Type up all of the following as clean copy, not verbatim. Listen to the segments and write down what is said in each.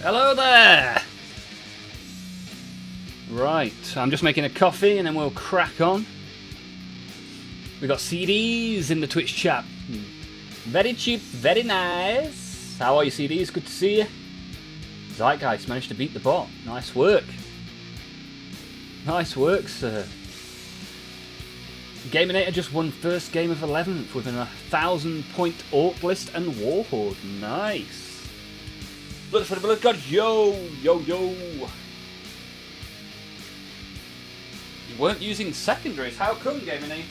Hello there! Right, I'm just making a coffee and then we'll crack on. We got CDs in the Twitch chat. Very cheap, very nice. How are you, CDs? Good to see you. Zeitgeist managed to beat the bot. Nice work. Nice work, sir. Gaminator just won first game of 11th with a 1,000-point Orc list and Warhorde. Nice. Blood for the Blood God, yo, yo, yo. You weren't using secondaries. How come, Gaminator?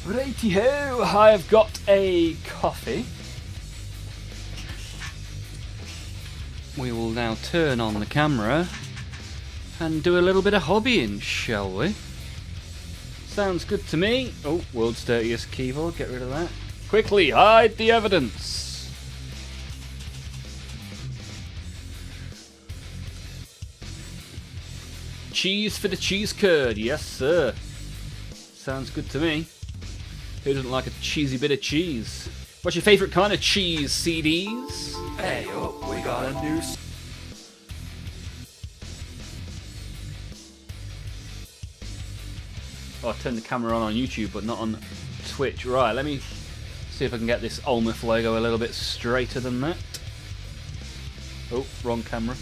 Righty-ho, I've got a coffee. We will now turn on the camera and do a little bit of hobbying, shall we? Sounds good to me. Oh, world's dirtiest keyboard, get rid of that. Quickly, hide the evidence. Cheese for the cheese curd, yes sir. Sounds good to me. Who doesn't like a cheesy bit of cheese? What's your favourite kind of cheese, CDs? Hey, oh, we got a new... Oh, I turned the camera on YouTube, but not on Twitch. Right, let me see if I can get this Olmaph logo a little bit straighter than that. Oh, wrong camera.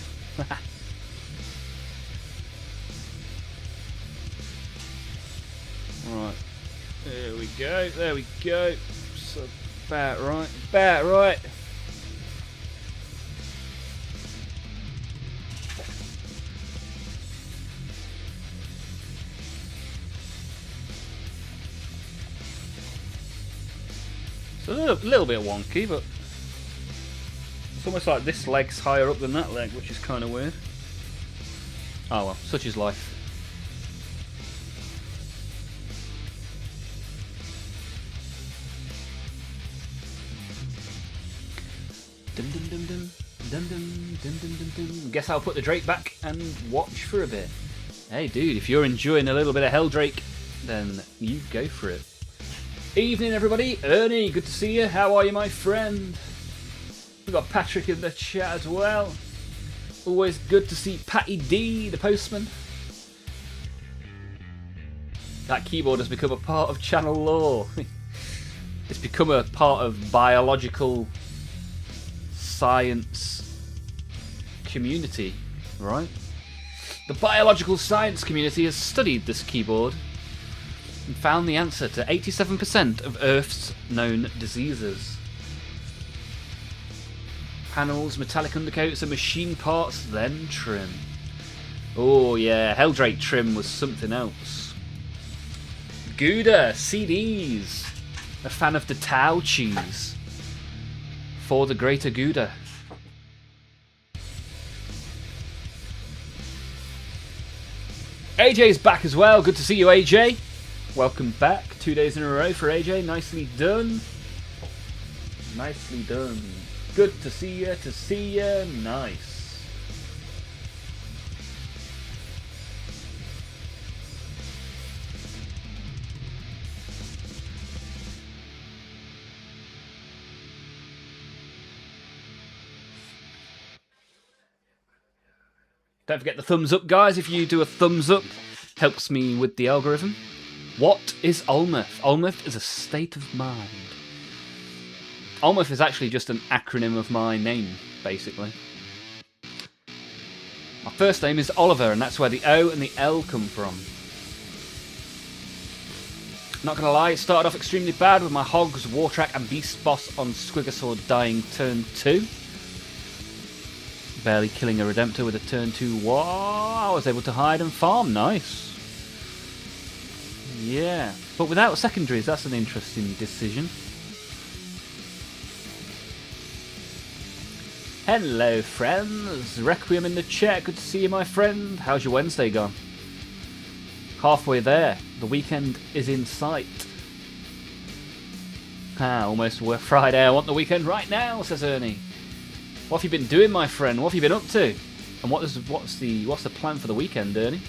Right. There we go, there we go. So about right, about right. It's a little bit wonky, but it's almost like this leg's higher up than that leg, which is kind of weird. Oh well, such is life. Dum dum dum dum dum dum dum dum dum dum. Guess I'll put the Drake back and watch for a bit. Hey dude, if you're enjoying a little bit of Helldrake, then you go for it. Evening everybody, Ernie, good to see you. How are you, my friend? We've got Patrick in the chat as well. Always good to see Patty D, the postman. That keyboard has become a part of channel lore. It's become a part of biological science community, right? The biological science community has studied this keyboard and found the answer to 87% of Earth's known diseases. Panels, metallic undercoats and machine parts, then trim. Oh yeah, Helldrake trim was something else. Gouda, CDs. A fan of the Tau cheese. For the greater Gouda. AJ's back as well. Good to see you, AJ. Welcome back. 2 days in a row for AJ. Nicely done. Nicely done. Good to see you. Nice. Don't forget the thumbs up, guys. If you do a thumbs up, helps me with the algorithm. What is Olmaph? Olmaph is a state of mind. Olmaph is actually just an acronym of my name, basically. My first name is Oliver, and that's where the O and the L come from. Not gonna lie, it started off extremely bad with my Hogs, Wartrack and Beast Boss on Squigosaur dying turn 2. Barely killing a Redemptor with a turn 2 wow, I was able to hide and farm, nice. Yeah, but without secondaries, that's an interesting decision. Hello friends, Requiem in the chat, good to see you my friend. How's your Wednesday gone? Halfway there, the weekend is in sight. Almost Friday, I want the weekend right now, says Ernie. What have you been doing, my friend? What have you been up to? And what's the plan for the weekend, Ernie?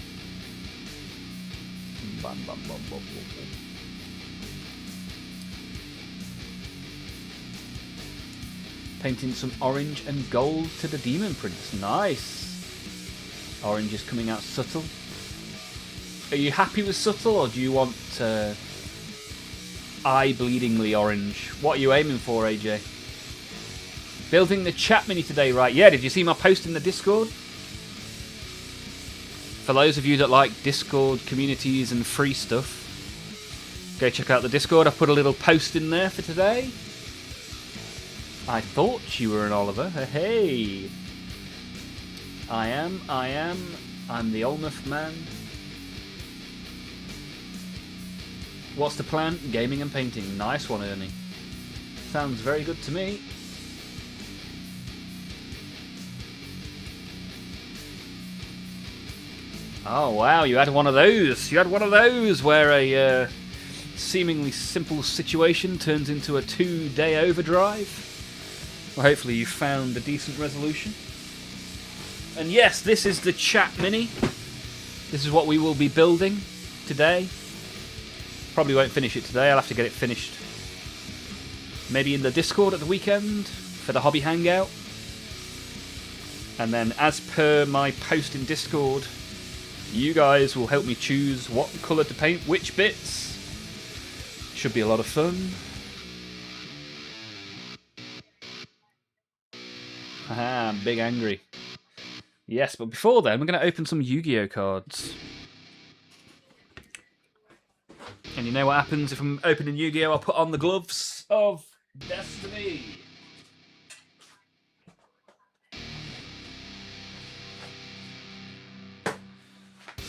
Painting some orange and gold to the Demon Prince. Nice. Orange is coming out subtle. Are you happy with subtle, or do you want eye-bleedingly orange? What are you aiming for, AJ? Building the chat mini today, right? Yeah, did you see my post in the Discord? For those of you that like Discord communities and free stuff, go check out the Discord. I put a little post in there for today. I thought you were an Oliver. Hey. I'm the Olmaph man. What's the plan? Gaming and painting. Nice one, Ernie. Sounds very good to me. Oh wow, you had one of those. You had one of those where a seemingly simple situation turns into a 2-day overdrive. Well, hopefully you found a decent resolution. And yes, this is the chat mini. This is what we will be building today. Probably won't finish it today. I'll have to get it finished maybe in the Discord at the weekend for the hobby hangout. And then as per my post in Discord, you guys will help me choose what colour to paint which bits. Should be a lot of fun. Haha, big angry. Yes, but before then, we're going to open some Yu-Gi-Oh cards. And you know what happens if I'm opening Yu-Gi-Oh? I'll put on the gloves of destiny.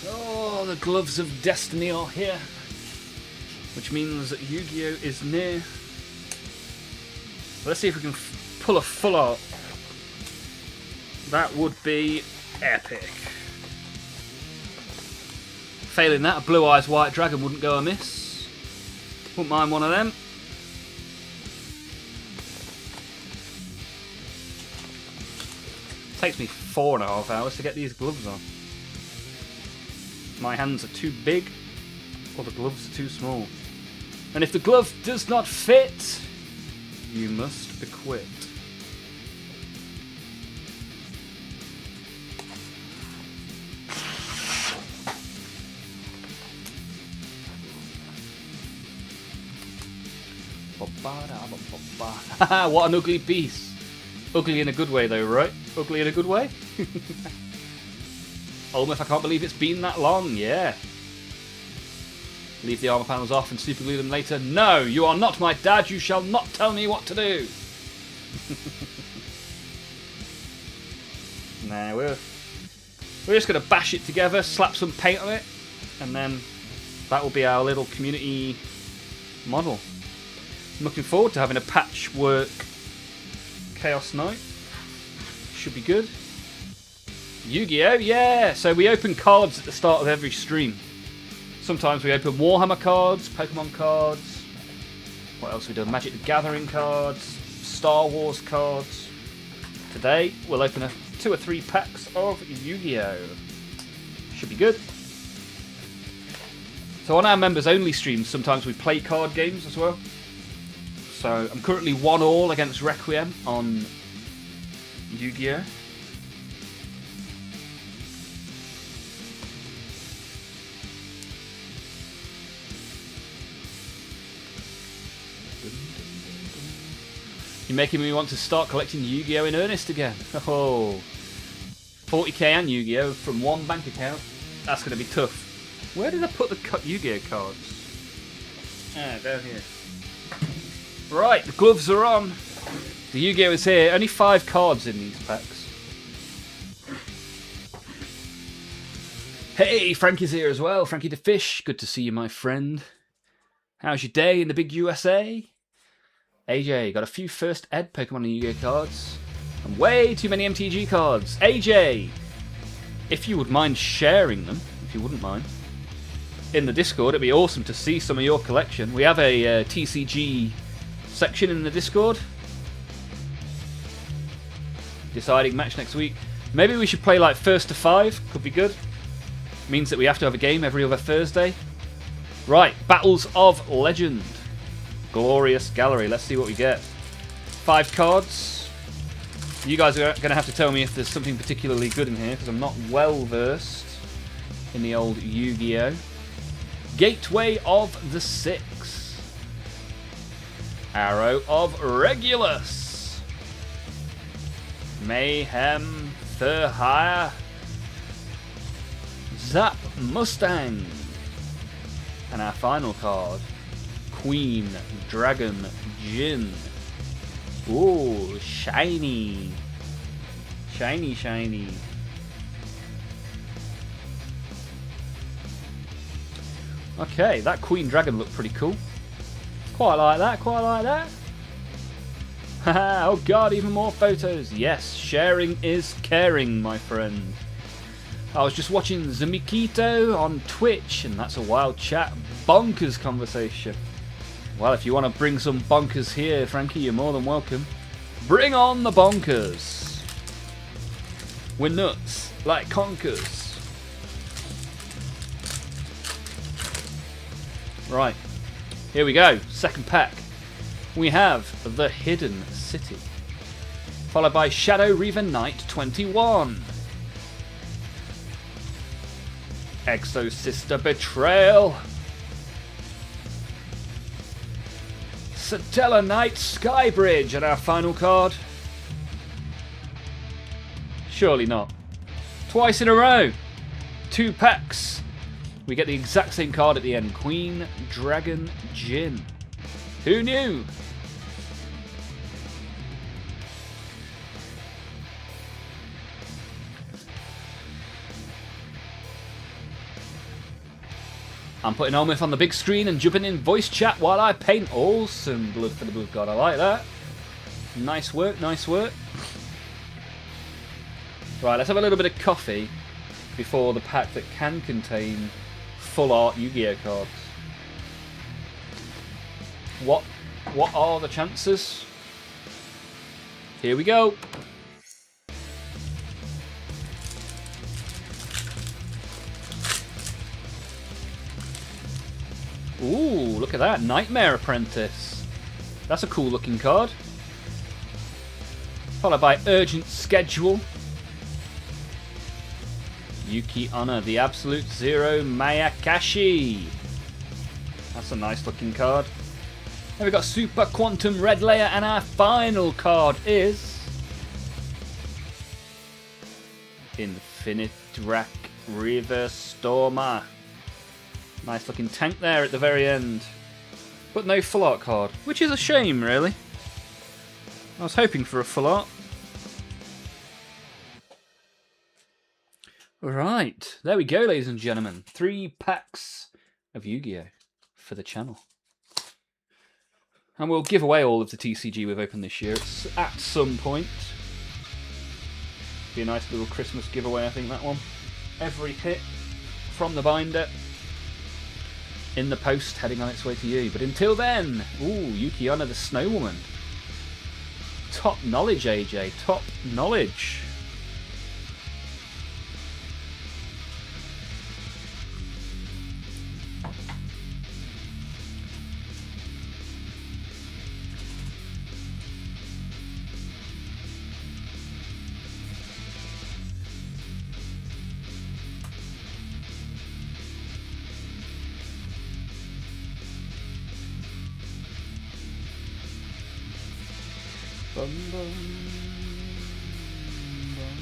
Oh, the gloves of destiny are here. Which means that Yu-Gi-Oh is near. Let's see if we can pull a full art. That would be epic. Failing that, a Blue Eyes White Dragon wouldn't go amiss. Wouldn't mind one of them. Takes me 4.5 hours to get these gloves on. My hands are too big, or the gloves are too small. And if the glove does not fit, you must acquit. What an ugly piece. Ugly in a good way though, right? Ugly in a good way? Olmaph, I can't believe it's been that long, yeah. Leave the armor panels off and super glue them later. No, you are not my dad, you shall not tell me what to do. Nah, we're just going to bash it together, slap some paint on it, and then that will be our little community model. I'm looking forward to having a patchwork Chaos Knight. Should be good. Yu-Gi-Oh! Yeah! So we open cards at the start of every stream. Sometimes we open Warhammer cards, Pokemon cards. What else have we done? Magic the Gathering cards, Star Wars cards. Today we'll open 2 or 3 packs of Yu-Gi-Oh! Should be good. So on our members only streams, sometimes we play card games as well. So I'm currently 1-1 against Requiem on Yu-Gi-Oh! You're making me want to start collecting Yu-Gi-Oh! In earnest again. Oh, 40k and Yu-Gi-Oh! From one bank account. That's going to be tough. Where did I put the Yu-Gi-Oh! Cards? Ah, down here. Right, the gloves are on. The Yu-Gi-Oh! Is here. Only 5 cards in these packs. Hey, Frankie's here as well. Frankie the Fish. Good to see you, my friend. How's your day in the big USA? AJ, got a few first ed Pokemon and Yu-Gi-Oh! Cards. And way too many MTG cards. AJ, if you would mind sharing them, if you wouldn't mind, in the Discord, it'd be awesome to see some of your collection. We have a TCG section in the Discord. Deciding match next week. Maybe we should play like first to 5. Could be good. Means that we have to have a game every other Thursday. Right, Battles of Legend. Glorious Gallery. Let's see what we get. 5 cards. You guys are going to have to tell me if there's something particularly good in here, because I'm not well versed in the old Yu-Gi-Oh! Gateway of the Six. Arrow of Regulus. Mayhem Thurhire. Zap Mustang. And our final card, Queen Dragon Jin. Ooh, shiny. Shiny, shiny. Okay, that Queen Dragon looked pretty cool. Quite like that, quite like that. Haha, oh god, even more photos. Yes, sharing is caring, my friend. I was just watching Zamikito on Twitch, and that's a wild chat, bonkers conversation. Well, if you want to bring some bonkers here, Frankie, you're more than welcome. Bring on the bonkers. We're nuts, like conkers. Right, here we go, second pack. We have The Hidden City, followed by Shadow Reaver Knight 21. Exo Sister Betrayal. Satella Knight Skybridge, and our final card. Surely not. Twice in a row. 2 packs. We get the exact same card at the end. Queen Dragon Jin. Who knew? I'm putting Olmaph on the big screen and jumping in voice chat while I paint. Awesome, Blood for the Blood God. I like that. Nice work, nice work. Right, let's have a little bit of coffee before the pack that can contain full art Yu-Gi-Oh cards. What are the chances? Here we go. Ooh, look at that. Nightmare Apprentice. That's a cool looking card. Followed by Urgent Schedule. Yuki Honor, the Absolute Zero Mayakashi. That's a nice looking card. Then we've got Super Quantum Red Layer, and our final card is Infinite Drac Reverse Stormer. Nice looking tank there at the very end. But no full art card, which is a shame, really. I was hoping for a full art. Right, there we go, ladies and gentlemen. 3 packs of Yu-Gi-Oh! For the channel. And we'll give away all of the TCG we've opened this year at some point. Be a nice little Christmas giveaway, I think, that one. Every hit from the binder in the post, heading on its way to you. But until then, ooh, Yuki Honor the Snow Woman. Top knowledge, AJ. Top knowledge. Bum, bum, bum,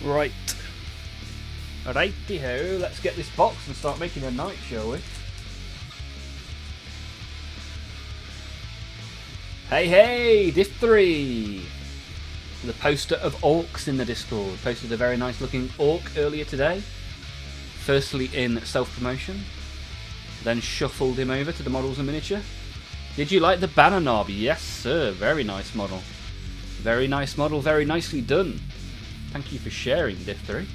bum. Right. Righty-ho, let's get this box and start making a night, shall we? Hey, Diff 3! The poster of orcs in the Discord. Posted a very nice looking orc earlier today. Firstly in self-promotion. Then shuffled him over to the models and miniature. Did you like the banner knob? Yes sir, very nice model. Very nice model, very nicely done. Thank you for sharing, Diff 3.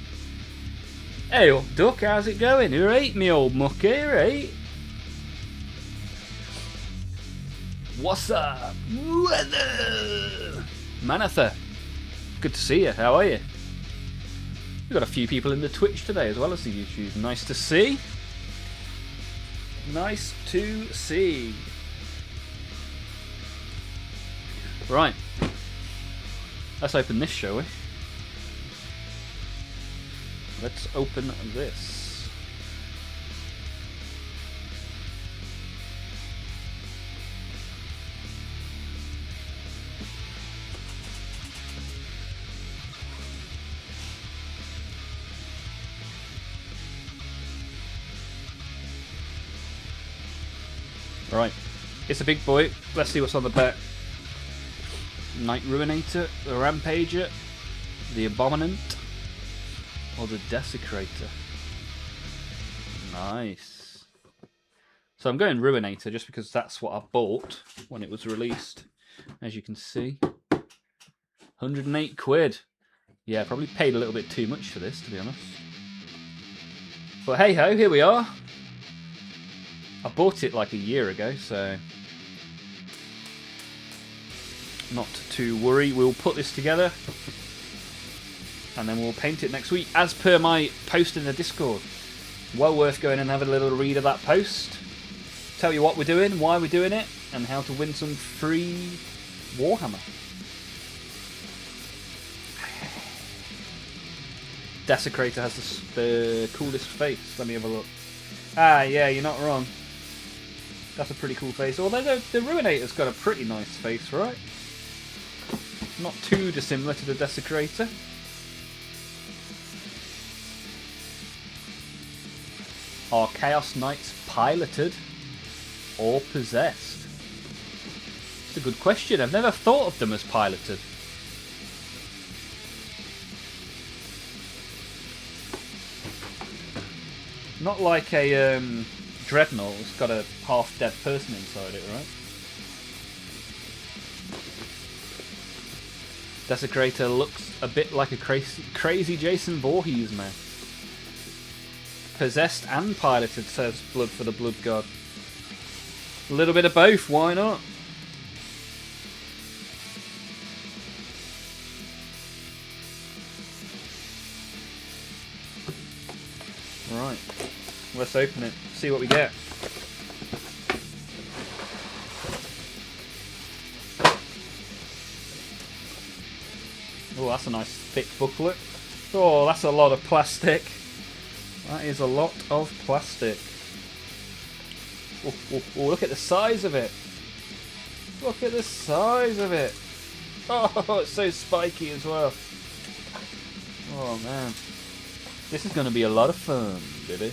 Hey up duck, how's it going? Alright, me old mucky, right? What's up? Weather! Manatha, good to see you, how are you? We've got a few people in the Twitch today as well as the YouTube. Nice to see. Nice to see. Right. Let's open this, shall we? Let's open this. Right. It's a big boy. Let's see what's on the back. Night Ruinator, the Rampager, the Abominant, or the Desecrator. Nice. So I'm going Ruinator just because that's what I bought when it was released. As you can see. 108 quid. Yeah, probably paid a little bit too much for this, to be honest. But hey ho, here we are. I bought it like a year ago, so not to worry. We'll put this together and then we'll paint it next week, as per my post in the Discord. Well worth going and having a little read of that post. Tell you what we're doing, why we're doing it, and how to win some free Warhammer. Desecrator has the coolest face. Let me have a look. Ah, yeah, you're not wrong. That's a pretty cool face. Although the Ruinator's got a pretty nice face, right? Not too dissimilar to the Desecrator. Are Chaos Knights piloted or possessed? It's a good question. I've never thought of them as piloted. Not like a Dreadnought. It's got a half-dead person inside it, right? Desecrator looks a bit like a crazy Jason Voorhees, man. Possessed and piloted, says Blood for the Blood God. A little bit of both, why not? Right, let's open it, see what we get. Oh, that's a nice thick booklet. Oh, that's a lot of plastic. That is a lot of plastic. Oh, look at the size of it. Look at the size of it. Oh, it's so spiky as well. Oh, man. This is going to be a lot of fun, baby.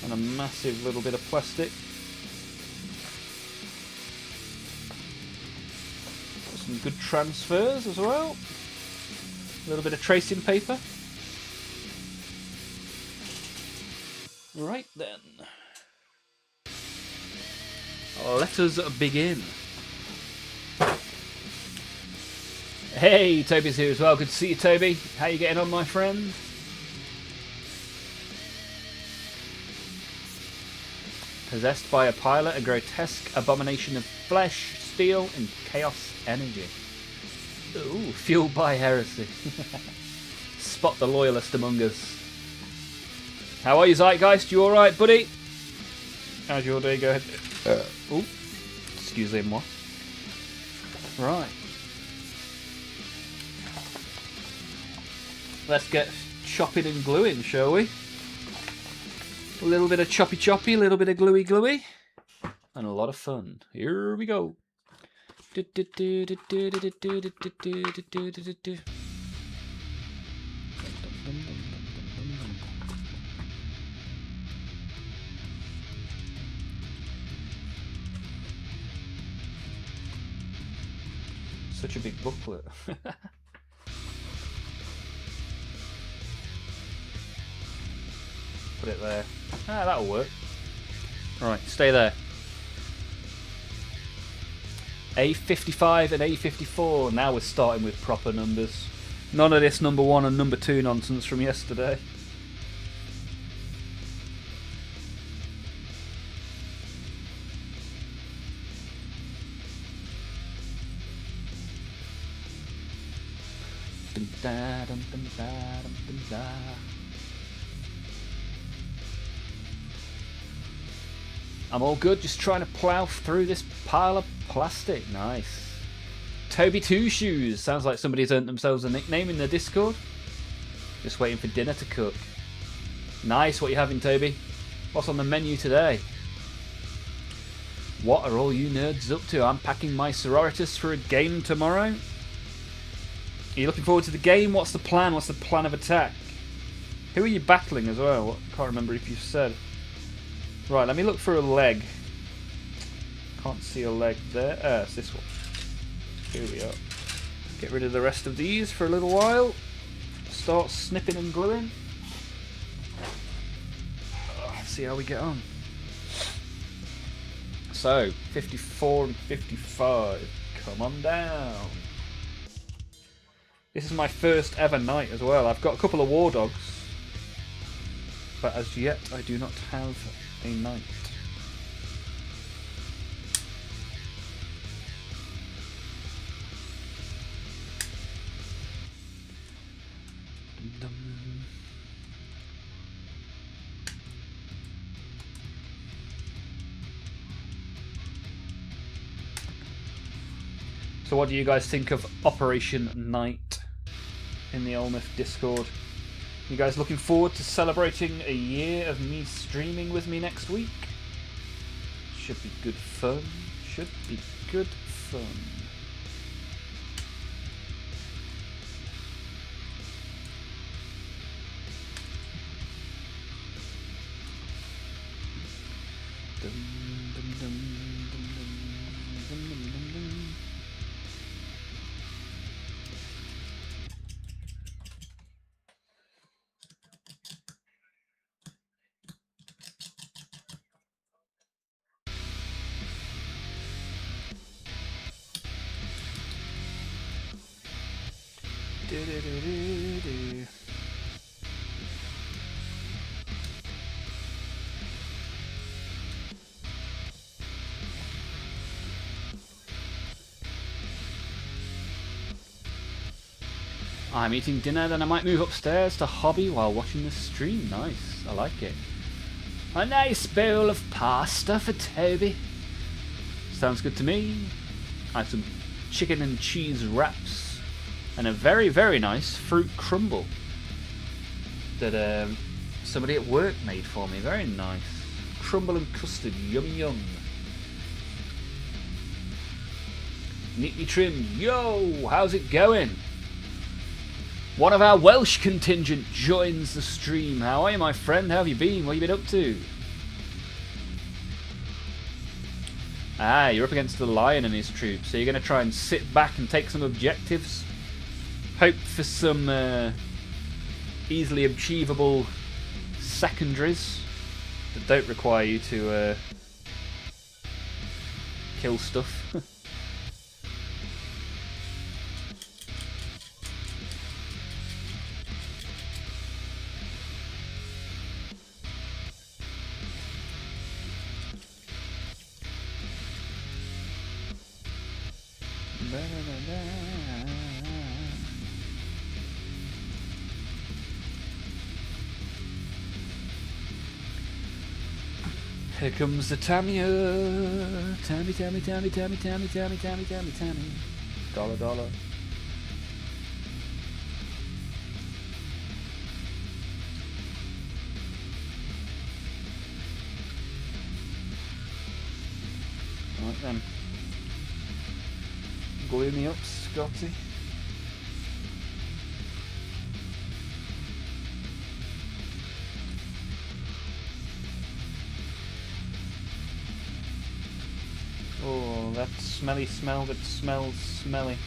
And a massive little bit of plastic. Some good transfers as well. A little bit of tracing paper. Right then. Let us begin. Hey, Toby's here as well. Good to see you, Toby. How you getting on, my friend? Possessed by a pilot, a grotesque abomination of flesh, steel, and chaos energy. Ooh, fueled by heresy. Spot the loyalist among us. How are you, Zeitgeist? You alright, buddy? How's your day? Go ahead. Ooh, excusez-moi. Right. Let's get chopping and gluing, shall we? A little bit of choppy choppy, a little bit of gluey gluey, and a lot of fun. Here we go. Such a big booklet. Put it there. Ah, that'll work. Right, stay there. A55 and A54. Now we're starting with proper numbers. None of this number 1 and number 2 nonsense from yesterday. I'm all good, just trying to plough through this pile of plastic. Nice. Toby Two Shoes. Sounds like somebody's earned themselves a nickname in the Discord. Just waiting for dinner to cook. Nice, what you having, Toby? What's on the menu today? What are all you nerds up to? I'm packing my sororitas for a game tomorrow. Are you looking forward to the game? What's the plan? What's the plan of attack? Who are you battling as well? Can't remember if you've said. Right, let me look for a leg. Can't see a leg there. It's this one. Here we are. Get rid of the rest of these for a little while. Start snipping and gluing. Let's see how we get on. So, 54 and 55. Come on down. This is my first ever night as well. I've got a couple of war dogs, but as yet I do not have a knight. So what do you guys think of Operation Night in the Olmaph Discord? You guys looking forward to celebrating a year of me streaming with me next week? Should be good fun. Should be good fun. Dum, dum, dum, dum, dum, dum, dum, dum, dum. Do-do-do-do-do. I'm eating dinner, then I might move upstairs to hobby while watching the stream. Nice, I like it. A nice bowl of pasta for Toby. Sounds good to me. I have some chicken and cheese wraps and a very, very nice fruit crumble that somebody at work made for me. Very nice. Crumble and custard, yum yum. Neatly trimmed. Yo, how's it going? One of our Welsh contingent joins the stream. How are you, my friend? How have you been? What have you been up to? Ah, you're up against the Lion and his troops, so you're going to try and sit back and take some objectives. Hope for some easily achievable secondaries that don't require you to kill stuff. Here comes the Tamia. Tammy, Tammy, Tammy, Tammy, Tammy, Tammy, Tammy, Tammy, Tammy, Tammy. Dollar, dollar. Right then. Glue me up, Scotty. Oh, that smelly smell that smells smelly.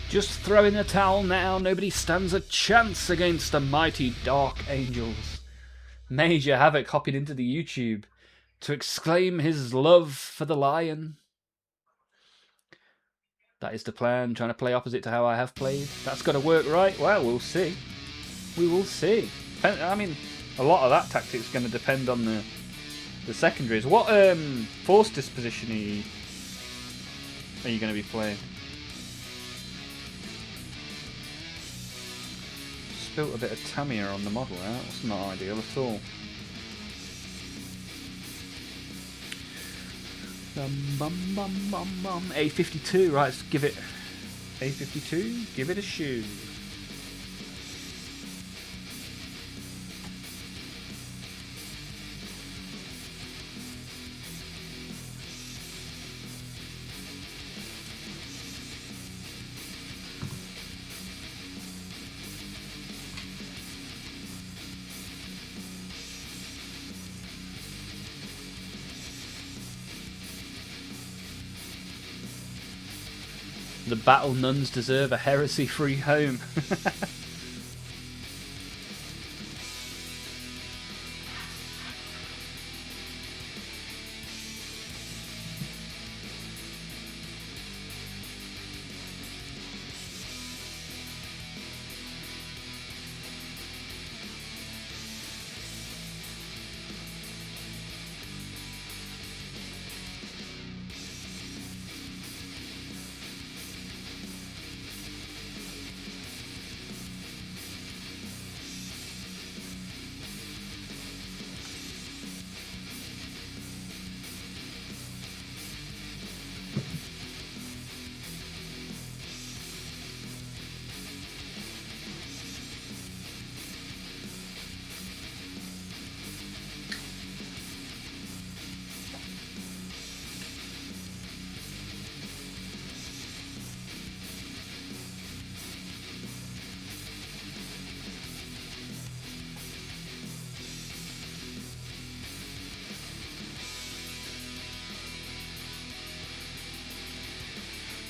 Just throw in the towel now, nobody stands a chance against the mighty Dark Angels. Major Havoc hopping into the YouTube to exclaim his love for the lion. That is the plan, trying to play opposite to how I have played. That's got to work, right? Well, we'll see. We will see. I mean, a lot of that tactic's going to depend on the secondaries. What force disposition are you going to be playing? Spilt a bit of Tamiya on the model there. That's not ideal at all. A52, right, let's give it A52, give it a shoe. The battle nuns deserve a heresy-free home.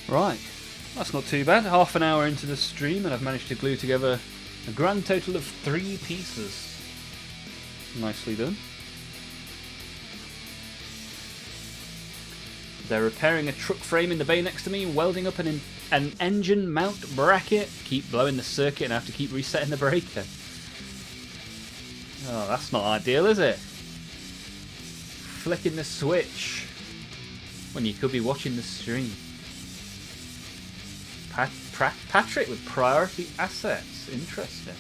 Right, that's not too bad. Half an hour into the stream and I've managed to glue together a grand total of 3 pieces. Nicely done. They're repairing a truck frame in the bay next to me, welding up an engine mount bracket. Keep blowing the circuit and I have to keep resetting the breaker. Oh, that's not ideal, is it? Flicking the switch when you could be watching the stream. Patrick with priority assets. Interesting.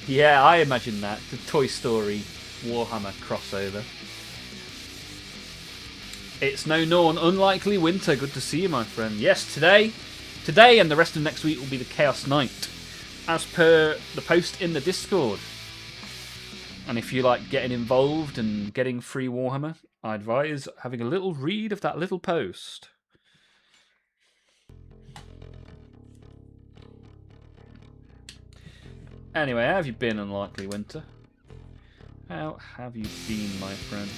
Yeah, I imagine that. The Toy Story Warhammer crossover. It's no Norn. Unlikely Winter. Good to see you, my friend. Yes, today and the rest of next week will be the Chaos Night, as per the post in the Discord. And if you like getting involved and getting free Warhammer, I advise having a little read of that little post. Anyway, how have you been, Unlikely Winter? How have you been, my friend?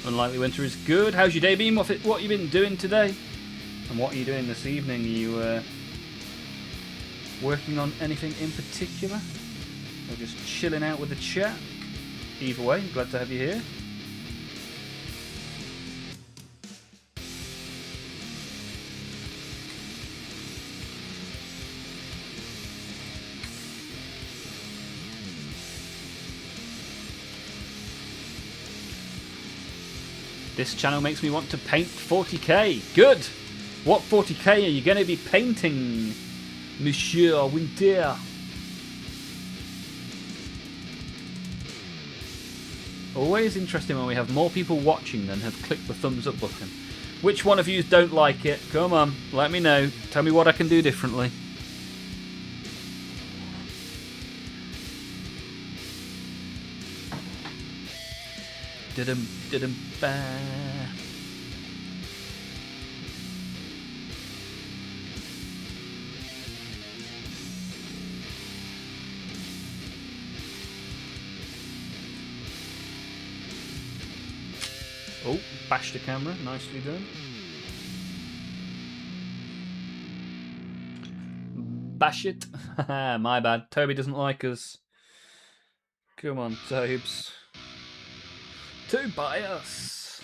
Unlikely Winter is good. How's your day been? What you been doing today? And what are you doing this evening? Are you working on anything in particular? Or just chilling out with the chat? Either way, glad to have you here. This channel makes me want to paint 40k. Good! What 40k are you going to be painting, Monsieur Winter? Always interesting when we have more people watching than have clicked the thumbs up button. Which one of you don't like it? Come on, let me know. Tell me what I can do differently. Ba. Oh, bash the camera, nicely done. Bash it. My bad. Toby doesn't like us. Come on, Tobes. Tobias.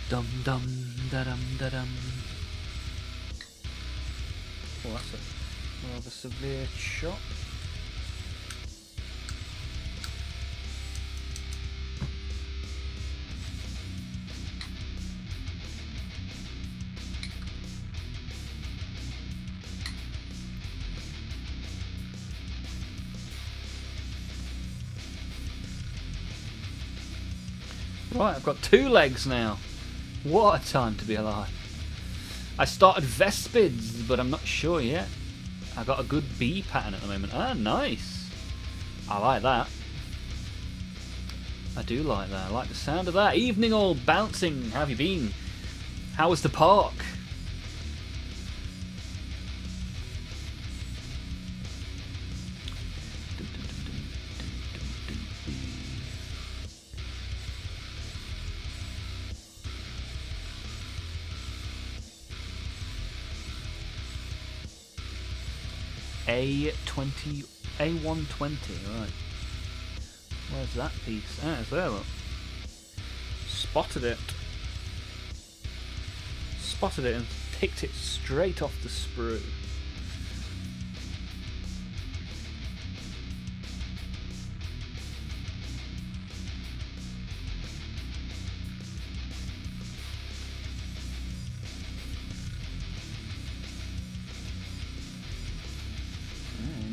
Dum dum da dum da dum. Oh, that's a rather severe shot. Right, I've got 2 legs now. What a time to be alive. I started Vespids, but I'm not sure yet. I got a good B pattern at the moment. Ah, nice. I like that. I do like that. I like the sound of that. Evening all bouncing. How have you been? How was the park? A120, right. Where's that piece? Ah, it's there, look. Spotted it. Spotted it and picked it straight off the sprue.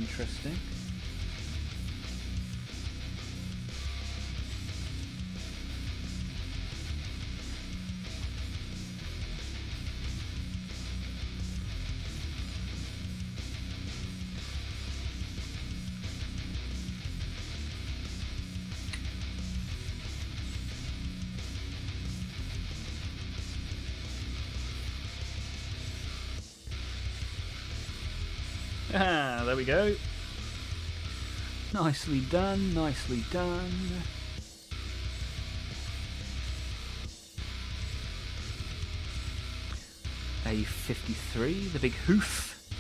Interesting. Ah, there we go. Nicely done, nicely done. Day 53, the big hoof.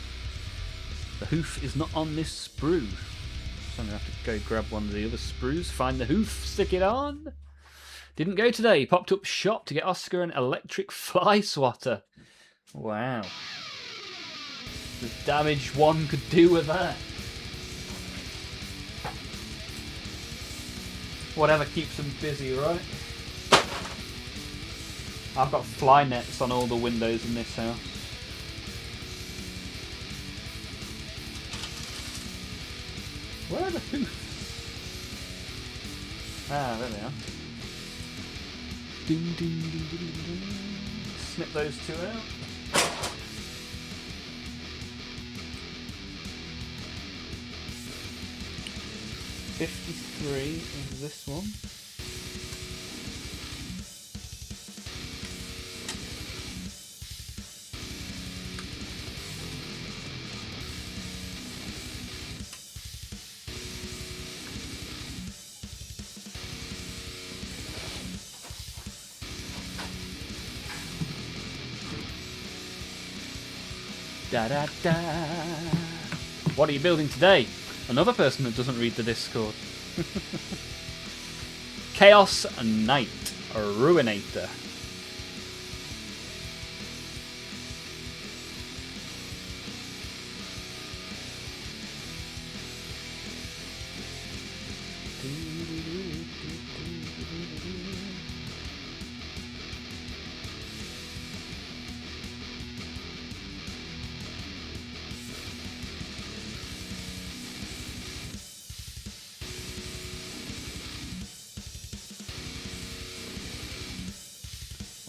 The hoof is not on this sprue. So I'm going to have to go grab one of the other sprues, find the hoof, stick it on. Didn't go today. Popped up shop to get Oscar an electric fly swatter. Wow. The damage one could do with that. Whatever keeps them busy, right? I've got fly nets on all the windows in this house. Where are the hoofs? Ah, there they are. Ding, ding, ding, ding, ding, ding. Snip those two out. $53 is this one. Da da da. What are you building today? Another person that doesn't read the Discord. Chaos Knight, a Ruinator.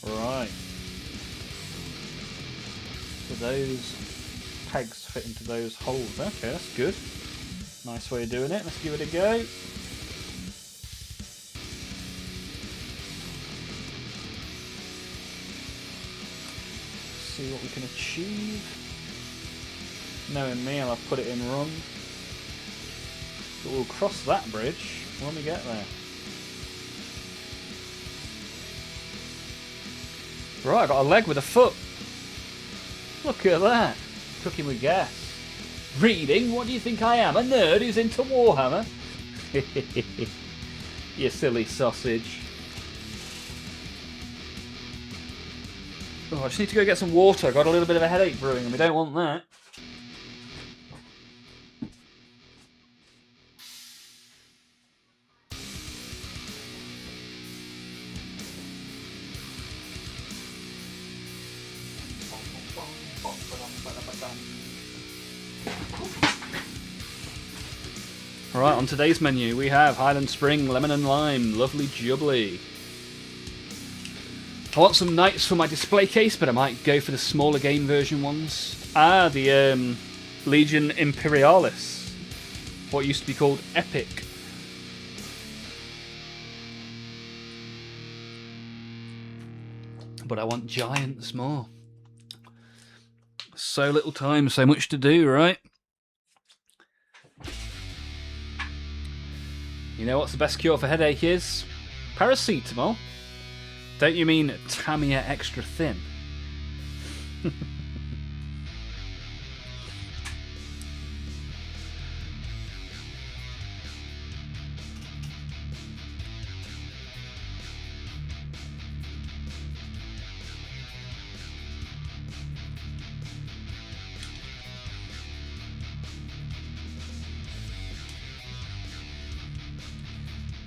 Right. So those pegs fit into those holes. Okay, that's good. Nice way of doing it. Let's give it a go. See what we can achieve. Knowing me, I'll put it in wrong. But we'll cross that bridge when we get there. Right, I got a leg with a foot. Look at that. Cooking with gas. Reading? What do you think I am? A nerd who's into Warhammer? You silly sausage. Oh, I just need to go get some water. I got a little bit of a headache brewing and we don't want that. Right, on today's menu we have Highland Spring, Lemon and Lime, lovely jubbly. I want some knights for my display case, but I might go for the smaller game version ones. Ah, the Legion Imperialis. What used to be called Epic. But I want giants more. So little time, so much to do, right? You know what's the best cure for headache is? Paracetamol. Don't you mean Tamiya Extra Thin?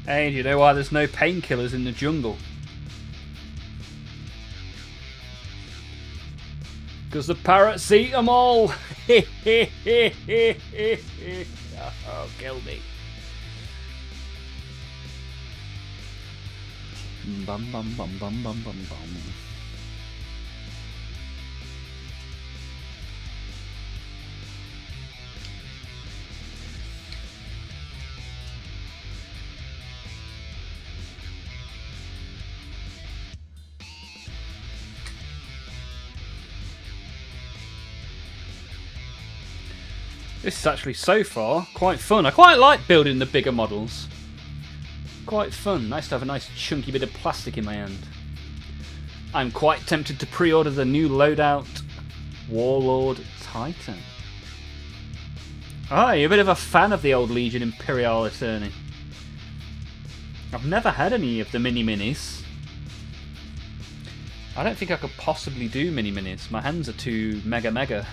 Hey, do you know why there's no painkillers in the jungle? Because the paracetamol! Oh, kill me. Bum bum bum bum bum bum bum. This is actually, so far, quite fun. I quite like building the bigger models. Quite fun. Nice to have a nice chunky bit of plastic in my hand. I'm quite tempted to pre-order the new loadout Warlord Titan. Oh, you're a bit of a fan of the old Legion Imperialis, Ernie. I've never had any of the mini-minis. I don't think I could possibly do mini-minis. My hands are too mega. Mada.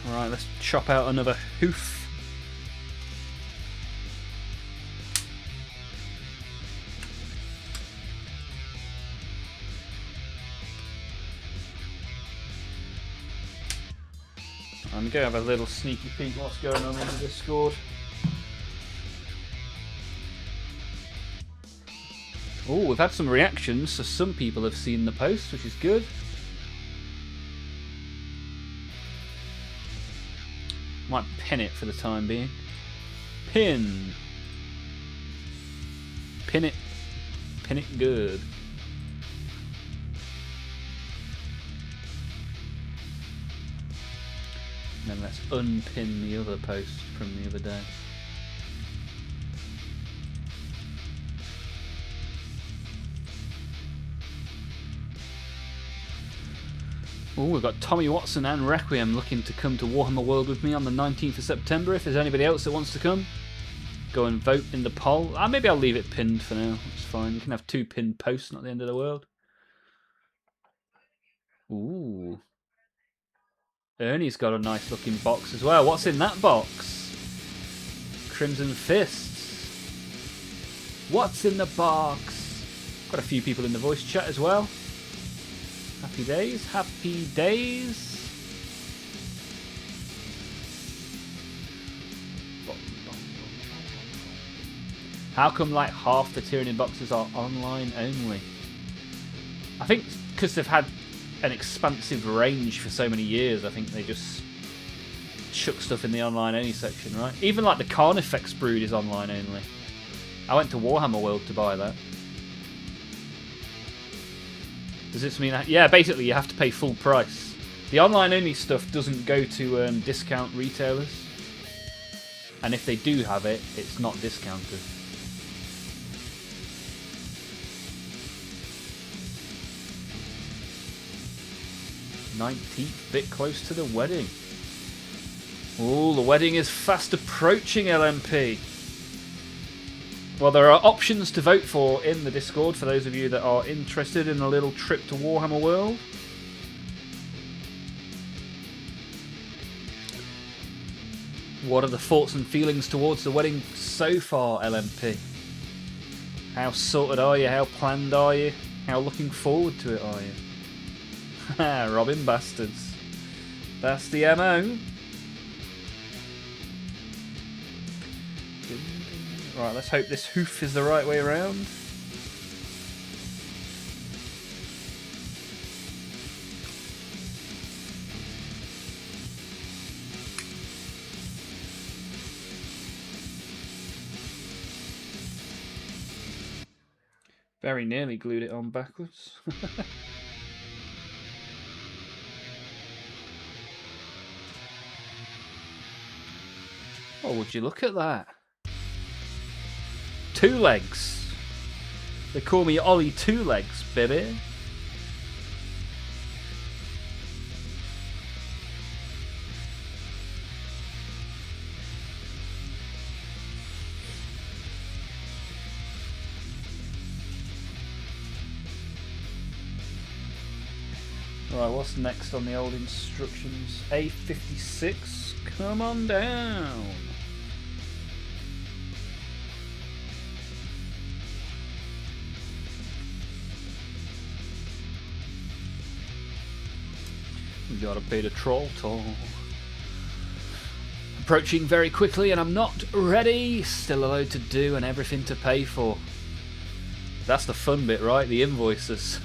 Alright, let's chop out another hoof. I'm going to have a little sneaky peek what's going on in the Discord. Oh, we've had some reactions, so some people have seen the post, which is good. Might pin it for the time being. Pin. Pin it. Pin it good. And then let's unpin the other post from the other day. Oh, we've got Tommy Watson and Requiem looking to come to Warhammer World with me on the 19th of September. If there's anybody else that wants to come, go and vote in the poll. Maybe I'll leave it pinned for now. It's fine. You can have 2 pinned posts, not the end of the world. Ooh. Ernie's got a nice looking box as well. What's in that box? Crimson Fists. What's in the box? Got a few people in the voice chat as well. Happy days, happy days. How come like half the Tyranid boxes are online only? I think because they've had an expansive range for so many years, I think they just chuck stuff in the online only section, right? Even like the Carnifex Brood is online only. I went to Warhammer World to buy that. Does this mean that, yeah, basically you have to pay full price. The online only stuff doesn't go to discount retailers, and if they do have it, it's not discounted. 19th, bit close to the wedding. Oh, the wedding is fast approaching, LMP. Well, there are options to vote for in the Discord for those of you that are interested in a little trip to Warhammer World. What are the thoughts and feelings towards the wedding so far, LMP? How sorted are you? How planned are you? How looking forward to it are you? Robin bastards. That's the MO. Right, let's hope this hoof is the right way around. Very nearly glued it on backwards. Oh, would you look at that? 2 legs. They call me Ollie 2 Legs, baby. Right, what's next on the old instructions? A56, come on down. We gotta pay the troll toll. Approaching very quickly and I'm not ready. Still a load to do and everything to pay for. That's the fun bit, right? The invoices.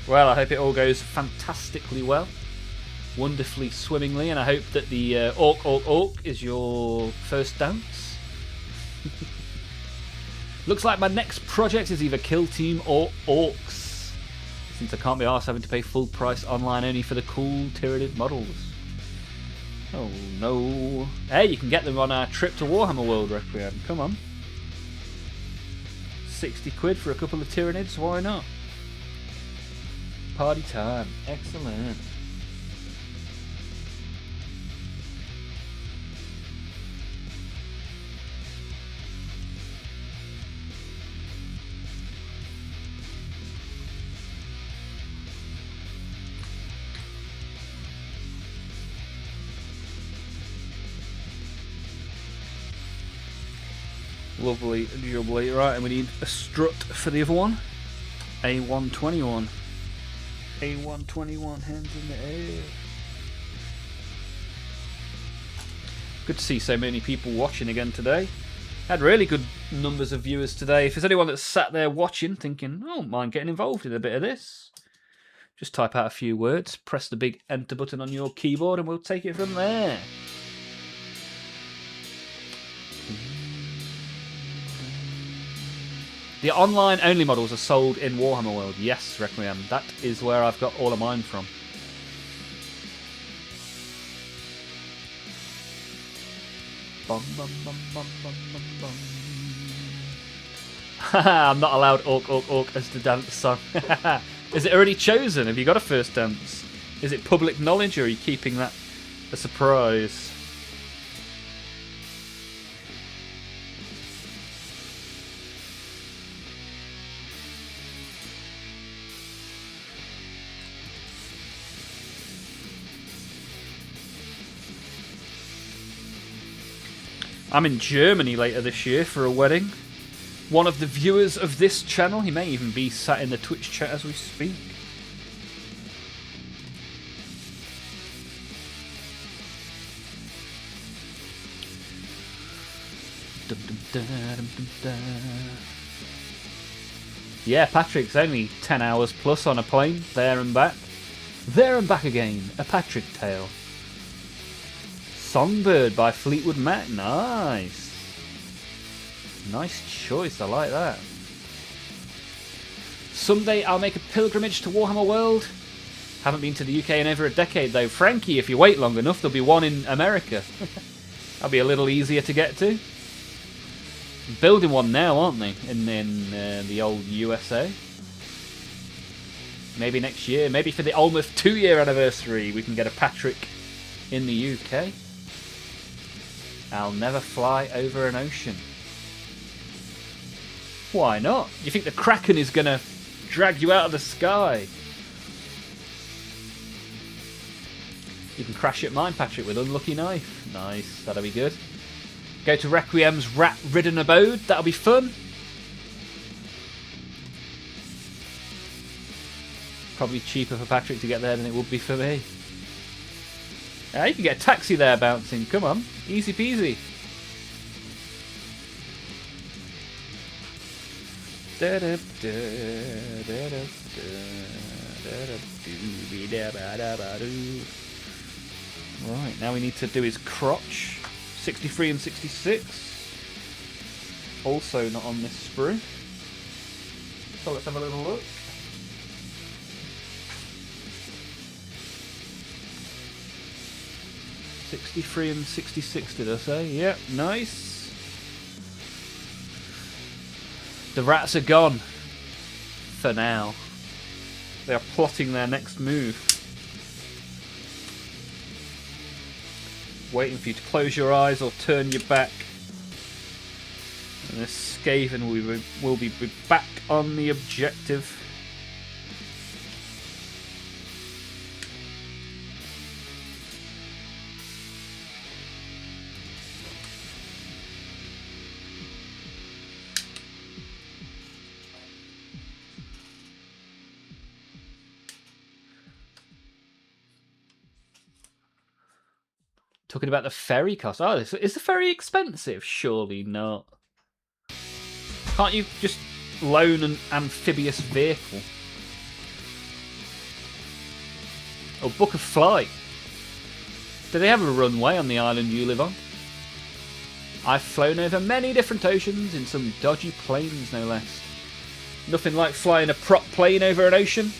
Well, I hope it all goes fantastically well. Wonderfully swimmingly, and I hope that the orc is your first dance. Looks like my next project is either Kill Team or Orcs. since I can't be arsed having to pay full price online only for the cool Tyranid models. Oh no. Hey, you can get them on our trip to Warhammer World, Requiem. Come on. 60 quid for a couple of Tyranids, why not? Party time. Excellent. Lovely, jubbly. Right, and we need a strut for the other one. A121. A121, hands in the air. Good to see so many people watching again today. Had really good numbers of viewers today. If there's anyone that's sat there watching thinking, oh, mind getting involved in a bit of this, just type out a few words, press the big enter button on your keyboard, and we'll take it from there. The online-only models are sold in Warhammer World. Yes, Requiem. That is where I've got all of mine from. Bum, bum, bum, bum, bum, bum, bum. I'm not allowed orc as the dance song. Is it already chosen? Have you got a first dance? Is it public knowledge, or are you keeping that a surprise? I'm in Germany later this year for a wedding. One of the viewers of this channel, he may even be sat in the Twitch chat as we speak. Yeah, Patrick's only 10 hours plus on a plane, there and back. There and back again, a Patrick tale. Songbird by Fleetwood Mac. Nice. Nice choice, I like that. Someday I'll make a pilgrimage to Warhammer World. Haven't been to the UK in over a decade though. Frankie, if you wait long enough, there'll be one in America. That'll be a little easier to get to. Building one now, aren't they? In the old USA. Maybe next year. Maybe for the Olmaph 2-year anniversary we can get a Patrick in the UK. I'll never fly over an ocean. Why not? Do you think the Kraken is going to drag you out of the sky? You can crash at mine, Patrick, with Unlucky Knife. Nice, that'll be good. Go to Requiem's rat-ridden abode. That'll be fun. Probably cheaper for Patrick to get there than it would be for me. Yeah, you can get a taxi there bouncing. Come on. Easy peasy. Right, now we need to do his crotch. 63 and 66. Also not on this sprue. So let's have a little look. $63 and $66, did I say? Yep, nice. The rats are gone. For now. They are plotting their next move. Waiting for you to close your eyes or turn your back. And this Skaven will be back on the objective. Talking about the ferry cost. Oh, is the ferry expensive? Surely not. Can't you just loan an amphibious vehicle? Or book a flight? Do they have a runway on the island you live on? I've flown over many different oceans in some dodgy planes, no less. Nothing like flying a prop plane over an ocean.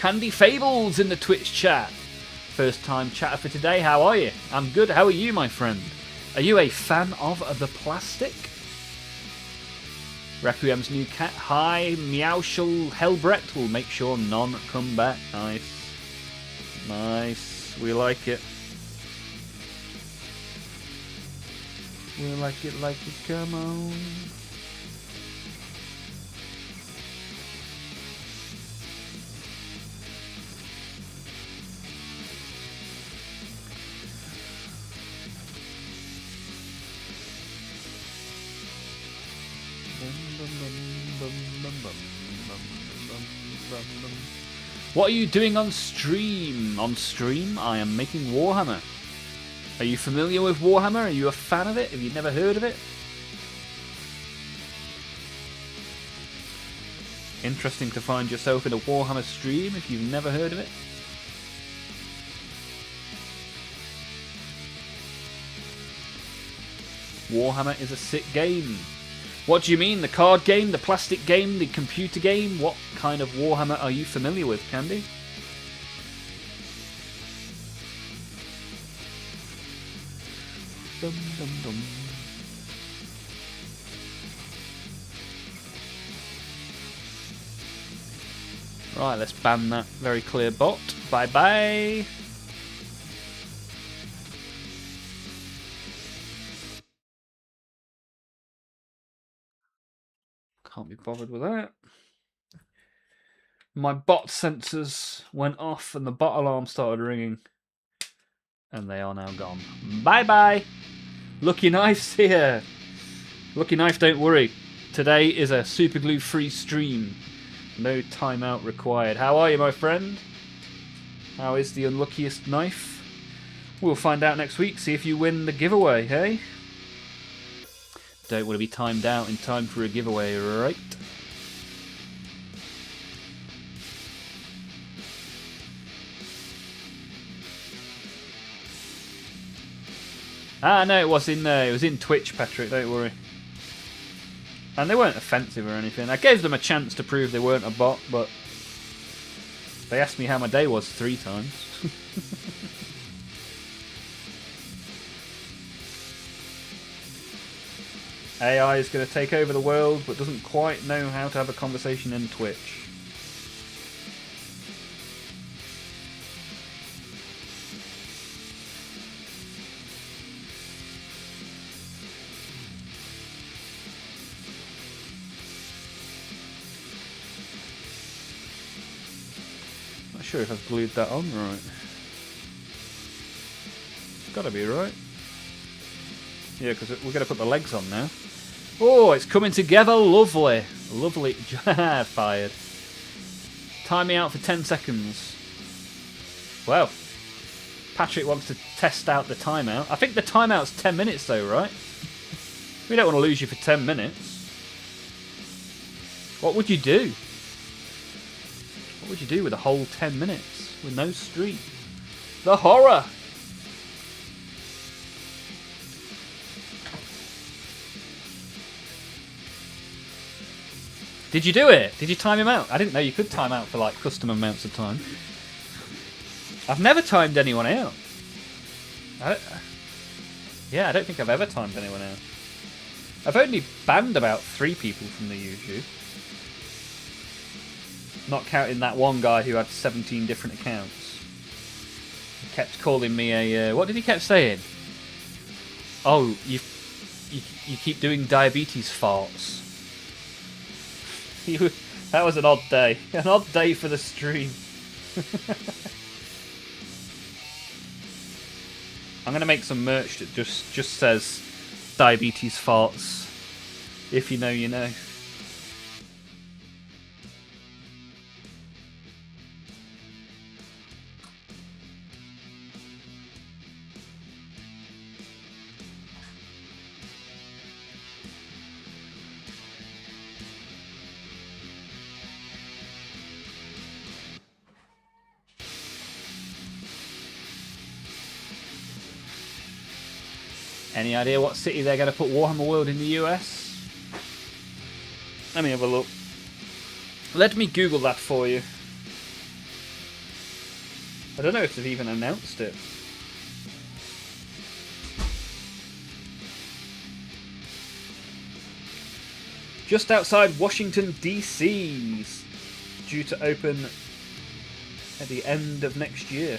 Candy Fables in the Twitch chat. First time chatter for today. How are you? I'm good. How are you, my friend? Are you a fan of the plastic? Requiem's new cat. Hi, Meowshul Helbrecht. Will make sure none come back. Nice. Nice. We like it. We like it, come on. What are you doing on stream? On stream, I am making Warhammer. Are you familiar with Warhammer? Are you a fan of it? Have you never heard of it? Interesting to find yourself in a Warhammer stream if you've never heard of it. Warhammer is a sick game. What do you mean? The card game, the plastic game, the computer game? What kind of Warhammer are you familiar with, Candy? Dum, dum, dum. Right, let's ban that very clear bot. Bye bye. Can't be bothered with that. My bot sensors went off and the bot alarm started ringing. And they are now gone. Bye bye. Lucky Knife's here. Lucky Knife, don't worry. Today is a superglue free stream. No timeout required. How are you, my friend? How is the unluckiest knife? We'll find out next week. See if you win the giveaway, hey? Don't want to be timed out in time for a giveaway, right? Ah, no, it was in Twitch, Patrick. Don't worry. And they weren't offensive or anything. I gave them a chance to prove they weren't a bot, but they asked me how my day was 3 times. AI is going to take over the world, but doesn't quite know how to have a conversation in Twitch. Not sure if I've glued that on right. Gotta be right. Yeah, because we're going to put the legs on now. Oh, it's coming together. Lovely. Lovely. Fired. Time me out for 10 seconds. Well, Patrick wants to test out the timeout. I think the timeout's 10 minutes though, right? We don't want to lose you for 10 minutes. What would you do? What would you do with a whole 10 minutes with no stream? The horror! Did you do it? Did you time him out? I didn't know you could time out for like custom amounts of time. I've never timed anyone out. I don't think I've ever timed anyone out. I've only banned about 3 people from the YouTube. Not counting that one guy who had 17 different accounts. He kept calling me a... what did he kept saying? Oh, you keep doing diabetes farts. That was an odd day. An odd day for the stream. I'm going to make some merch that just says diabetes farts. If you know, you know. Any idea what city they're going to put Warhammer World in the US? Let me have a look. Let me Google that for you. I don't know if they've even announced it. Just outside Washington, D.C. due to open at the end of next year.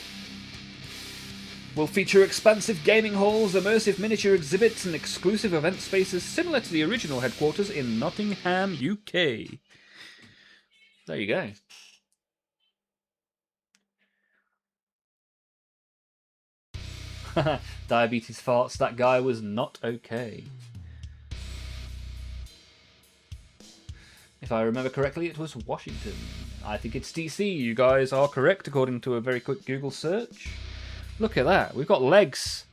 Will feature expansive gaming halls, immersive miniature exhibits, and exclusive event spaces similar to the original headquarters in Nottingham, UK. There you go. Diabetes farts, that guy was not okay. If I remember correctly, it was Washington. I think it's DC. You guys are correct according to a very quick Google search. Look at that. We've got legs.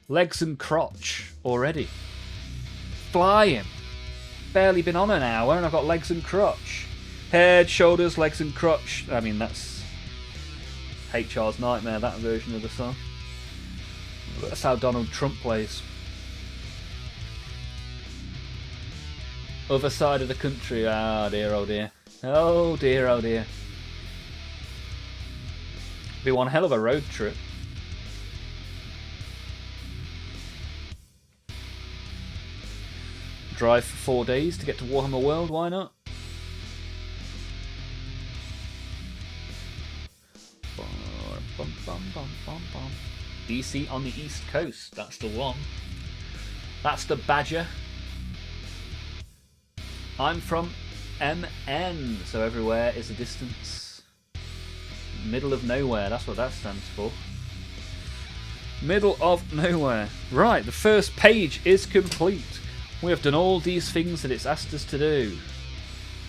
Legs and crotch already. Flying. Barely been on an hour and I've got legs and crotch. Head, shoulders, legs and crotch. I mean, that's HR's Nightmare, that version of the song. That's how Donald Trump plays. Other side of the country. Ah, dear, oh dear. Oh dear, oh dear. Be one hell of a road trip. Drive for 4 days to get to Warhammer World, why not? DC on the East Coast, that's the one. That's the Badger. I'm from MN, so everywhere is a distance. Middle of nowhere, that's what that stands for. Middle of nowhere. Right, the first page is complete. We have done all these things that it's asked us to do.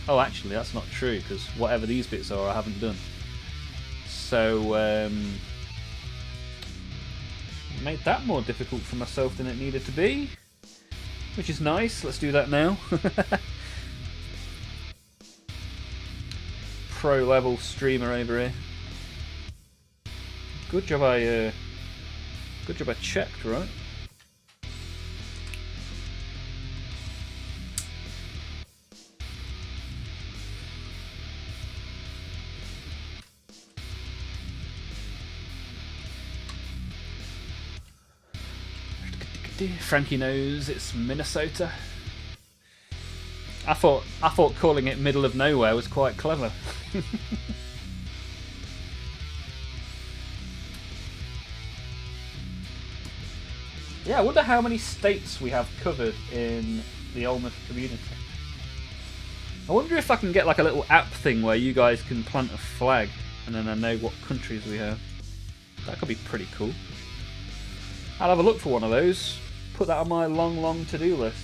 Oh, actually, that's not true, because whatever these bits are, I haven't done. So, made that more difficult for myself than it needed to be. Which is nice. Let's do that now. Pro level streamer over here. Good job I checked, right? Frankie knows it's Minnesota. I thought calling it middle of nowhere was quite clever. Yeah, I wonder how many states we have covered in the Olmaph community. I wonder if I can get like a little app thing where you guys can plant a flag and then I know what countries we have. That could be pretty cool. I'll have a look for one of those. Put that on my long to-do list.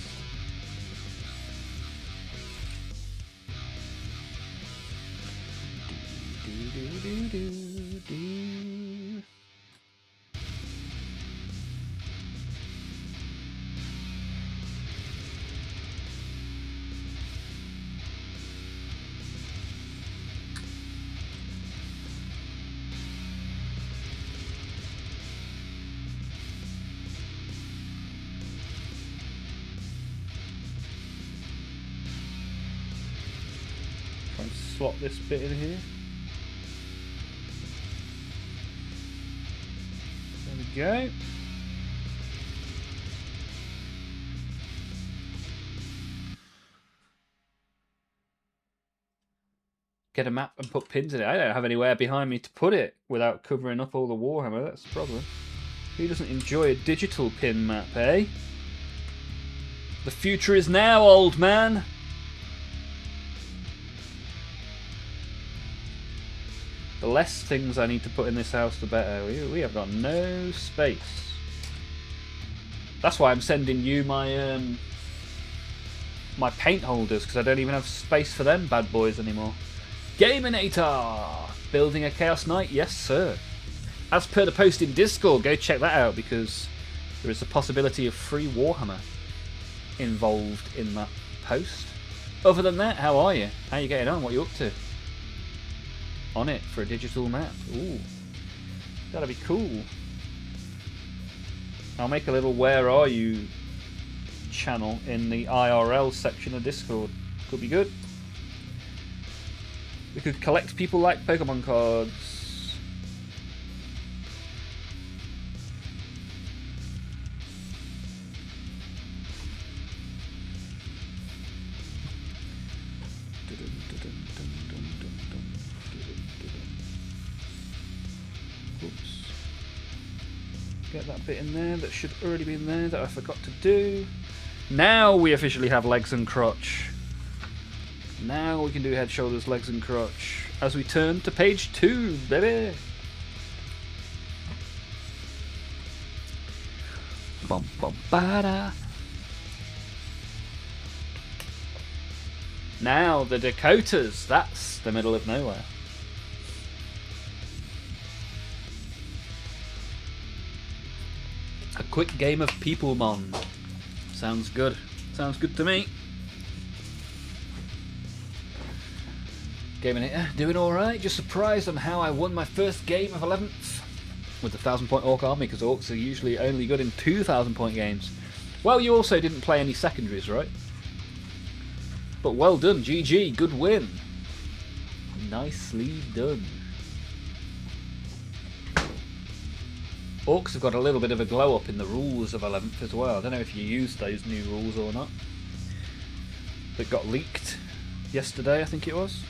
Try and slot this bit in here. There we go. Get a map and put pins in it. I don't have anywhere behind me to put it without covering up all the Warhammer. That's the problem. Who doesn't enjoy a digital pin map, eh? The future is now, old man. The less things I need to put in this house, the better. We have got no space. That's why I'm sending you my my paint holders, because I don't even have space for them bad boys anymore. Gaminator! Building a Chaos Knight? Yes, sir. As per the post in Discord, go check that out, because there is a possibility of free Warhammer involved in that post. Other than that, how are you? How are you getting on? What are you up to? On it for a digital map. Ooh, that'll be cool. I'll make a little Where Are You channel in the IRL section of Discord. Could be good. We could collect people like Pokemon cards. that bit in there that should already be in there that I forgot to do. Now we officially have legs and crotch. Now we can do head, shoulders, legs and crotch. As we turn to page 2, baby. Bum, bum, ba-da. Now the Dakotas. That's the middle of nowhere. A quick game of Peoplemon. Sounds good. Sounds good to me. Gaming it, doing alright. Just surprised on how I won my first game of 11th with the 1,000-point Orc army, because Orcs are usually only good in 2,000-point games. Well, you also didn't play any secondaries, right? But well done, GG, good win. Nicely done. Orcs have got a little bit of a glow up in the rules of 11th as well. I don't know if you used those new rules or not. That got leaked yesterday, I think it was.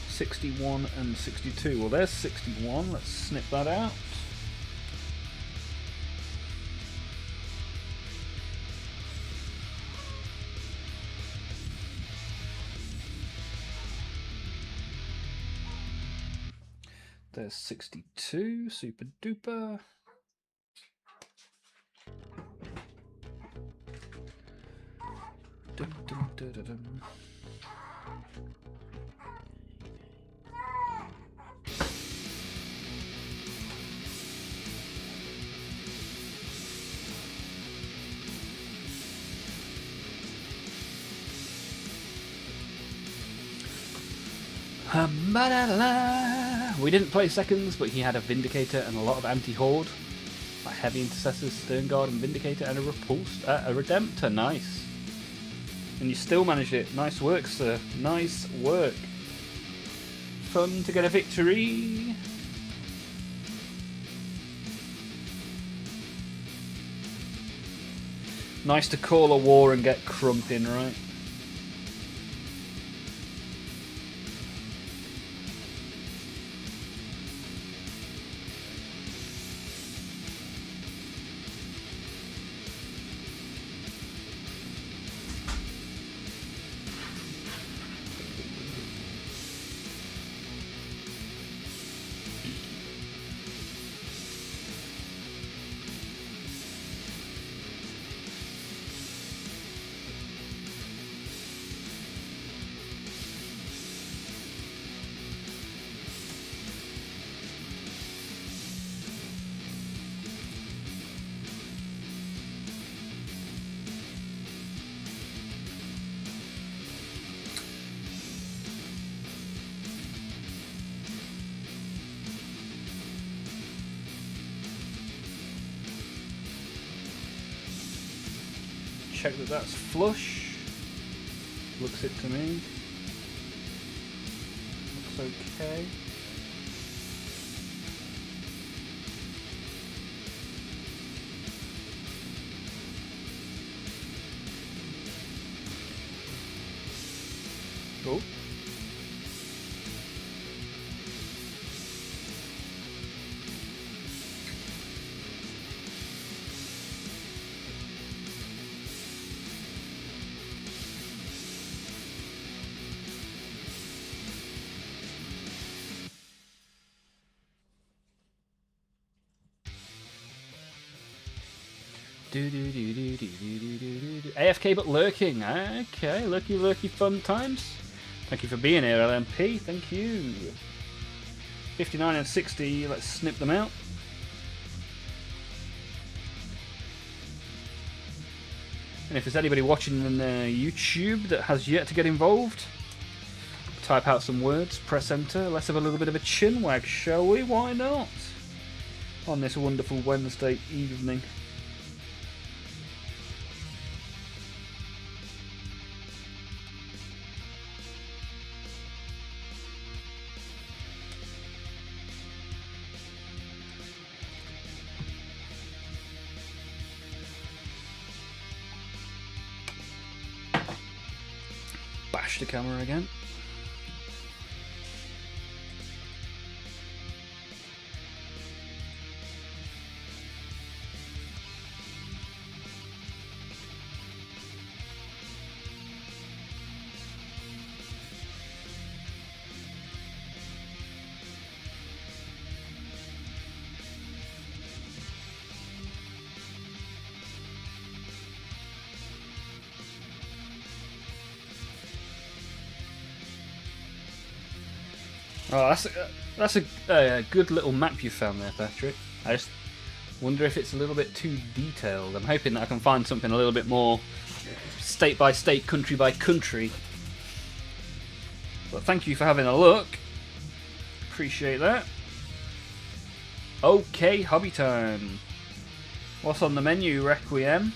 '61 and 62. Well, there's 61. Let's snip that out. There's 62, super duper. Dun, dun, dun, dun, dun. We didn't play seconds, but he had a Vindicator and a lot of anti-horde. Like heavy intercessors, Stern Guard and Vindicator, and a Redemptor. Nice. And you still managed it. Nice work, sir. Nice work. Fun to get a victory. Nice to call a war and get crump in, right? Check that that's flush. Looks it to me. Looks okay. Oh. AFK but lurking. Okay, lurky fun times. Thank you for being here, LMP. Thank you. 59 and 60. Let's snip them out. And if there's anybody watching on YouTube that has yet to get involved, type out some words, press enter. Let's have a little bit of a chin wag, shall we? Why not? On this wonderful Wednesday evening. bash the camera again. Oh, that's a good little map you found there, Patrick. I just wonder if it's a little bit too detailed. I'm hoping that I can find something a little bit more state by state, country by country. But thank you for having a look. Appreciate that. Okay, hobby time. What's on the menu, Requiem?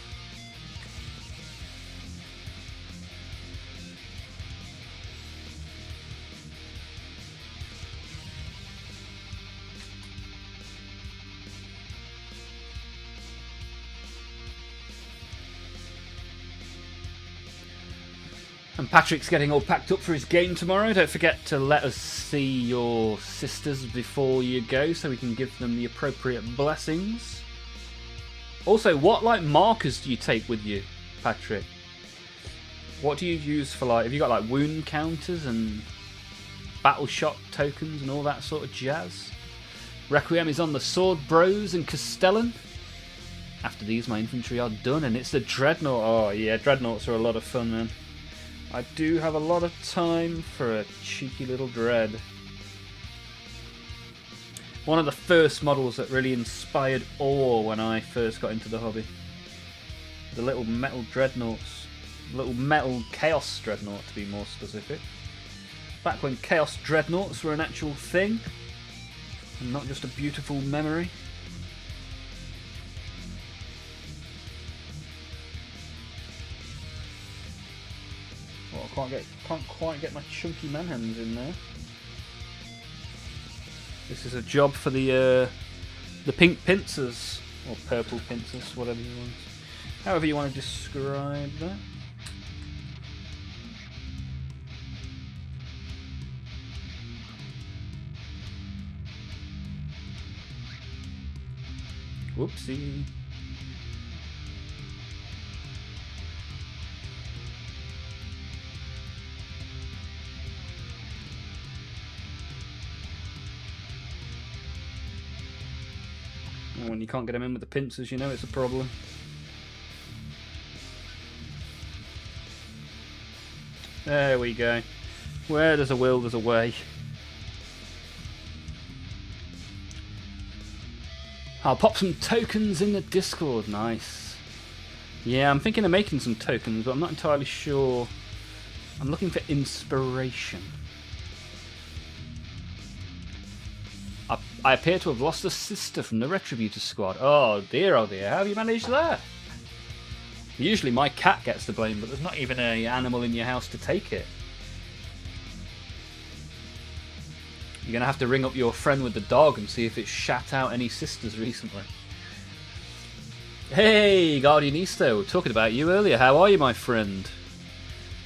And Patrick's getting all packed up for his game tomorrow. Don't forget to let us see your sisters before you go so we can give them the appropriate blessings. Also, what markers do you take with you, Patrick? What do you use for have you got wound counters and battle shot tokens and all that sort of jazz? Requiem is on the sword bros and Castellan. After these my infantry are done and it's the dreadnought. Oh yeah, dreadnoughts are a lot of fun, man. I do have a lot of time for a cheeky little dread. One of the first models that really inspired awe when I first got into the hobby. The little metal dreadnoughts. Little metal chaos dreadnought to be more specific. Back when chaos dreadnoughts were an actual thing. And not just a beautiful memory. Oh, I can't quite get my chunky manhands in there. This is a job for the pink pincers, or purple pincers, whatever you want. However you want to describe that. Whoopsie. When you can't get them in with the pincers, you know it's a problem. There we go. Where there's a will, there's a way. I'll pop some tokens in the Discord. Nice. Yeah, I'm thinking of making some tokens, but I'm not entirely sure. I'm looking for inspiration. I appear to have lost a sister from the Retributor squad. Oh dear, how have you managed that? Usually my cat gets the blame, but there's not even an animal in your house to take it. You're going to have to ring up your friend with the dog and see if it's shat out any sisters recently. Hey, Guardianisto, talking about you earlier. How are you, my friend?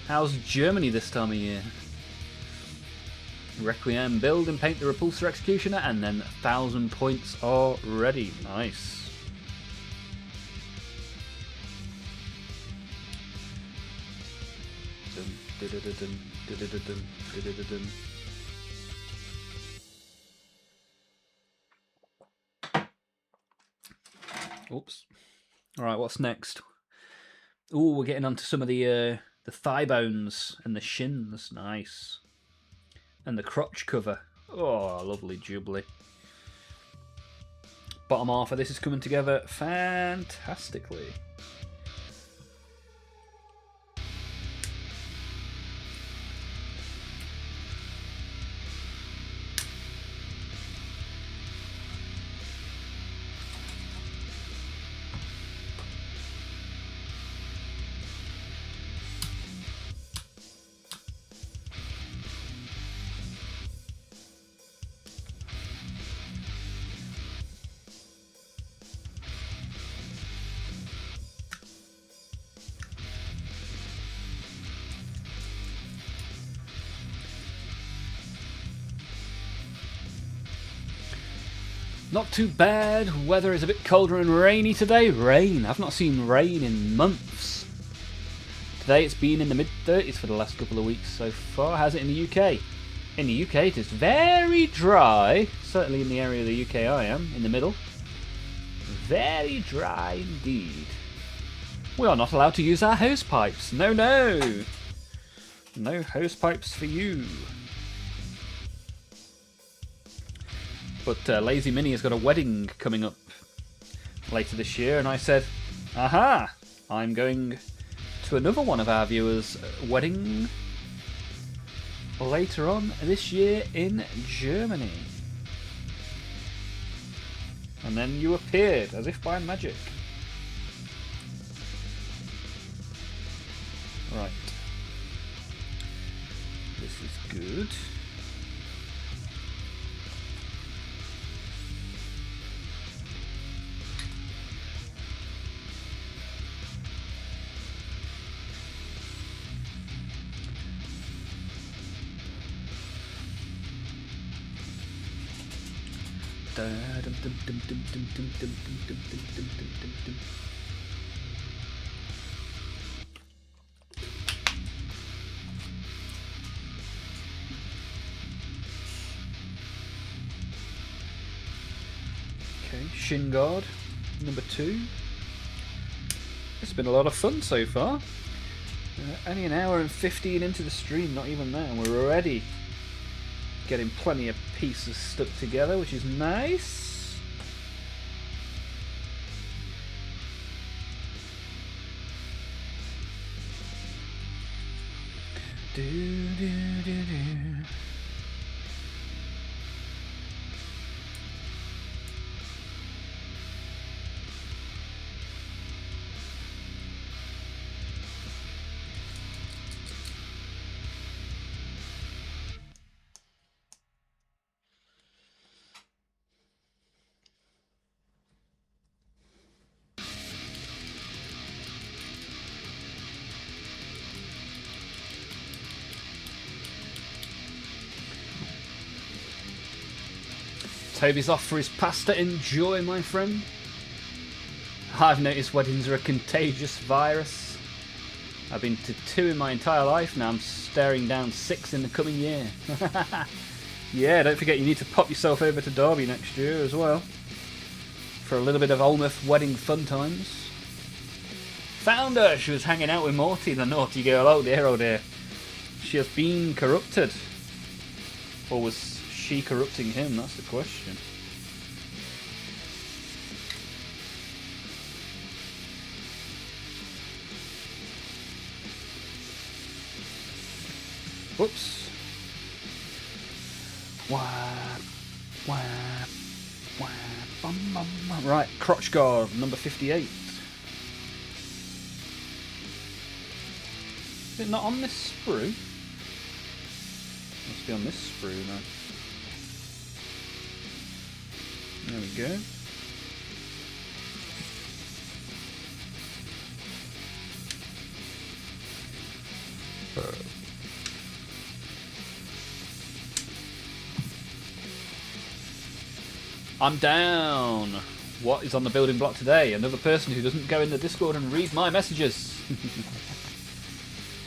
How's Germany this time of year? Requiem, build and paint the Repulsor Executioner, and then 1,000 points already. Nice. Oops. Alright, what's next? Ooh, we're getting onto some of the thigh bones and the shins. Nice. And the crotch cover. Oh, lovely jubbly. Bottom half of this is coming together fantastically. Not too bad. Weather is a bit colder and rainy today. Rain. I've not seen rain in months. Today it's been in the mid-30s for the last couple of weeks so far. How's it in the UK? In the UK it is very dry. Certainly in the area of the UK I am, in the middle. Very dry indeed. We are not allowed to use our hose pipes. No, no. No hose pipes for you. But Lazy Minnie has got a wedding coming up later this year, and I said, aha, I'm going to another one of our viewers' wedding later on this year in Germany. And then you appeared, as if by magic. Right. This is good. Okay, shin guard number 2. It's been a lot of fun so far. Only an hour and 15 into the stream, not even that, and we're already getting plenty of pieces stuck together, which is nice. Do, do, do, do. Toby's off for his pasta. Enjoy, my friend. I've noticed weddings are a contagious virus. I've been to 2 in my entire life. Now I'm staring down 6 in the coming year. Yeah, don't forget you need to pop yourself over to Derby next year as well for a little bit of Olmaph wedding fun times. Found her. She was hanging out with Morty, the naughty girl. Oh dear, oh dear. She has been corrupted. Or was she corrupting him? That's the question. Whoops. Wah, wah, wah, bum, bum, bum. Right, crotch guard number 58. Is it not on this sprue? Must be on this sprue now. There we go. I'm down. What is on the building block today? Another person who doesn't go in the Discord and read my messages.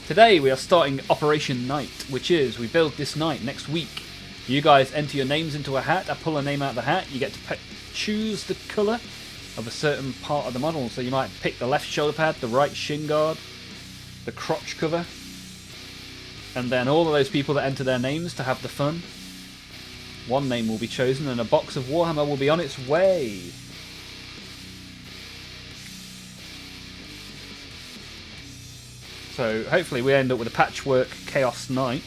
Today we are starting Operation Night, which is we build this night next week. You guys enter your names into a hat. I pull a name out of the hat. You get to choose the colour of a certain part of the model. So you might pick the left shoulder pad, the right shin guard, the crotch cover. And then all of those people that enter their names to have the fun, one name will be chosen and a box of Warhammer will be on its way. So hopefully we end up with a patchwork Chaos Knight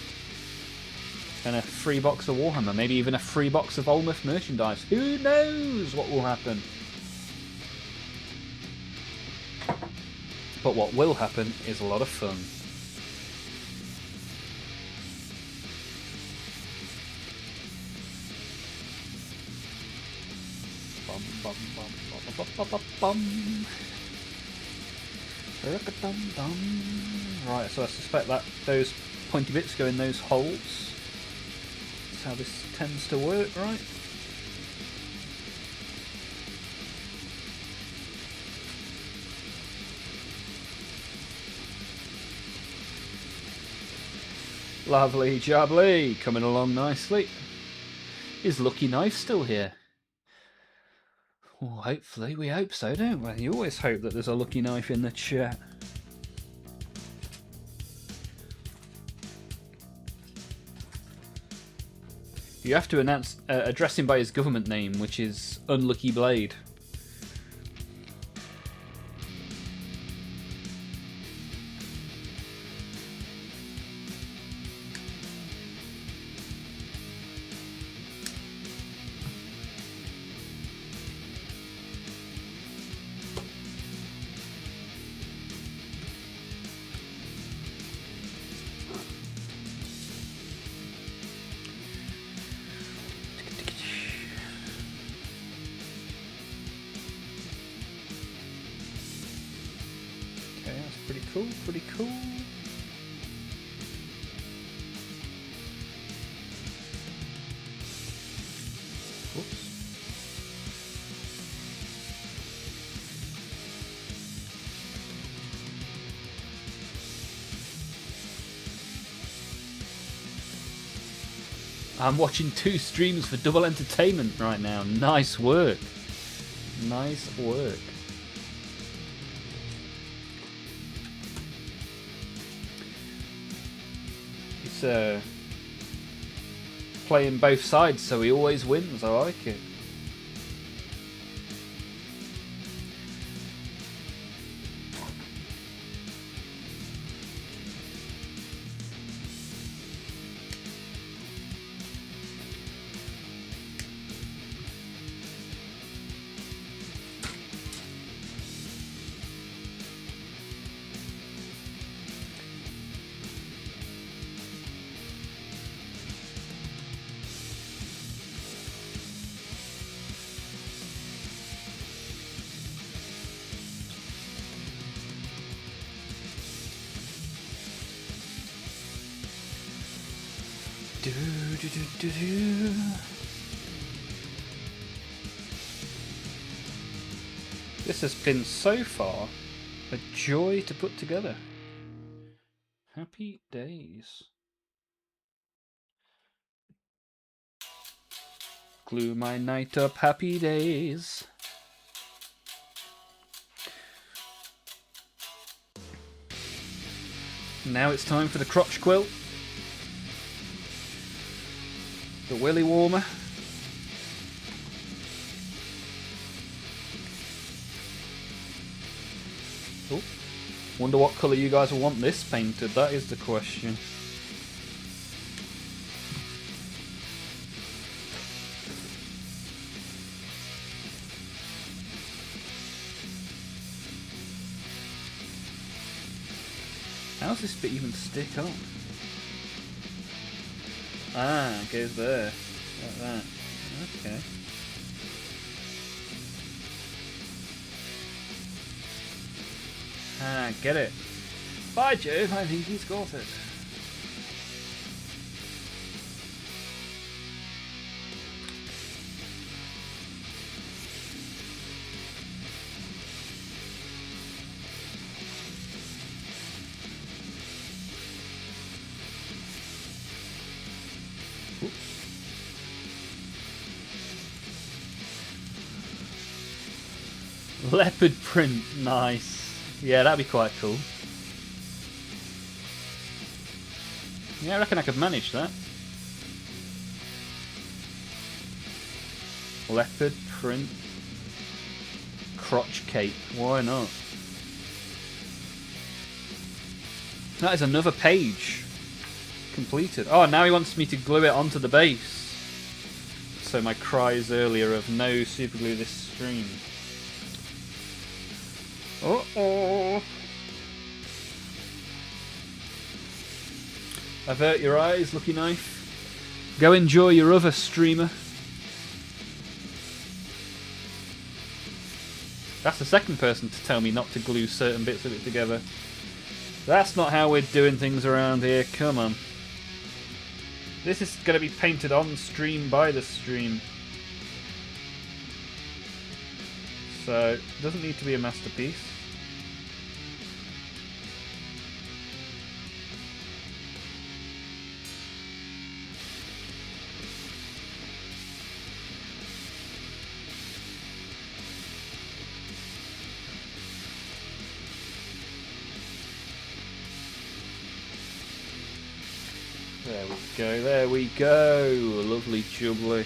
and a free box of Warhammer, maybe even a free box of Olmaph merchandise. Who knows what will happen? But what will happen is a lot of fun. Bum, bum, bum, bum, bum, bum, bum. Right, so I suspect that those pointy bits go in those holes. That's how this tends to work, right? Lovely jubbly, coming along nicely. Is Lucky Knife still here? Well, hopefully, we hope so, don't we? You always hope that there's a Lucky Knife in the chat. You have to address him by his government name, which is Unlucky Blade. Pretty cool. Whoops. I'm watching 2 streams for double entertainment right now. Nice work. Nice work. Playing both sides, so he always wins. I like it. This has been so far a joy to put together. Happy days. Glue my night up, happy days. Now it's time for the crotch quilt. The willy warmer. Oh, wonder what colour you guys will want this painted, that is the question. How's this bit even stick on? Ah, it goes there. Like that. Okay. Ah, get it. By Jove, I think he's got it. Leopard print, nice. Yeah, that'd be quite cool. Yeah, I reckon I could manage that. Leopard print crotch cape, why not? That is another page completed. Oh, now he wants me to glue it onto the base. So my cries earlier of no superglue this stream. Uh-oh. Avert your eyes, Lucky Knife. Go enjoy your other streamer. That's the second person to tell me not to glue certain bits of it together. That's not how we're doing things around here, come on. This is going to be painted on stream by the stream. So, it doesn't need to be a masterpiece. There we go, there we go. Lovely jubbly.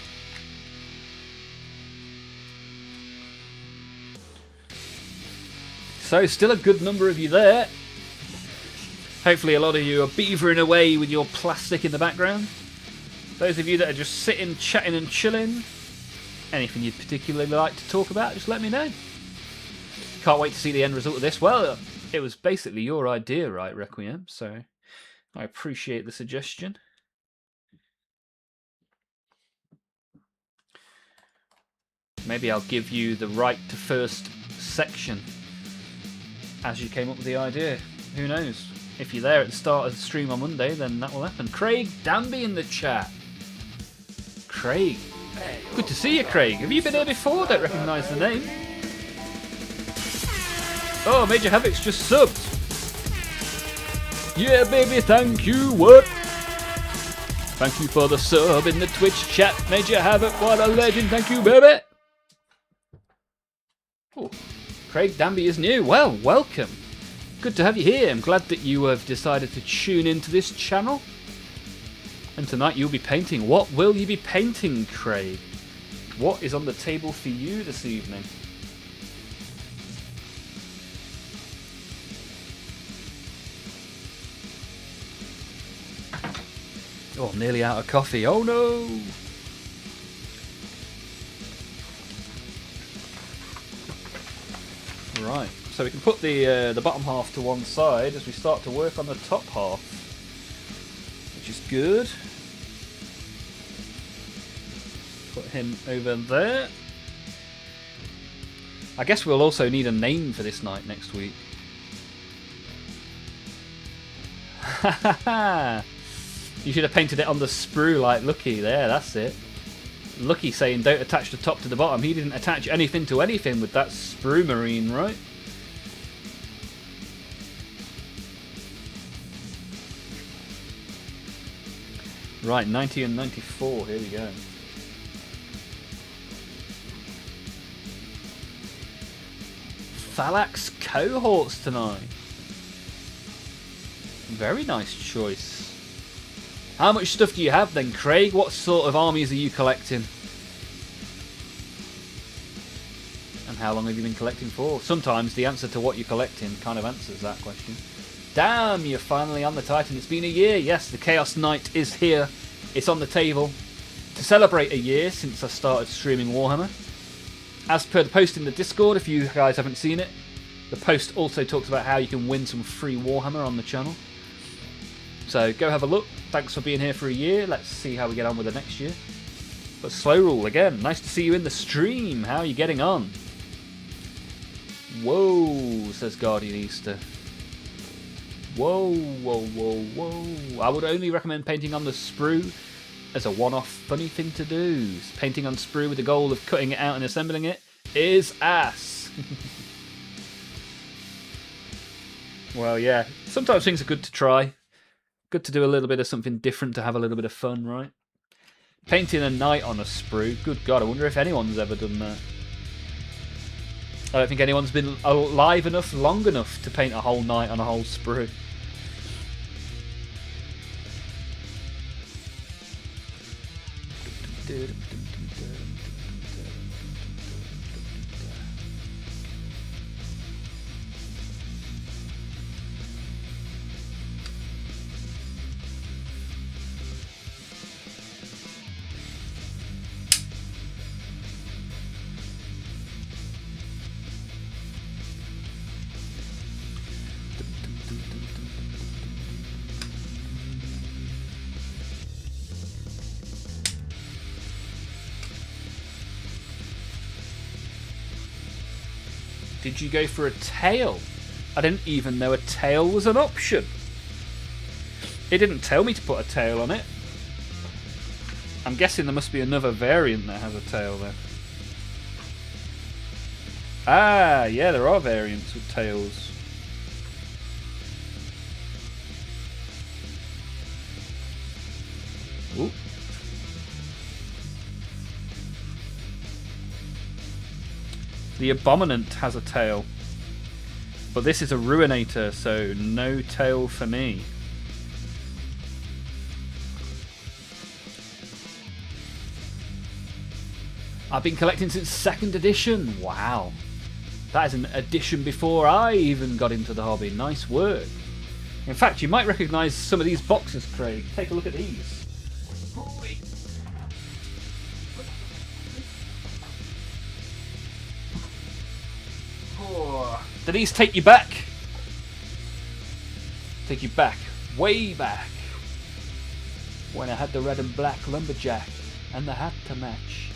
So, still a good number of you there. Hopefully a lot of you are beavering away with your plastic in the background. Those of you that are just sitting, chatting and chilling, anything you'd particularly like to talk about, just let me know. Can't wait to see the end result of this. Well, it was basically your idea, right, Requiem? So I appreciate the suggestion. Maybe I'll give you the right to first section as you came up with the idea. Who knows? If you're there at the start of the stream on Monday, then that will happen. Craig Danby in the chat. Craig. Good to see you, Craig. Have you been here before? Don't recognise the name. Oh, Major Havoc's just subbed. Yeah, baby, thank you. What? Thank you for the sub in the Twitch chat. Major Havoc, what a legend. Thank you, baby. Oh, Craig Danby is new. Well, welcome. Good to have you here. I'm glad that you have decided to tune into this channel. And tonight you'll be painting. What will you be painting, Craig? What is on the table for you this evening? Oh, I'm nearly out of coffee. Oh no! Right, so we can put the bottom half to one side as we start to work on the top half, which is good. Put him over there. I guess we'll also need a name for this night next week. You should have painted it on the sprue like Lucky there, that's it. Lucky saying don't attach the top to the bottom. He didn't attach anything to anything with that sprue marine, right? Right, 90 and 94, here we go. Thalax cohorts tonight. Very nice choice. How much stuff do you have then, Craig? What sort of armies are you collecting? And how long have you been collecting for? Sometimes the answer to what you're collecting kind of answers that question. Damn, you're finally on the Titan. It's been a year. Yes, the Chaos Knight is here. It's on the table to celebrate a year since I started streaming Warhammer. As per the post in the Discord, if you guys haven't seen it, the post also talks about how you can win some free Warhammer on the channel. So go have a look. Thanks for being here for a year. Let's see how we get on with the next year. But Slow Rule, again, nice to see you in the stream. How are you getting on? Whoa, says Guardian Easter. Whoa, whoa, whoa, whoa. I would only recommend painting on the sprue as a one-off funny thing to do. Painting on sprue with the goal of cutting it out and assembling it is ass. Well, yeah. Sometimes things are good to try. Good to do a little bit of something different to have a little bit of fun, right? Painting a knight on a sprue. Good God, I wonder if anyone's ever done that. I don't think anyone's been alive enough, long enough to paint a whole knight on a whole sprue. Did you go for a tail? I didn't even know a tail was an option. It didn't tell me to put a tail on it. I'm guessing there must be another variant that has a tail then. Ah, yeah, there are variants with tails. Ooh. The Abominant has a tail. But this is a Ruinator, so no tail for me. I've been collecting since 2nd edition. Wow. That is an edition before I even got into the hobby. Nice work. In fact, you might recognise some of these boxes, Craig. Take a look at these. Oh. Do these take you back? Take you back, way back, when I had the red and black lumberjack and the hat to match.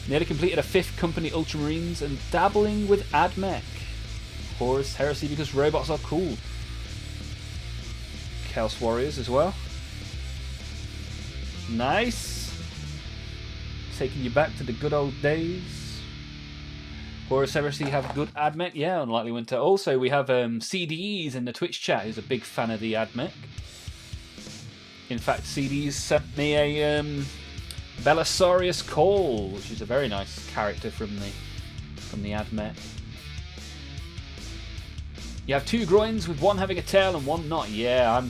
Nearly completed a 5th company Ultramarines and dabbling with AdMech. Horus Heresy because robots are cool. Chaos Warriors as well. Nice. Taking you back to the good old days. Horus Heresy have good AdMech. Yeah, Unlikely Winter. Also, we have CDEs in the Twitch chat who's a big fan of the AdMech. In fact, CDEs sent me a Belisarius Call, which is a very nice character from the AdMech. You have 2 groins with one having a tail and one not. Yeah,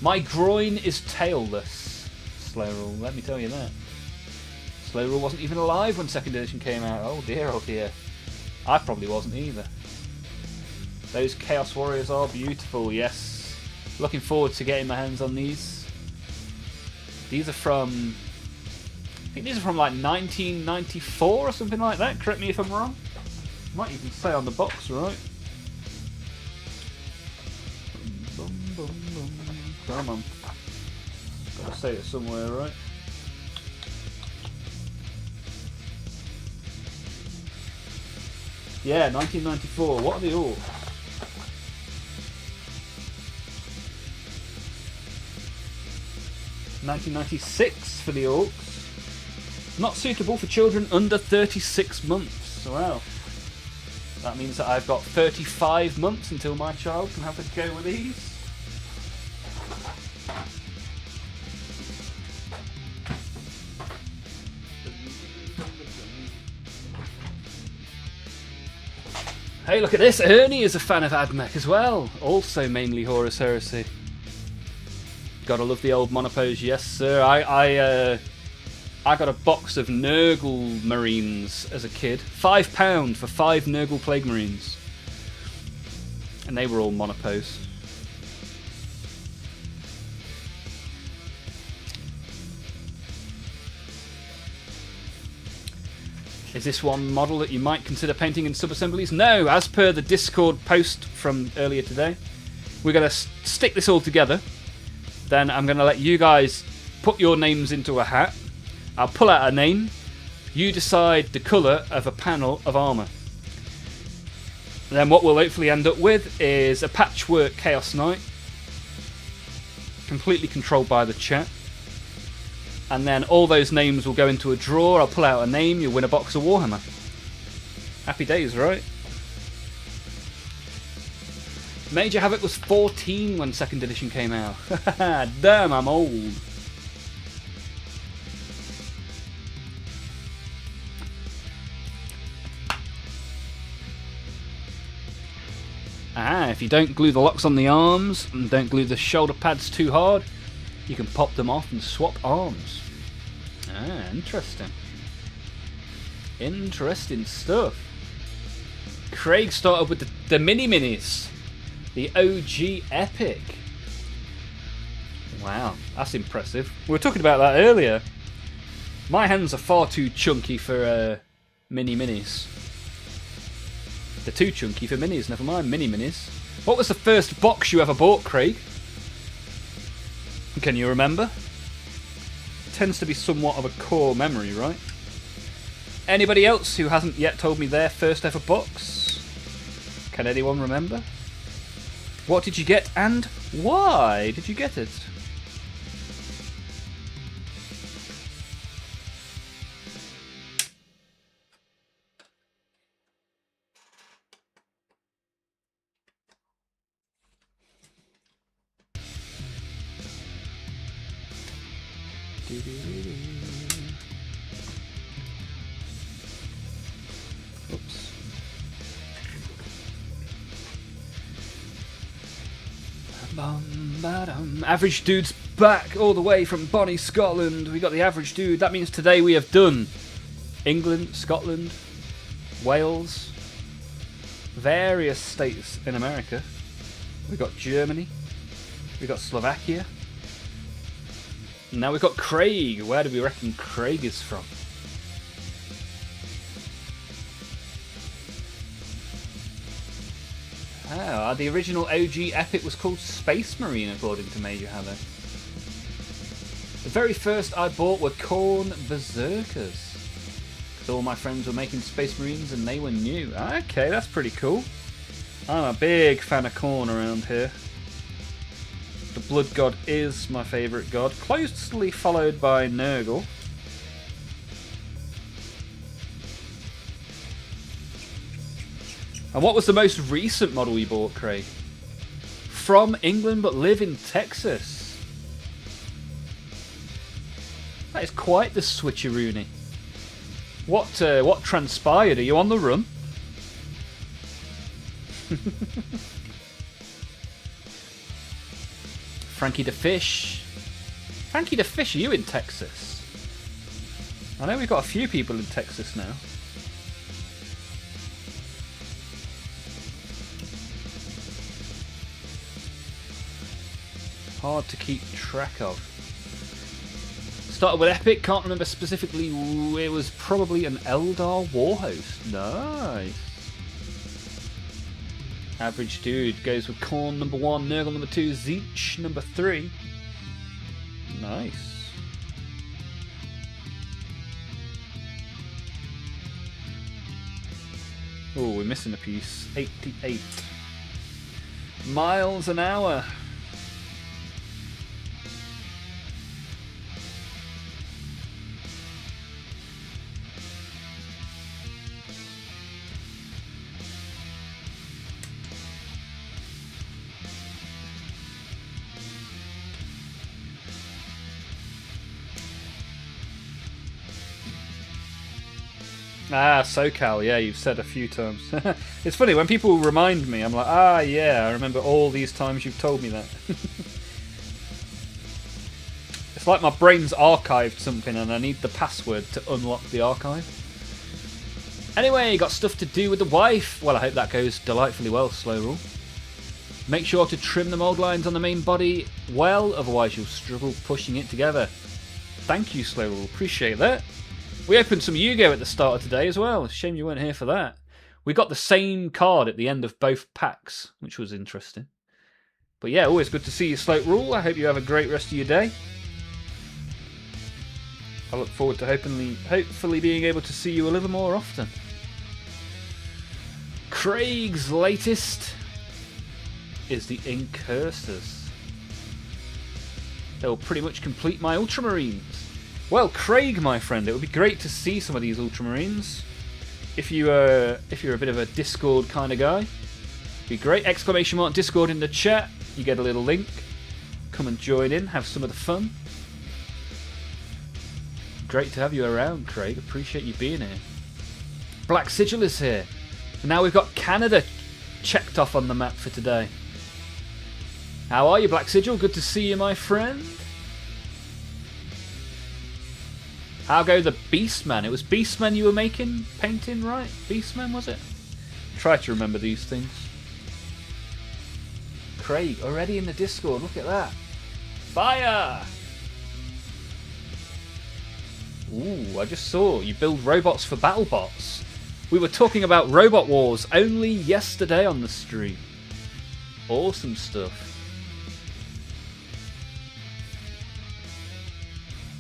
my groin is tailless. Slow Rule, let me tell you that. Slow Rule wasn't even alive when 2nd edition came out. Oh dear, oh dear. I probably wasn't either. Those Chaos Warriors are beautiful, yes. Looking forward to getting my hands on these. These are from... I think these are from like 1994 or something like that. Correct me if I'm wrong. Might even say on the box, right? Come on. Gotta say it somewhere, right? Yeah, 1994. What are they all? $1996 for the Orcs. Not suitable for children under 36 months. Wow. That means that I've got 35 months until my child can have a go with these. Hey, look at this. Ernie is a fan of AdMech as well. Also mainly Horus Heresy. Gotta love the old monopose, yes sir. I got a box of Nurgle Marines as a kid. £5 for 5 Nurgle Plague Marines. And they were all monopose. Is this one model that you might consider painting in sub-assemblies? No, as per the Discord post from earlier today. We're going to stick this all together. Then I'm going to let you guys put your names into a hat. I'll pull out a name. You decide the colour of a panel of armour. And then what we'll hopefully end up with is a patchwork Chaos Knight. Completely controlled by the chat. And then all those names will go into a drawer. I'll pull out a name, you'll win a box of Warhammer. Happy days, right? Major Havoc was 14 when 2nd edition came out. Damn, I'm old. If you don't glue the locks on the arms and don't glue the shoulder pads too hard, you can pop them off and swap arms. Interesting. Interesting stuff. Craig started with the mini-minis. The OG Epic. Wow, that's impressive. We were talking about that earlier. My hands are far too chunky for mini-minis. They're too chunky for minis, never mind mini-minis. What was the first box you ever bought, Craig? Can you remember? Tends to be somewhat of a core memory, right? Anybody else who hasn't yet told me their first ever box? Can anyone remember? What did you get and why did you get it? Oops. Average Dude's back all the way from Bonnie, Scotland. We got the Average Dude. That means today we have done England, Scotland, Wales, various states in America. We've got Germany, we've got Slovakia. Now we've got Craig. Where do we reckon Craig is from? Oh, the original OG epic was called Space Marine, according to Major Havoc. The very first I bought were Khorne Berserkers, because all my friends were making Space Marines and they were new. Okay, that's pretty cool. I'm a big fan of Khorne around here. The Blood God is my favourite god, closely followed by Nurgle. And what was the most recent model you bought, Craig? From England but live in Texas. That is quite the switcheroony. What transpired? Are you on the run? Frankie the Fish. Frankie the Fish, are you in Texas? I know we've got a few people in Texas now. Hard to keep track of. Started with Epic, can't remember specifically. It was probably an Eldar Warhost. Nice. Average Dude goes with Khorne number 1, Nurgle number 2, Zeech number 3. Nice. Oh, we're missing a piece. 88 miles an hour. Ah, SoCal, yeah, you've said a few times. It's funny, when people remind me, I'm like, ah, yeah, I remember all these times you've told me that. It's like my brain's archived something and I need the password to unlock the archive. Anyway, got stuff to do with the wife. Well, I hope that goes delightfully well, Slow Rule. Make sure to trim the mould lines on the main body well, otherwise you'll struggle pushing it together. Thank you, Slow Rule, appreciate that. We opened some Yu-Gi-Oh! At the start of today as well. Shame you weren't here for that. We got the same card at the end of both packs, which was interesting. But yeah, always good to see you, Slope Rule. I hope you have a great rest of your day. I look forward to hopefully being able to see you a little more often. Craig's latest is the Incursors. They'll pretty much complete my Ultramarines. Well, Craig, my friend, it would be great to see some of these Ultramarines. If you're a bit of a Discord kind of guy, it'd be great. Exclamation mark Discord in the chat. You get a little link. Come and join in, have some of the fun. Great to have you around, Craig. Appreciate you being here. Black Sigil is here. And now we've got Canada checked off on the map for today. How are you, Black Sigil? Good to see you, my friend. How go the Beastman? It was Beastman you were painting, right? Beastman, was it? Try to remember these things. Craig, already in the Discord, look at that. Fire! Ooh, I just saw you build robots for BattleBots. We were talking about Robot Wars only yesterday on the stream. Awesome stuff.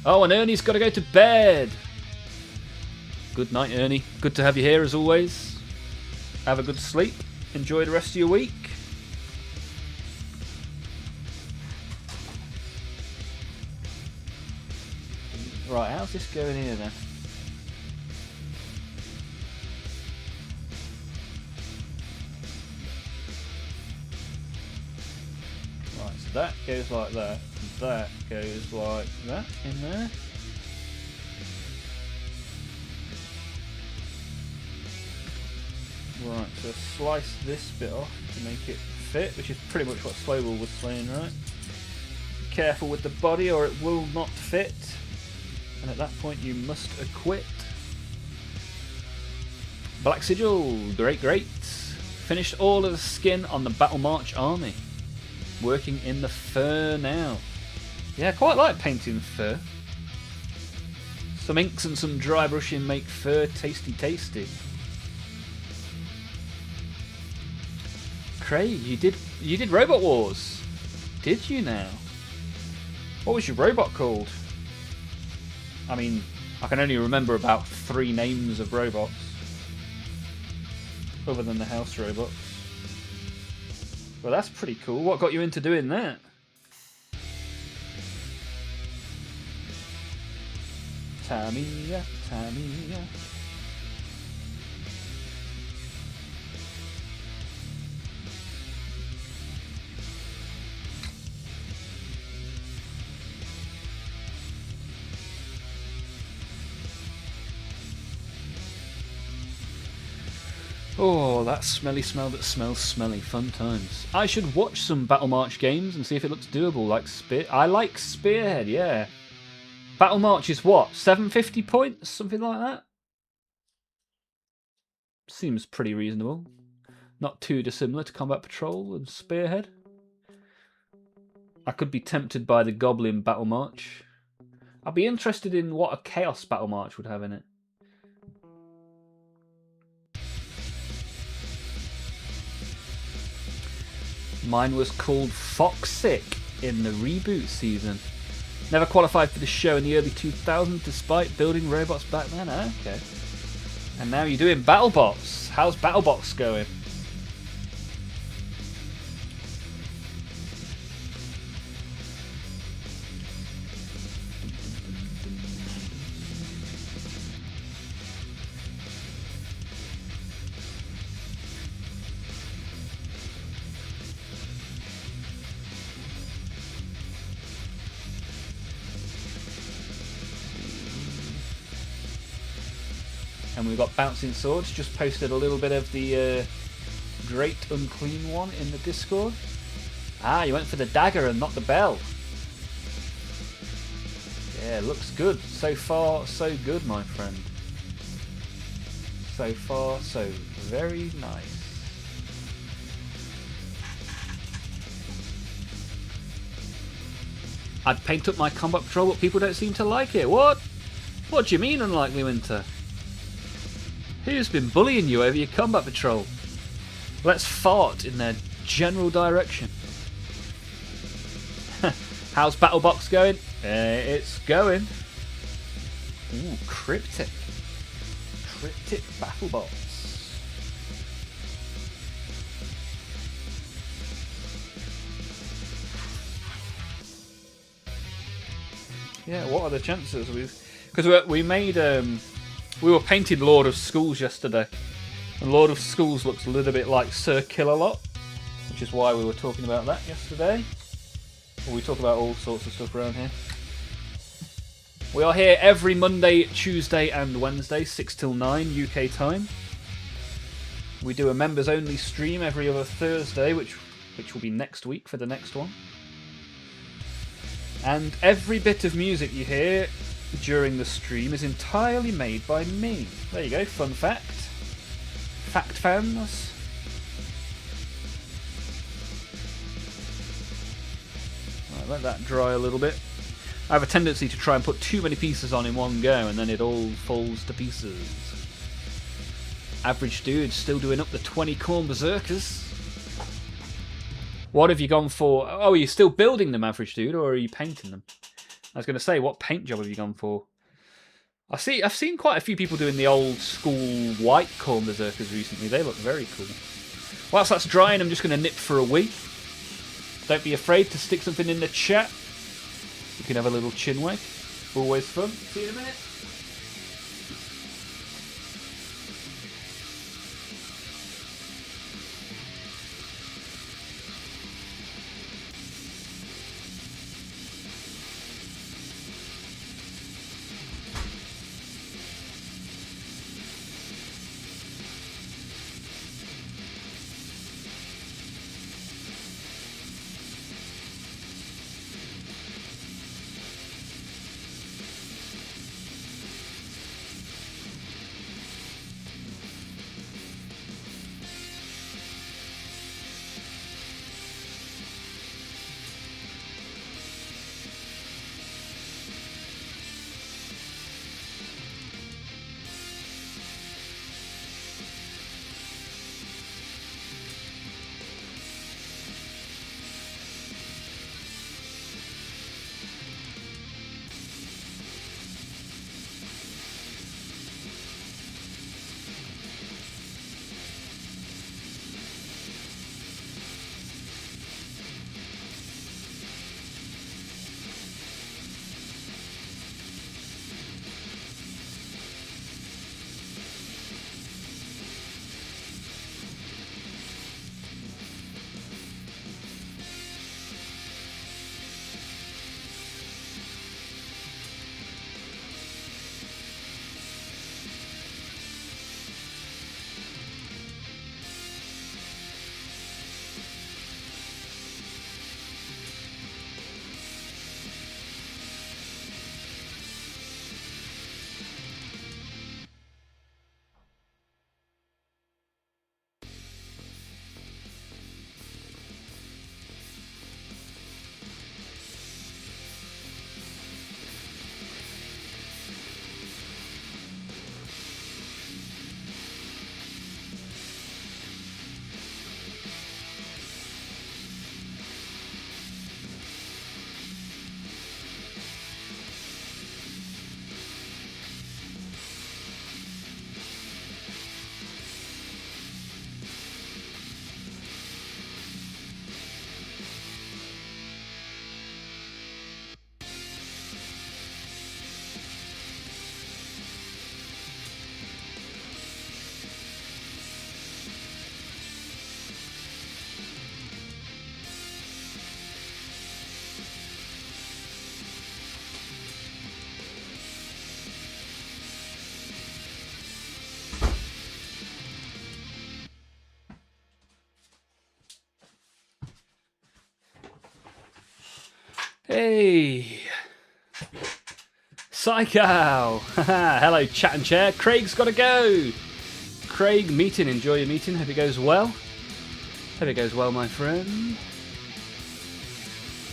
Oh, and Ernie's got to go to bed. Good night, Ernie. Good to have you here as always. Have a good sleep. Enjoy the rest of your week. Right, how's this going here then? Right, so that goes like that. That goes like that in there. Right, so slice this bit off to make it fit, which is pretty much what Slowball was saying, right? Be careful with the body or it will not fit. And at that point you must acquit. Black Sigil, great, great. Finished all of the skin on the Battle March army. Working in the fur now. Yeah, I quite like painting fur. Some inks and some dry brushing make fur tasty tasty. Craig, you did Robot Wars. Did you now? What was your robot called? I mean, I can only remember about 3 names of robots. Other than the house robots. Well, that's pretty cool. What got you into doing that? Tamiya, Tamiya. Oh, that smelly smell that smells smelly. Fun times. I should watch some Battle March games and see if it looks doable. Like I like Spearhead, yeah. Battle March is what? 750 points? Something like that? Seems pretty reasonable. Not too dissimilar to Combat Patrol and Spearhead. I could be tempted by the Goblin Battle March. I'd be interested in what a Chaos Battle March would have in it. Mine was called Foxic in the reboot season. Never qualified for the show in the early 2000s despite building robots back then. Okay. And now you're doing BattleBots. How's BattleBots going? And we've got Bouncing Swords, just posted a little bit of the Great Unclean one in the Discord. Ah, you went for the dagger and not the bell. Yeah, looks good. So far, so good, my friend. So far, so very nice. I'd paint up my Combat Patrol, but people don't seem to like it. What? What do you mean, Unlikely Winter? Who's been bullying you over your Combat Patrol? Let's fart in their general direction. How's BattleBox going? It's going. Ooh, cryptic. Cryptic BattleBots. Yeah, what are the chances? Because we made we were painting Lord of Schools yesterday, and Lord of Schools looks a little bit like Sir Kill-A-Lot, which is why we were talking about that yesterday. Well, we talk about all sorts of stuff around here. We are here every Monday, Tuesday and Wednesday, 6 till 9 UK time. We do a members only stream every other Thursday, which will be next week for the next one. And every bit of music you hear during the stream is entirely made by me. There you go, fun fact. Fact fans. Right, let that dry a little bit. I have a tendency to try and put too many pieces on in one go and then it all falls to pieces. Average Dude still doing up the 20 Corn Berserkers. What have you gone for? Oh, are you still building them, Average Dude, or are you painting them? I was going to say, what paint job have you gone for? I've seen quite a few people doing the old school white Corn Berserkers recently. They look very cool. Whilst that's drying, I'm just going to nip for a wee. Don't be afraid to stick something in the chat. You can have a little chin wag. Always fun. See you in a minute. Hey! Psycho! Hello, chat and chair. Craig's got to go! Craig, meeting. Enjoy your meeting. Hope it goes well. Hope it goes well, my friend.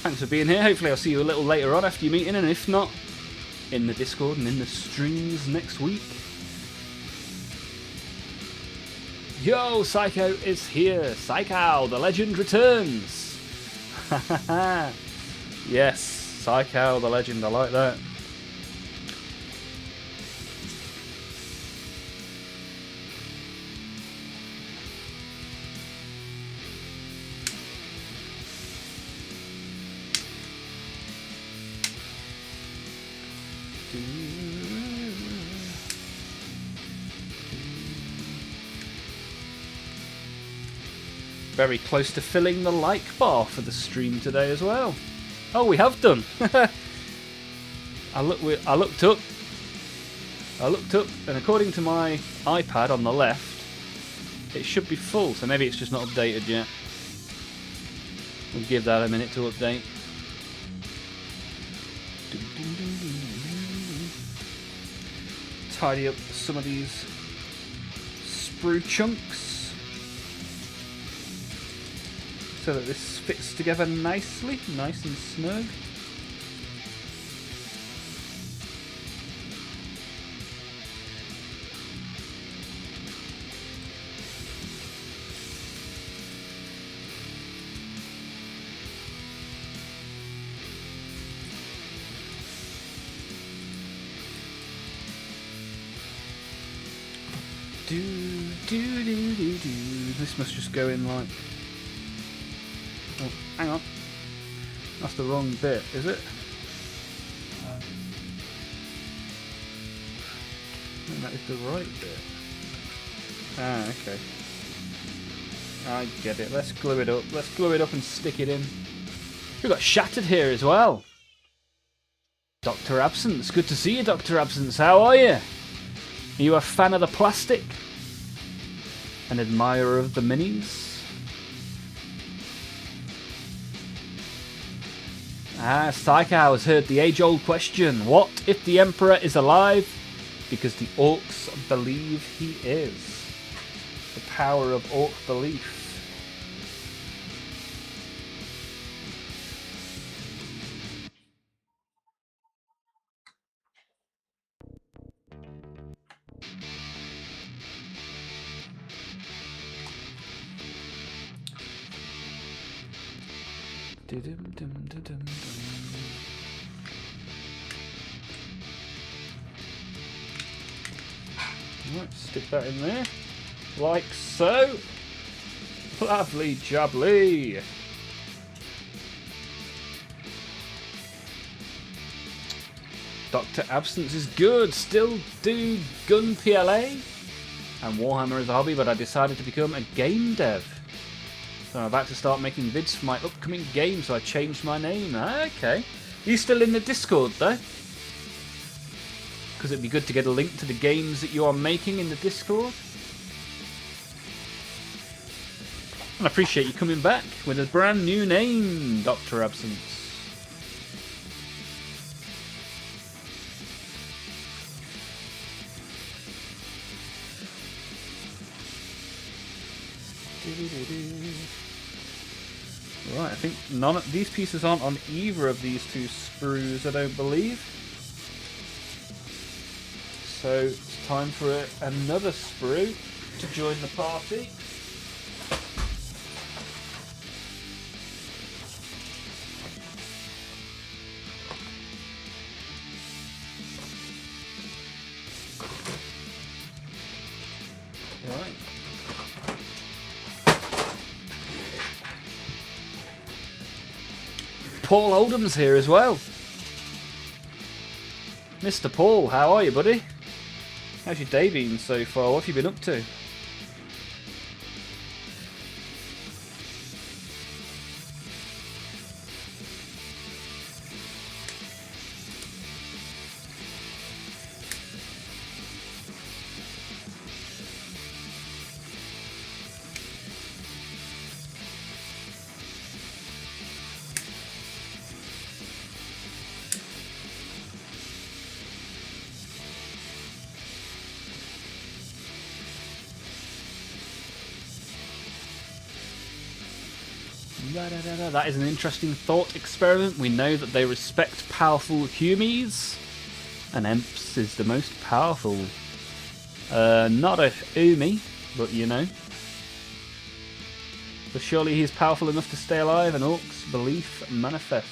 Thanks for being here. Hopefully I'll see you a little later on after your meeting, and if not, in the Discord and in the streams next week. Yo, Psycho is here. Psycho, the legend returns. Yes, Psycho, the legend. I like that. Very close to filling the like bar for the stream today as well. Oh, we have done. I looked up, and according to my iPad on the left, it should be full. So maybe it's just not updated yet. We'll give that a minute to update. Tidy up some of these sprue chunks so that this fits together nicely, nice and snug. This must just go in like... Oh, hang on. That's the wrong bit, is it? No, that is the right bit. Ah, okay. I get it. Let's glue it up. Let's glue it up and stick it in. We've got Shattered here as well. Dr. Absence. Good to see you, Dr. Absence. How are you? Are you a fan of the plastic? An admirer of the minis? Ah, Psycho has heard the age-old question. What if the Emperor is alive? Because the Orcs believe he is. The power of Orc belief. Right, stick that in there, like so. Lovely jubbly. Dr. Absence is good. Still do Gun PLA and Warhammer as a hobby, but I decided to become a game dev. So I'm about to start making vids for my upcoming game, so I changed my name. Okay. Are you still in the Discord though? Because it'd be good to get a link to the games that you are making in the Discord. And I appreciate you coming back with a brand new name, Dr. Absence. Right, I think none of these pieces aren't on either of these two sprues, I don't believe. So it's time for another sprue to join the party. Right. Paul Oldham's here as well. Mr. Paul, how are you, buddy? How's your day been so far? What have you been up to? That is an interesting thought experiment. We know that they respect powerful humies, and Emps is the most powerful. Not a Umi, but you know. But surely he's powerful enough to stay alive, and Orc's belief manifests.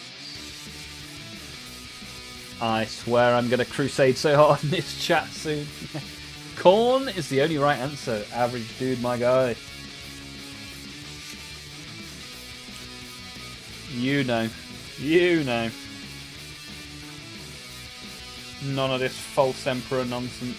I swear I'm going to crusade so hard in this chat soon. Corn is the only right answer. Average dude, my guy. You know. You know. None of this false emperor nonsense.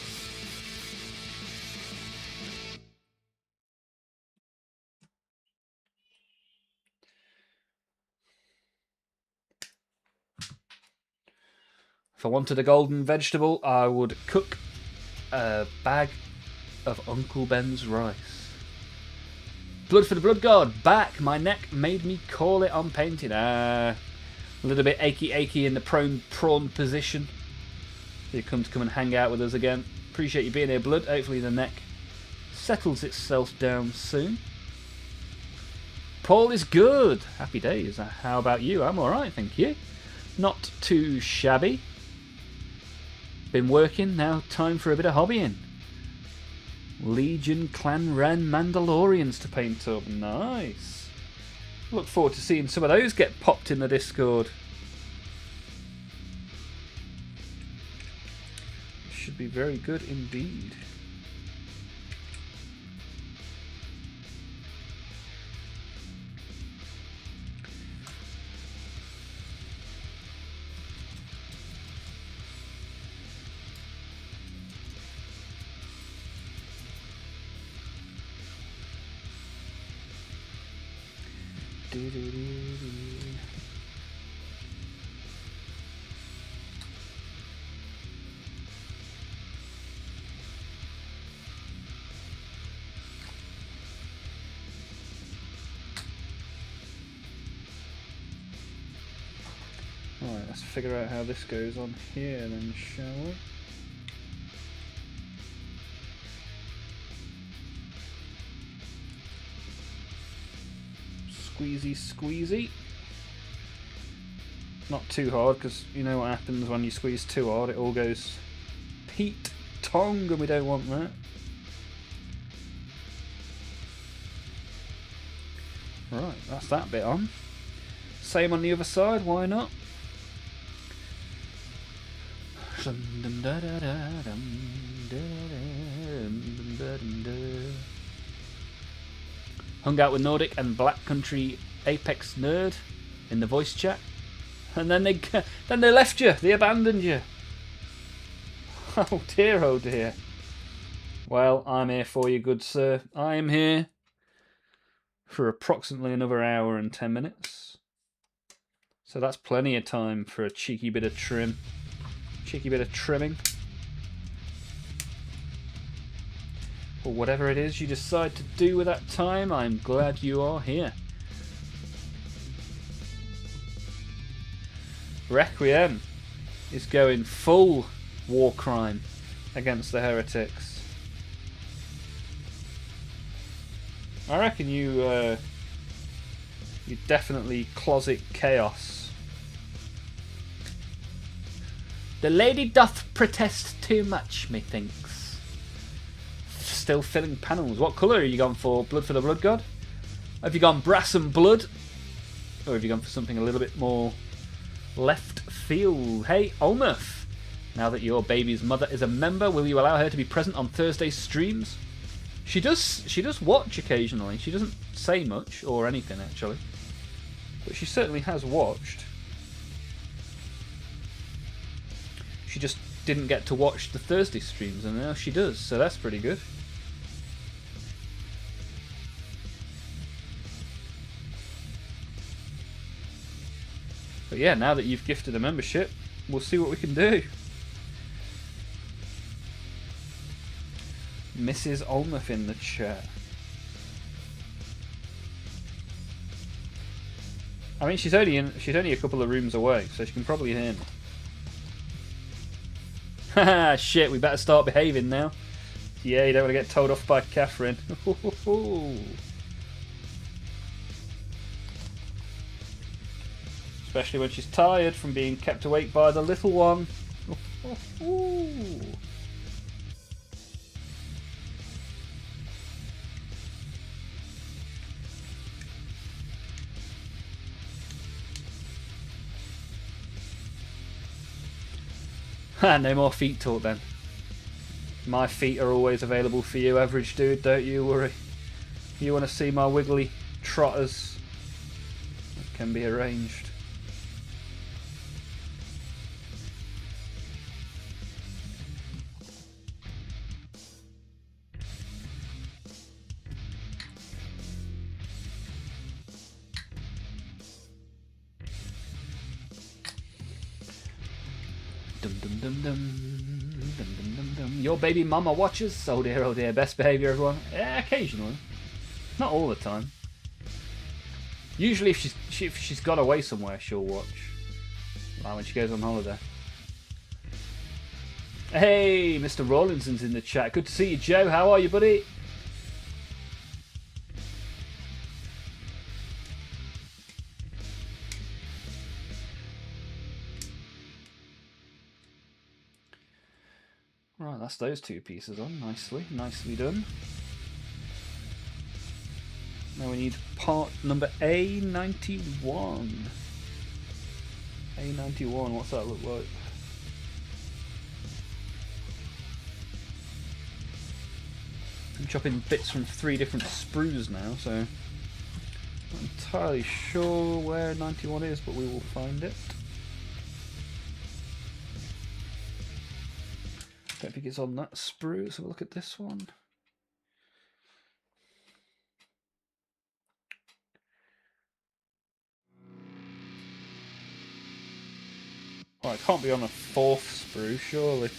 If I wanted a golden vegetable, I would cook a bag of Uncle Ben's rice. Blood for the blood god, back. My neck made me call it on painting. A little bit achy in the prawn position. So you come and hang out with us again. Appreciate you being here, blood. Hopefully the neck settles itself down soon. Paul is good. Happy days. How about you? I'm alright, thank you. Not too shabby. Been working, now time for a bit of hobbying. Legion Clan Ren Mandalorians to paint up. Nice. Look forward to seeing some of those get popped in the Discord. Should be very good indeed. Alright, let's figure out how this goes on here then, shall we? Squeezy. Not too hard, because you know what happens when you squeeze too hard, it all goes Pete Tong, and we don't want that. Right, that's that bit on. Same on the other side, why not? Hung out with Nordic and Black Country Apex Nerd in the voice chat, and then they left you. They abandoned you. Oh dear, oh dear. Well, I'm here for you, good sir. I am here for approximately another hour and 10 minutes. So that's plenty of time for a cheeky bit of trim. Cheeky bit of trimming. Or whatever it is you decide to do with that time, I'm glad you are here. Requiem is going full war crime against the heretics. I reckon you definitely closet chaos. The lady doth protest too much, methinks. Still filling panels. What colour are you gone for? Blood for the blood god? Have you gone brass and blood? Or have you gone for something a little bit more left field? Hey, Olmaph. Now that your baby's mother is a member, will you allow her to be present on Thursday's streams? She does watch occasionally. She doesn't say much or anything actually, but she certainly has watched. She just didn't get to watch the Thursday streams, and now she does, so that's pretty good. But yeah, now that you've gifted a membership, we'll see what we can do. Mrs. Olmaph in the chat. I mean, she's only a couple of rooms away, so she can probably hear me. Haha, shit, we better start behaving now. Yeah, you don't want to get told off by Catherine. Especially when she's tired from being kept awake by the little one. Ooh. No more feet talk then. My feet are always available for you, average dude, don't you worry. If you want to see my wiggly trotters, it can be arranged. Dum dum dum dum dum dum dum dum. Your baby mama watches. Oh dear, best behaviour, everyone. Yeah, occasionally, not all the time. Usually, if she's got away somewhere, she'll watch. Like when she goes on holiday. Hey, Mr. Rawlinson's in the chat. Good to see you, Joe. How are you, buddy? Right, that's those two pieces on. Nicely done. Now we need part number A91. A91, what's that look like? I'm chopping bits from 3 different sprues now, so I'm not entirely sure where 91 is, but we will find it. Don't think it's on that sprue, so we'll look at this one. Well, it can't be on a 4th sprue, surely.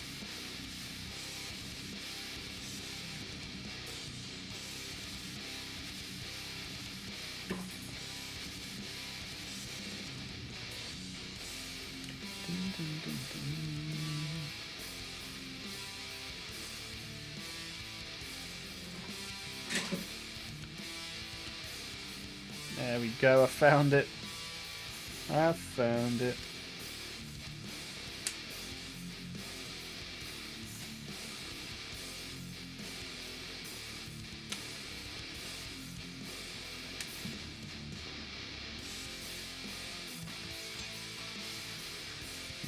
There we go, I found it. I found it.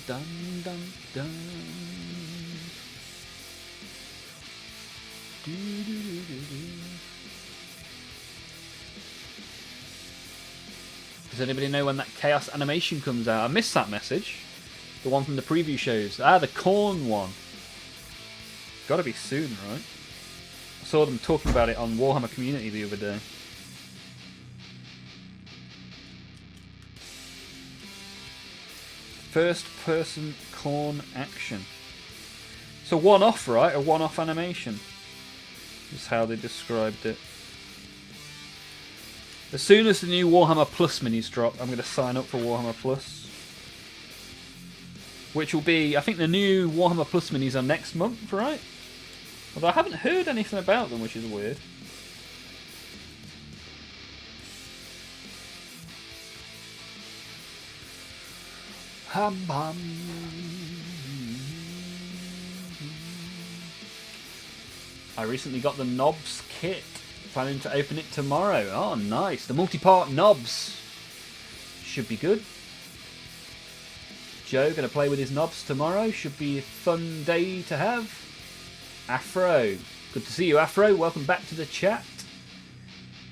Dun dun dun. Do, do, do, do, do. Does anybody know when that chaos animation comes out? I missed that message. The one from the preview shows. Ah, the corn one. Gotta be soon, right? I saw them talking about it on Warhammer Community the other day. First person corn action. So one-off, right? A one-off animation. Is how they described it. As soon as the new Warhammer Plus minis drop, I'm going to sign up for Warhammer Plus. Which will be, I think the new Warhammer Plus minis are next month, right? Although I haven't heard anything about them, which is weird. Hum hum. I recently got the knobs kit. Planning to open it tomorrow. Oh, nice. The multi-part knobs. Should be good. Joe going to play with his knobs tomorrow. Should be a fun day to have. Afro. Good to see you, Afro. Welcome back to the chat.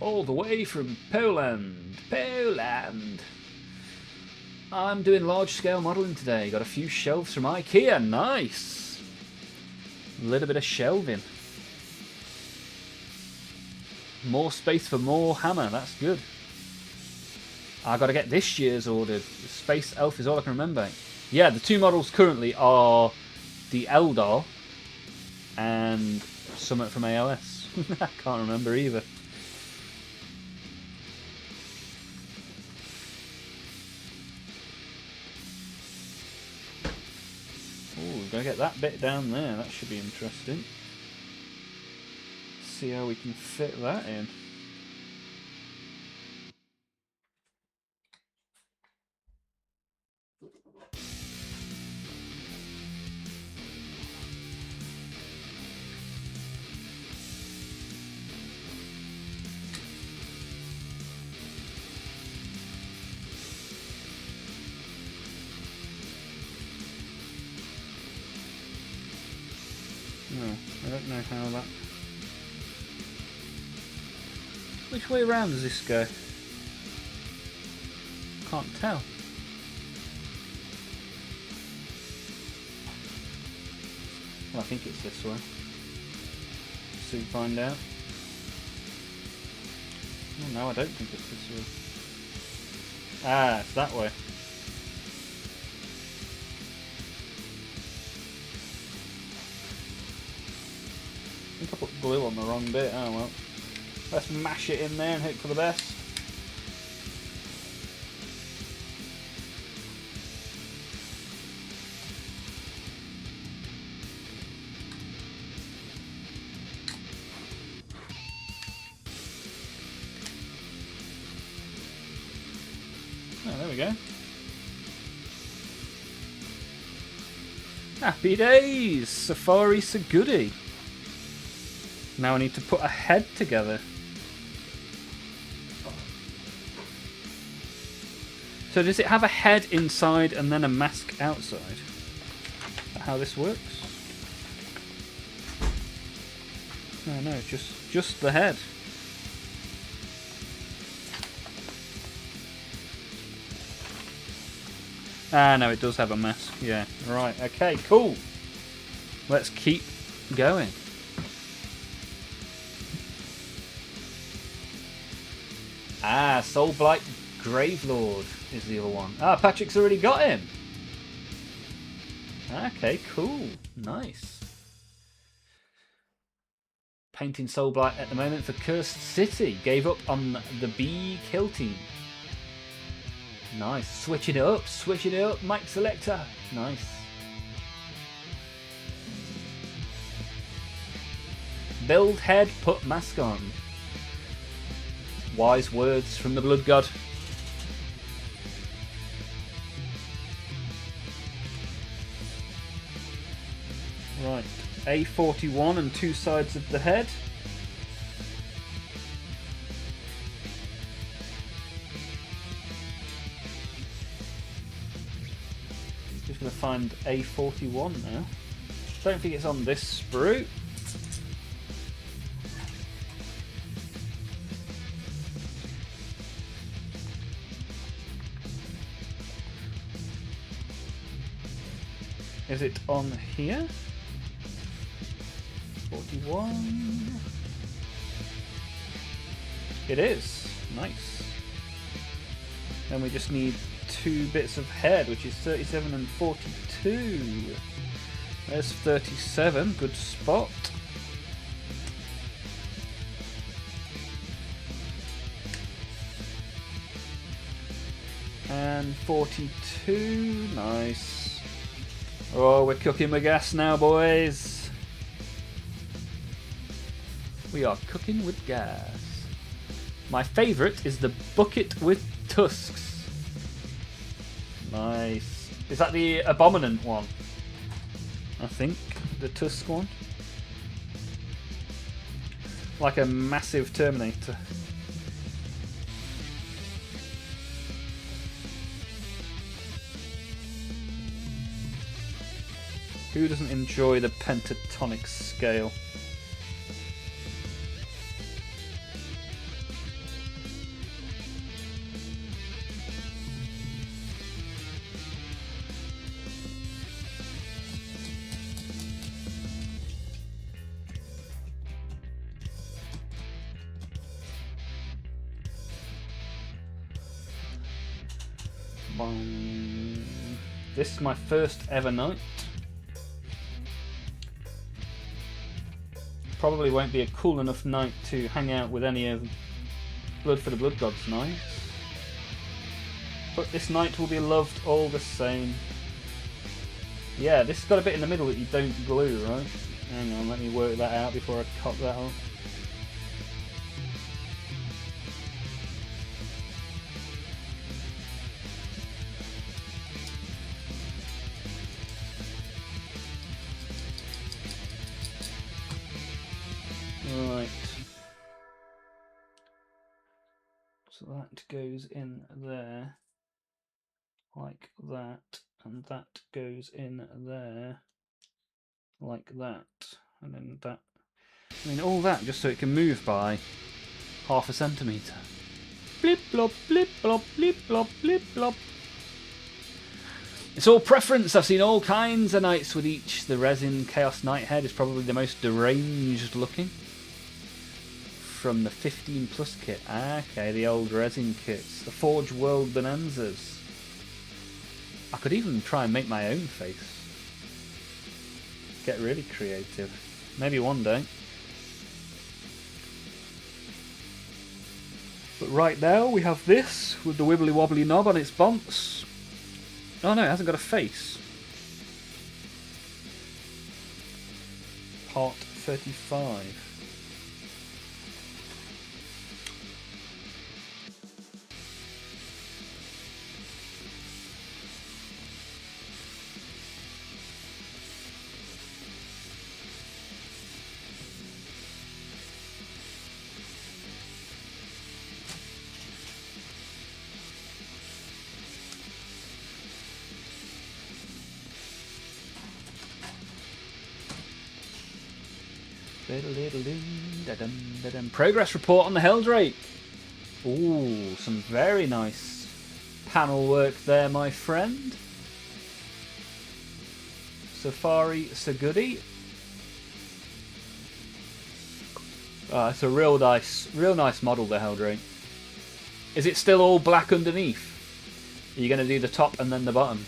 All the way from Poland. Poland. I'm doing large-scale modelling today. Got a few shelves from IKEA. Nice. A little bit of shelving. More space for more hammer, that's good. I got to get this year's ordered. The Space Elf is all I can remember. Yeah, the 2 models currently are the Eldar and Summit from AOS. I can't remember either. Oh, we're going to get that bit down there. That should be interesting. See how we can fit that in. know how that... Which way around does this go? Can't tell. Well, I think it's this way. Soon find out. Oh, no, I don't think it's this way. Ah, it's that way. I think I put glue on the wrong bit. Oh well. Let's mash it in there and hope for the best. Oh, there we go. Happy days! Safari Sagudi. Now I need to put a head together. So does it have a head inside and then a mask outside? Is that how this works? No, just the head. Ah, no, it does have a mask. Yeah, right. Okay, cool. Let's keep going. Ah, Soulblight Gravelord is the other one. Ah, Patrick's already got him. Okay, cool. Nice. Painting Soulblight at the moment for Cursed City. Gave up on the bee kill team. Nice. Switching it up. Mike Selector. Nice. Build head, put mask on. Wise words from the Blood God. Right. A41 and two sides of the head. Just going to find A41 now. Don't think it's on this sprue. Is it on here? 41. It is. Nice. Then we just need two bits of head, which is 37 and 42. There's 37. Good spot. And 42. Nice. Oh, we're cooking with gas now, boys. We are cooking with gas. My favourite is the bucket with tusks. Nice. Is that the Abominant one? I think. The tusk one. Like a massive Terminator. Who doesn't enjoy the pentatonic scale? This is my first ever night. Probably won't be a cool enough night to hang out with any of Blood for the Blood Gods nights. But this night will be loved all the same. Yeah, this has got a bit in the middle that you don't glue, right? Hang on, let me work that out before I cut that off. Right. So that goes in there, like that, and that goes in there, like that, and then that I mean, all that just so it can move by half a centimetre. Blip blop, blip blop, blip blop, blip blop. It's all preference. I've seen all kinds of knights with each. The resin Chaos Knighthead is probably the most deranged looking. From the 15 plus kit. Okay, the old resin kits. The Forge World Bonanzas. I could even try and make my own face. Get really creative. Maybe one day. But right now we have this with the wibbly wobbly knob on its bonks. Oh no, it hasn't got a face. Part 35. Progress report on the Helldrake. Ooh, some very nice panel work there, my friend. Safari Sagudi. It's a real nice model, the Helldrake. Is it still all black underneath? Are you going to do the top and then the bottom?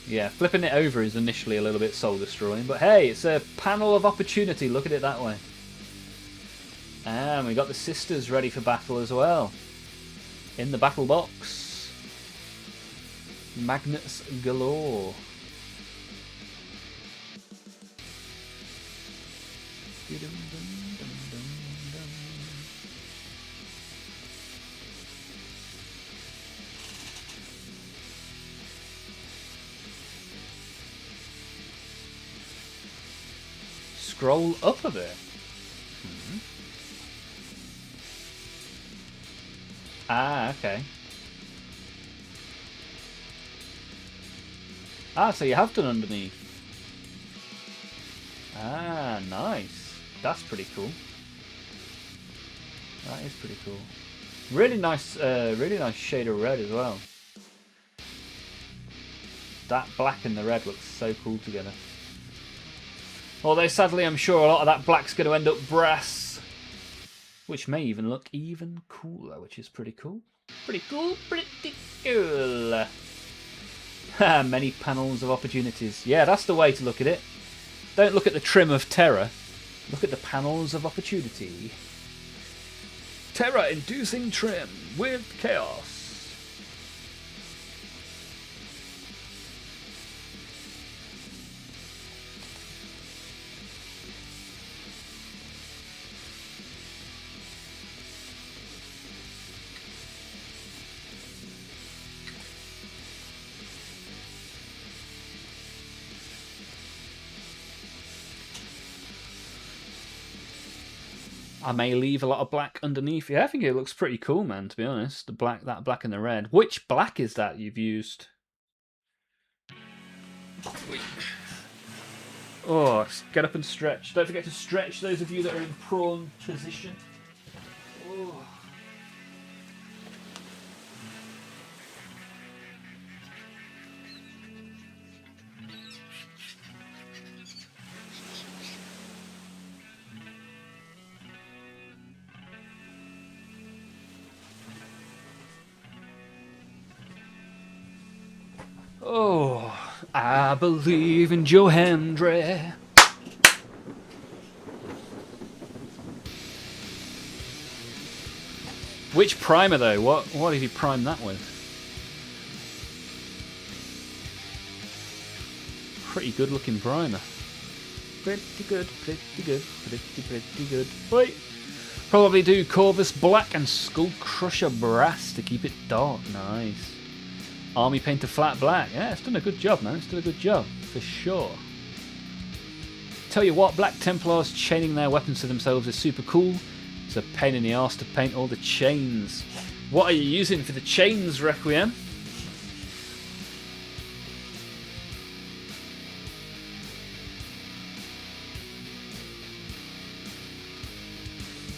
Yeah, flipping it over is initially a little bit soul destroying, but hey, it's a panel of opportunity, look at it that way. And we got the sisters ready for battle as well. In the battle box. Magnets galore. Scroll up a bit. Ah, okay. Ah, so you have done underneath. Ah, nice. That's pretty cool. That is pretty cool. Really nice shade of red as well. That black and the red looks so cool together. Although sadly I'm sure a lot of that black's going to end up brass. Which may even look even cooler, which is pretty cool. Pretty cool, pretty cool. Many panels of opportunities. Yeah, that's the way to look at it. Don't look at the trim of terror. Look at the panels of opportunity. Terror-inducing trim with chaos. I may leave a lot of black underneath. Yeah, I think it looks pretty cool, man, to be honest. The black, that black and the red. Which black is that you've used? Oh, get up and stretch. Don't forget to stretch, those of you that are in prone position. Oh. Oh, I believe in Johandre. Which primer though? What have you primed that with? Pretty good looking primer. Pretty good, pretty good, pretty good. Wait. Probably do Corvus Black and Skull Crusher Brass to keep it dark. Nice. Army Painter Flat Black. Yeah, it's done a good job, man. It's done a good job, for sure. Tell you what, Black Templars chaining their weapons to themselves is super cool. It's a pain in the arse to paint all the chains. What are you using for the chains, Requiem?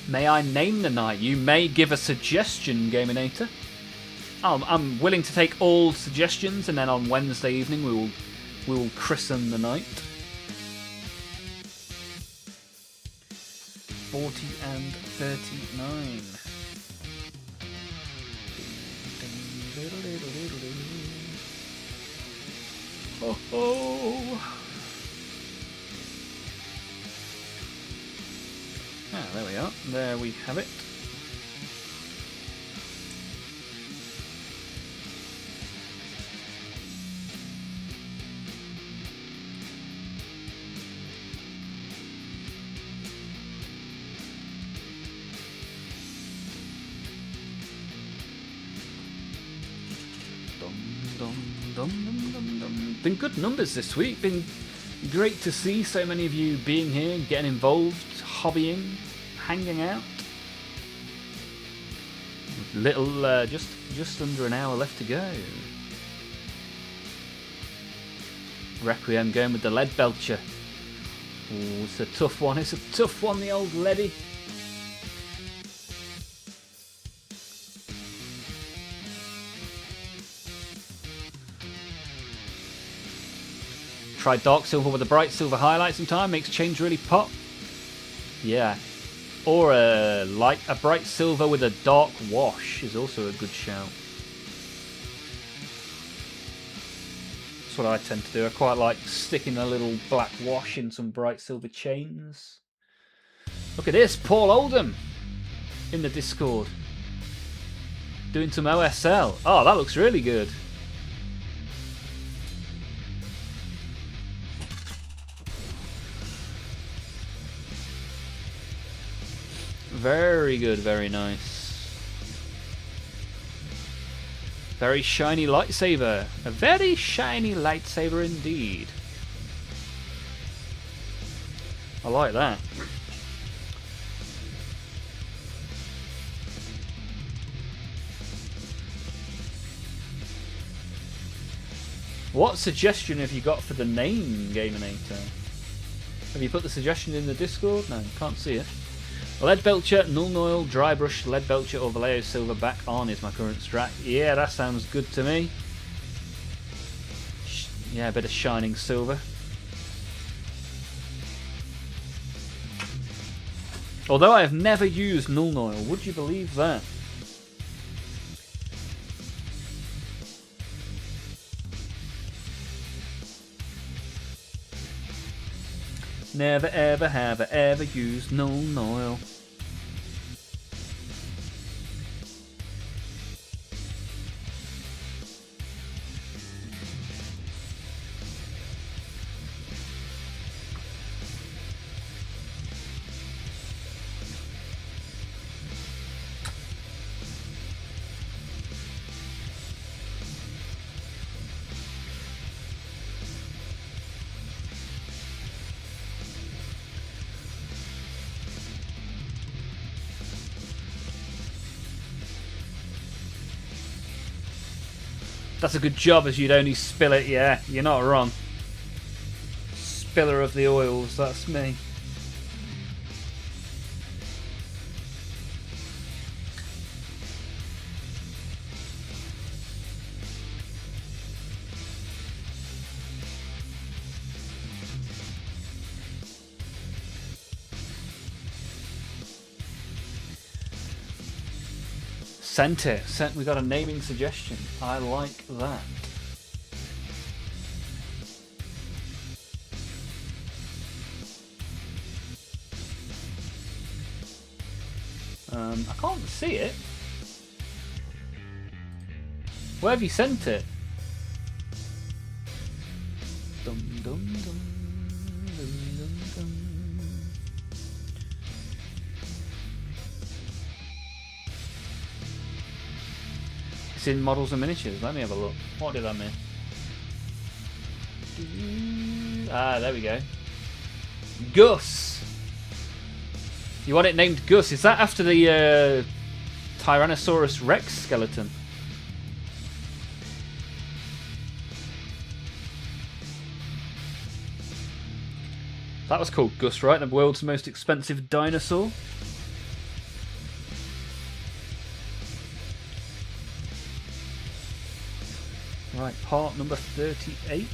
May I name the night? You may give a suggestion, Gaminator. I'm willing to take all suggestions, and then on Wednesday evening we will christen the night. 40 and 39. Oh ho! Ah, there we are. There we have it. Been good numbers this week. Been great to see so many of you being here, getting involved, hobbying, hanging out. Little, just under an hour left to go. Requiem going with the lead belcher. Oh, it's a tough one. It's a tough one, the old leady. Try dark silver with a bright silver highlight sometime. Makes change really pop. Yeah. Or a bright silver with a dark wash is also a good shout. That's what I tend to do. I quite like sticking a little black wash in some bright silver chains. Look at this, Paul Oldham in the Discord. Doing some OSL. Oh, that looks really good. Very good, very nice. Very shiny lightsaber. A very shiny lightsaber indeed. I like that. What suggestion have you got for the name, Gaminator? Have you put the suggestion in the Discord? No, can't see it. Lead Belcher, Null Oil, Dry Brush, Lead Belcher or Vallejo Silver back on is my current strat. Yeah, that sounds good to me. Yeah, a bit of shining silver. Although I have never used Null Oil, would you believe that? Never ever have I ever used Null Oil. That's a good job, as you'd only spill it. Yeah, you're not wrong. Spiller of the oils, that's me. Sent it. We got a naming suggestion. I like that. I can't see it. Where have you sent it? Dum dum dum dum dum dum. It's in models and miniatures. Let me have a look. What did I miss? Ah, there we go. Gus. You want it named Gus? Is that after the Tyrannosaurus Rex skeleton? That was called Gus, right? The world's most expensive dinosaur. Right, part number 38.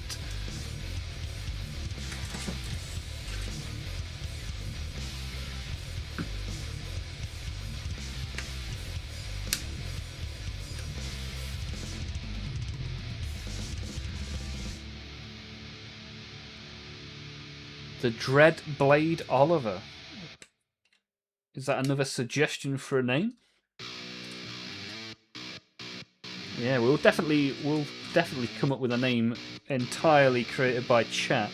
The Dread Blade Oliver. Is that another suggestion for a name? Yeah, we'll definitely come up with a name entirely created by chat.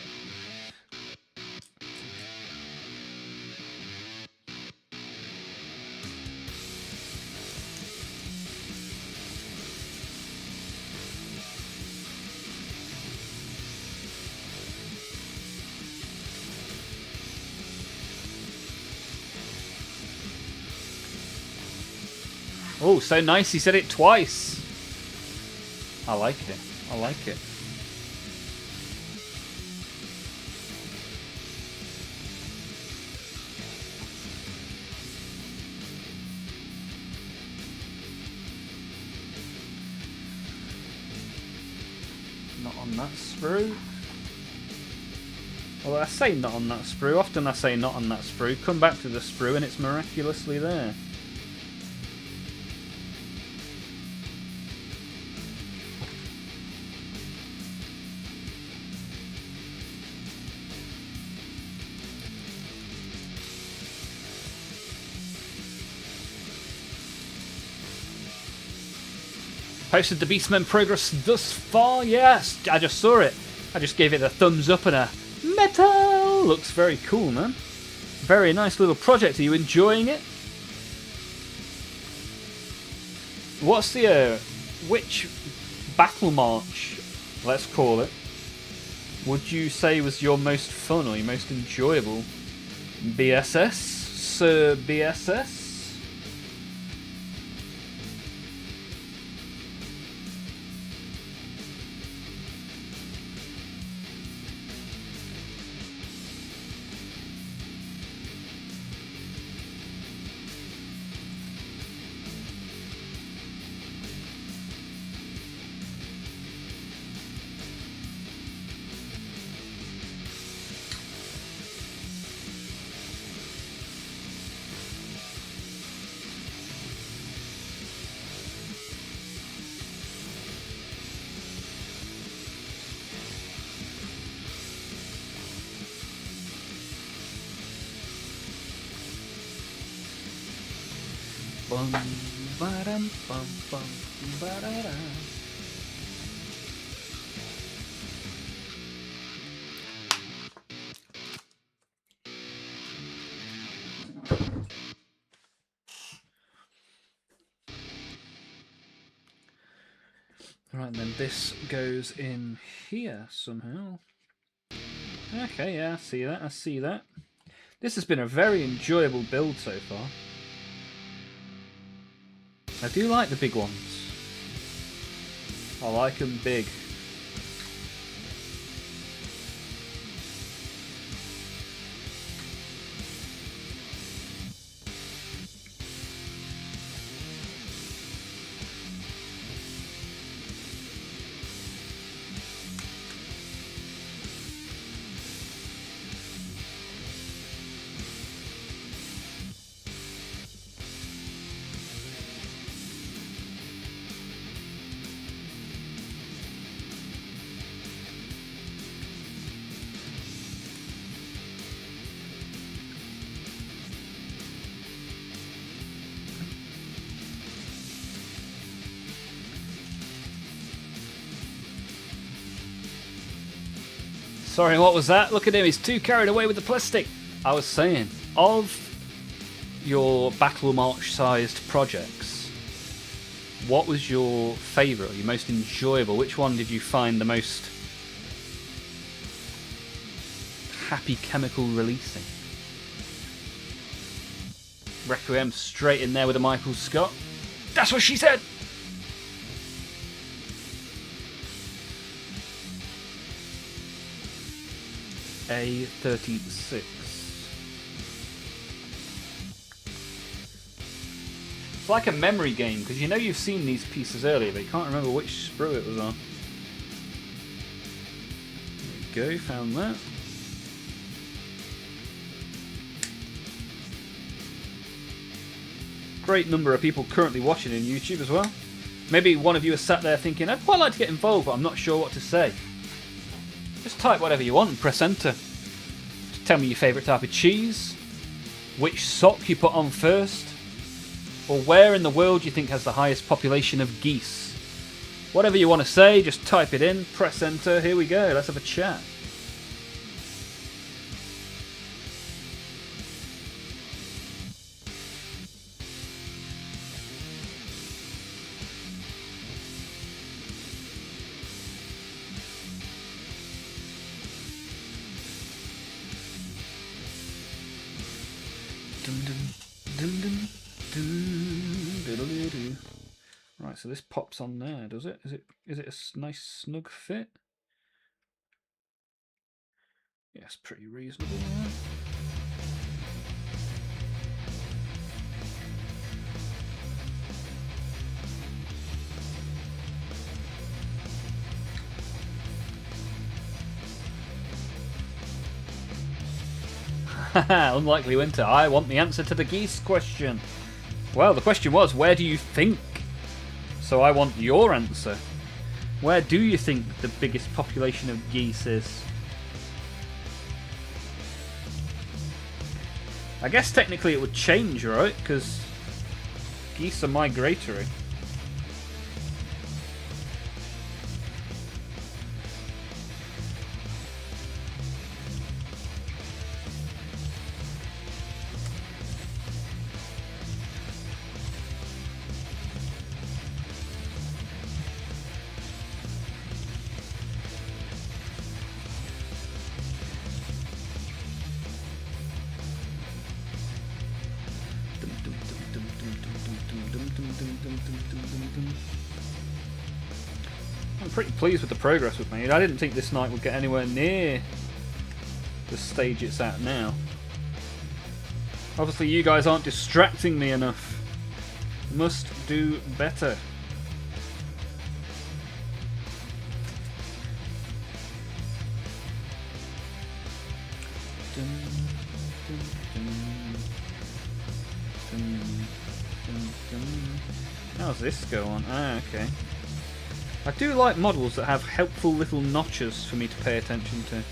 Oh, so nice, he said it twice. I like it. I like it. Not on that sprue. Well, I say not on that sprue. Often I say not on that sprue. Come back to the sprue and it's miraculously there. Posted the Beastmen progress thus far? Yes, I just saw it. I just gave it a thumbs up and a metal. Looks very cool, man. Very nice little project. Are you enjoying it? What's the which battle march, let's call it, would you say was your most fun or your most enjoyable? BSS, Sir BSS. Bum, ba-dum, bum, bum, ba-da-da. Right, then this goes in here somehow. Okay, yeah, I see that, I see that. This has been a very enjoyable build so far. I do like the big ones. I like them big. Sorry, what was that? Look at him, he's too carried away with the plastic. I was saying, of your Battle March sized projects, what was your favourite, or your most enjoyable? Which one did you find the most happy chemical releasing? Requiem straight in there with a Michael Scott. That's what she said! A36. It's like a memory game, because you know you've seen these pieces earlier, but you can't remember which sprue it was on. go, found that. Great number of people currently watching in YouTube as well. Maybe one of you is sat there thinking, I'd quite like to get involved, but I'm not sure what to say. Just type whatever you want and press enter. Just tell me your favourite type of cheese, which sock you put on first, or where in the world you think has the highest population of geese. Whatever you want to say, just type it in, press enter, here we go, let's have a chat. Right, so this pops on there, does it? Is it a nice snug fit? Yes, pretty reasonable. Right? Unlikely winter. I want the answer to the geese question. Well, the question was, where do you think? So I want your answer. Where do you think the biggest population of geese is? I guess technically it would change, right? Because geese are migratory. I'm pretty pleased with the progress we've made. I didn't think this night would get anywhere near the stage it's at now. Obviously you guys aren't distracting me enough. Must do better. How's this go on? Ah, okay. I do like models that have helpful little notches for me to pay attention to.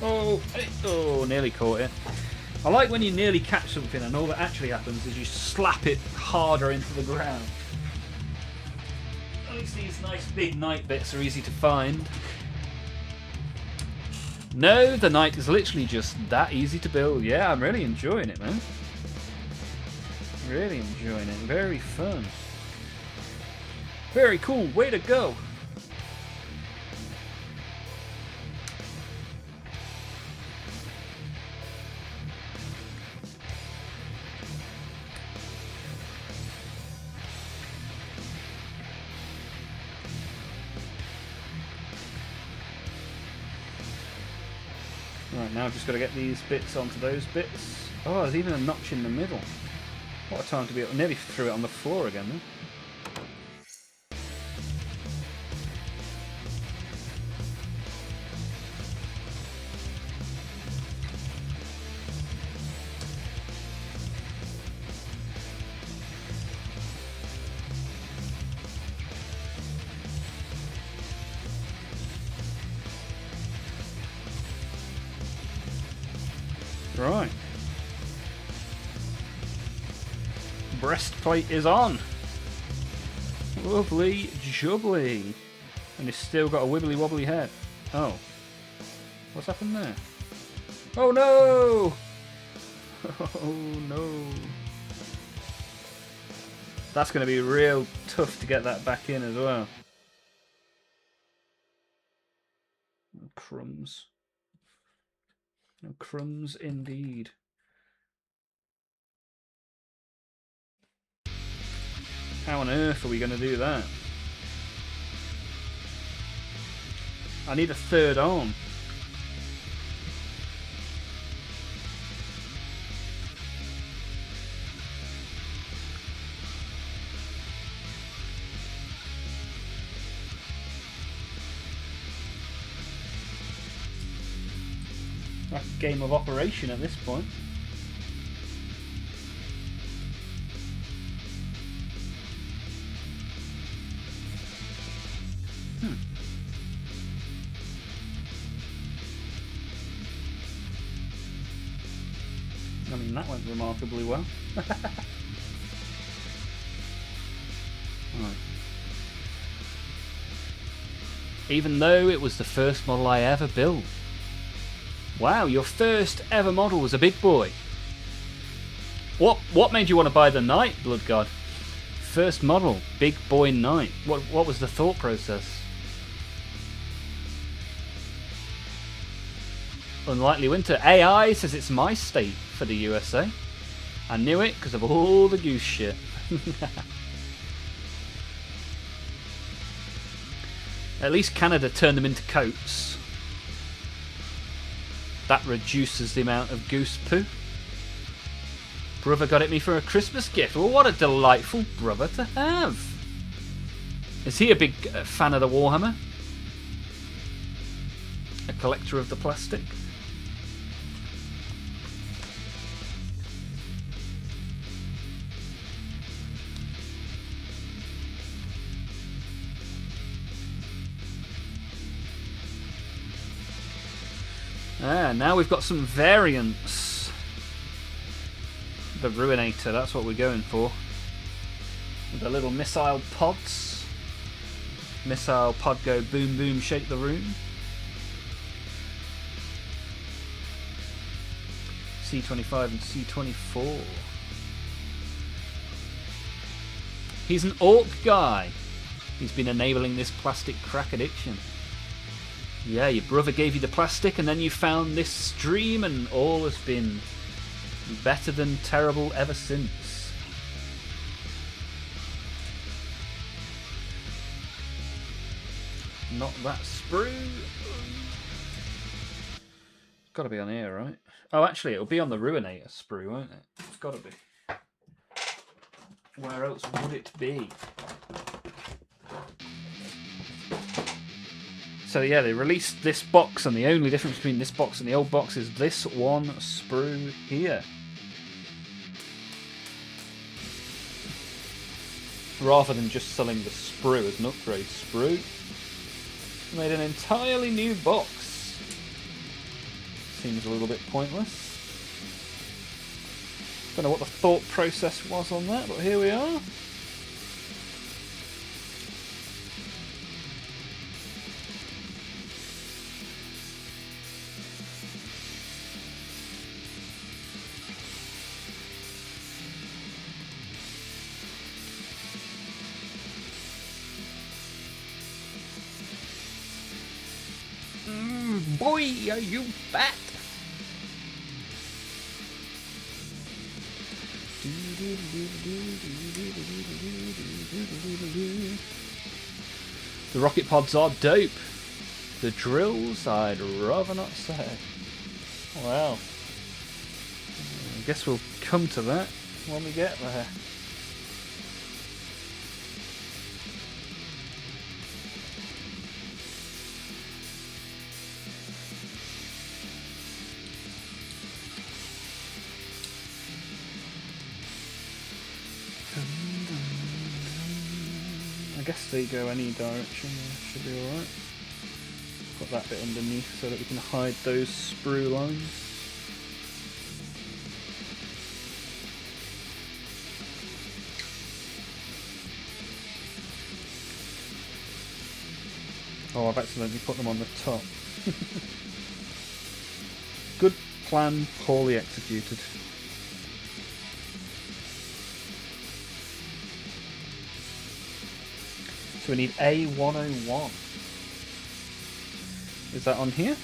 Oh, nearly caught it. I like when you nearly catch something and all that actually happens is you slap it harder into the ground. At least these nice big night bits are easy to find. No, the night is literally just that easy to build. Yeah, I'm really enjoying it, man. Really enjoying it. Very fun. Very cool. Way to go. Right, now I've just got to get these bits onto those bits. Oh, there's even a notch in the middle. What a time to be... I nearly threw it on the floor again, then. Right. Breastplate is on. Lovely jubbly. And it's still got a wibbly wobbly head. Oh. What's happened there? Oh no! Oh no. That's going to be real tough to get that back in as well. Crumbs. No crumbs indeed. How on earth are we going to do that? I need a third arm. a game of operation at this point. I mean, that went remarkably well. Right. Even though it was the first model I ever built. Wow, your first ever model was a big boy. What made you want to buy the Knight, Blood God? First model, big boy Knight. What was the thought process? Unlikely Winter. AI says it's my state for the USA. I knew it because of all the goose shit. At least Canada turned them into coats. That reduces the amount of goose poo. Brother got it me for a Christmas gift. Well, what a delightful brother to have. Is he a big fan of the Warhammer? A collector of the plastic? Now we've got some variants. The Ruinator, that's what we're going for. With the little missile pods. Missile pod go boom boom shake the room. C25 and C24. He's an orc guy. He's been enabling this plastic crack addiction. Yeah, your brother gave you the plastic and then you found this stream and all has been better than terrible ever since. Not that sprue. It's got to be on here, right? Oh, actually, it'll be on the Ruinator sprue, won't it? It's got to be. Where else would it be? So yeah, they released this box, and the only difference between this box and the old box is this one sprue here. Rather than just selling the sprue as an upgrade sprue, they made an entirely new box. Seems a little bit pointless. Don't know what the thought process was on that, but here we are. Boy, are you fat! The rocket pods are dope. The drills, I'd rather not say. Well, I guess we'll come to that when we get there. I guess they go any direction, should be alright. Got that bit underneath so that we can hide those sprue lines. Oh, I've accidentally put them on the top. Good plan, poorly executed. So we need A101. Is that on here?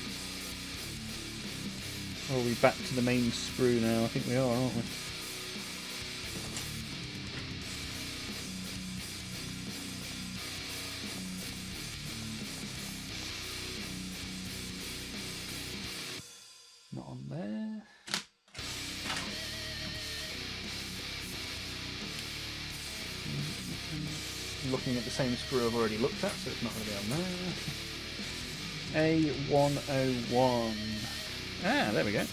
Or are we back to the main sprue now? I think we are, aren't we? Not on there. Looking at the same sprue I've already looked at, so it's not going to be on there. A101. Ah, there we go.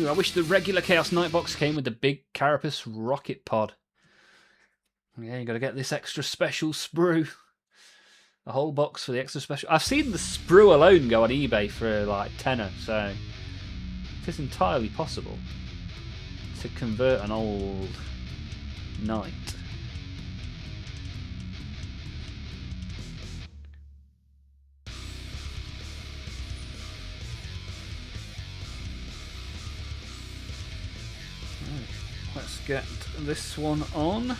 I wish the regular Chaos Knight box came with the big Carapace rocket pod. Yeah, you got to get this extra special sprue. A whole box for the extra special. I've seen the sprue alone go on eBay for like tenner, so it is entirely possible to convert an old knight. Let's get this one on.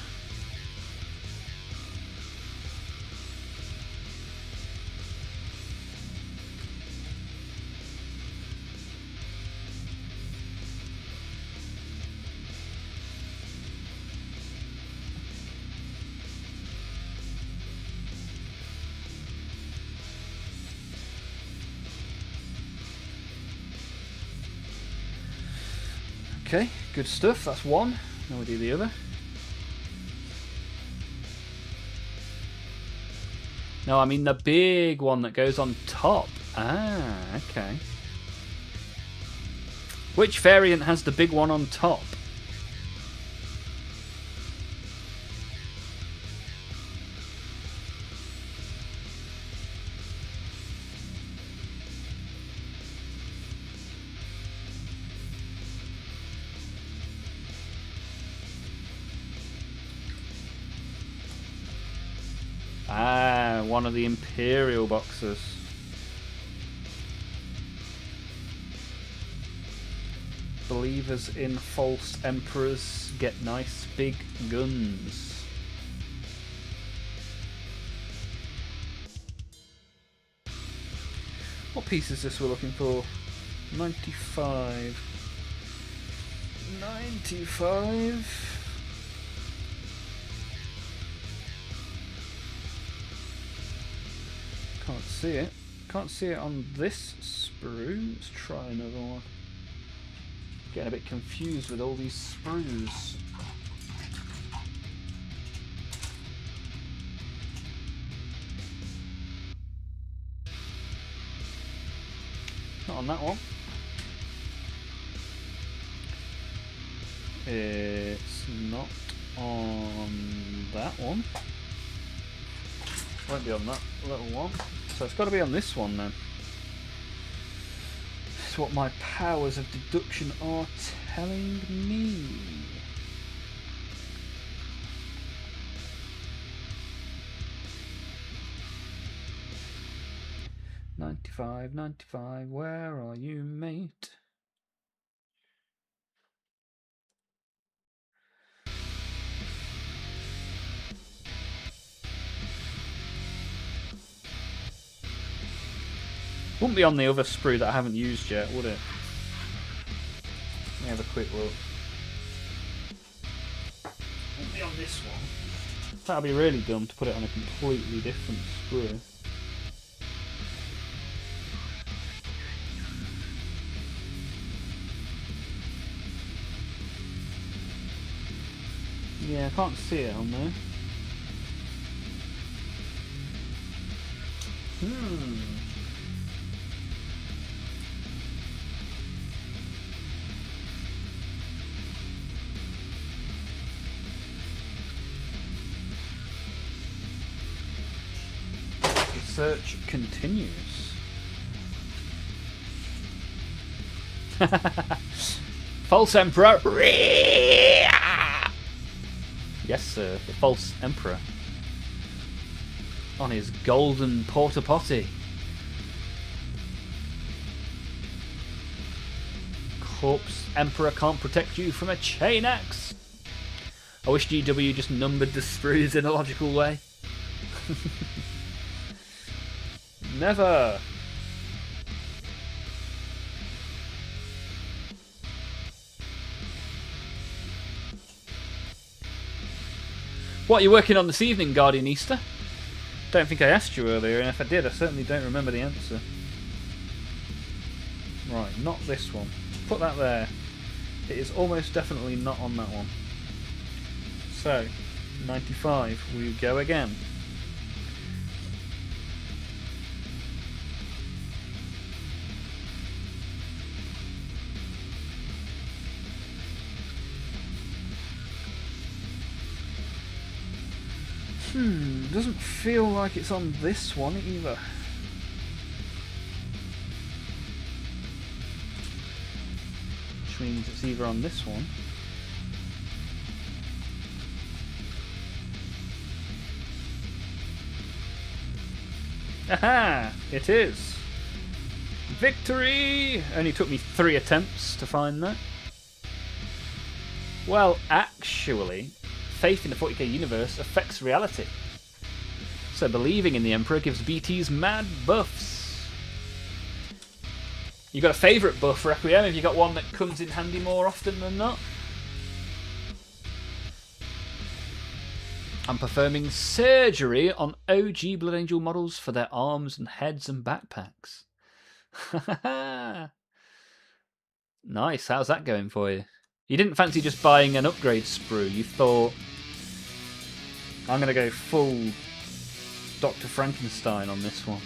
Okay, good stuff. That's one. Now we do the other. No, I mean the big one that goes on top. Ah, okay. Which variant has the big one on top? Ah, one of the Imperial boxes. Believers in false emperors get nice big guns. What piece is this we're looking for? 95. 95. Can't see it. Can't see it on this sprue. Let's try another one. Getting a bit confused with all these sprues. Not on that one. It's not on that one. Won't be on that little one. So it's got to be on this one then. That's what my powers of deduction are telling me. "95, 95, where are you, mate?" Wouldn't be on the other sprue that I haven't used yet, would it? Let me have a quick look. Wouldn't be on this one. That'd be really dumb to put it on a completely different sprue. Yeah, I can't see it on there. Search continues. False Emperor. Yes, sir, the False Emperor. On his golden porta potty. Corpse Emperor can't protect you from a chain axe. I wish GW just numbered the sprues in a logical way. Never. What are you working on this evening, Guardian Easter? Don't think I asked you earlier, and if I did, I certainly don't remember the answer. Right, not this one. Put that there. It is almost definitely not on that one. So, 95, we go again. Doesn't feel like it's on this one either. Which means it's either on this one. Aha! It is! Victory! Only took me 3 attempts to find that. Well, actually, faith in the 40k universe affects reality. So believing in the Emperor gives BTs mad buffs. You got a favourite buff, Requiem? Have you got one that comes in handy more often than not? I'm performing surgery on OG Blood Angel models for their arms and heads and backpacks. Nice, how's that going for you? You didn't fancy just buying an upgrade sprue, you thought, I'm going to go full Dr. Frankenstein on this one.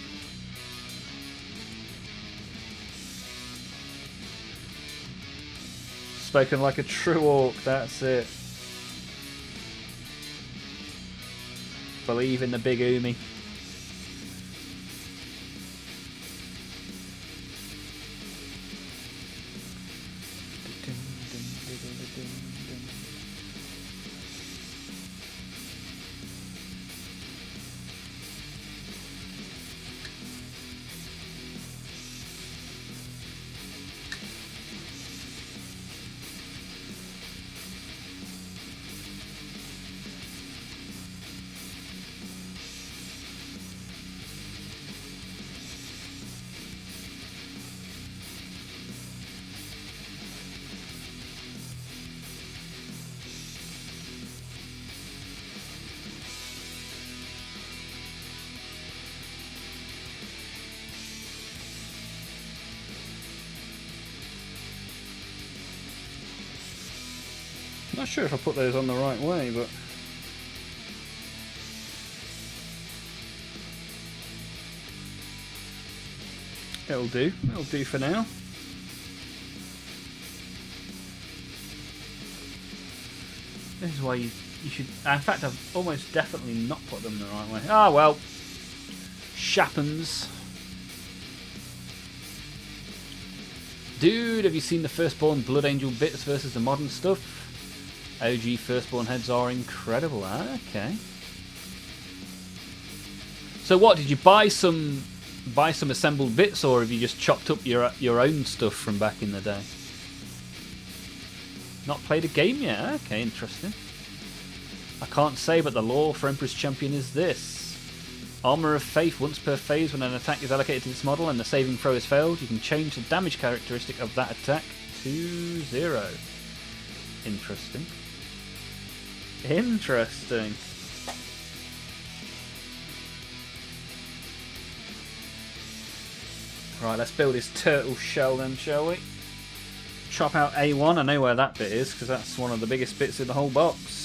Spoken like a true orc, that's it. Believe in the big Umi. Not sure if I put those on the right way, but it'll do. It'll do for now. This is why you should... In fact, I've almost definitely not put them the right way. Ah, well. Shappens. Dude, have you seen the Firstborn Blood Angel bits versus the modern stuff? OG Firstborn heads are incredible. Ah, okay. So what, did you buy some assembled bits, or have you just chopped up your own stuff from back in the day? Not played a game yet? Okay, interesting. I can't say, but the law for Emperor's Champion is this. Armour of Faith. Once per phase, when an attack is allocated to this model and the saving throw has failed, you can change the damage characteristic of that attack to 0. Interesting. Interesting. Right, let's build his turtle shell then, shall we? Chop out A1. I know where that bit is, because that's one of the biggest bits in the whole box.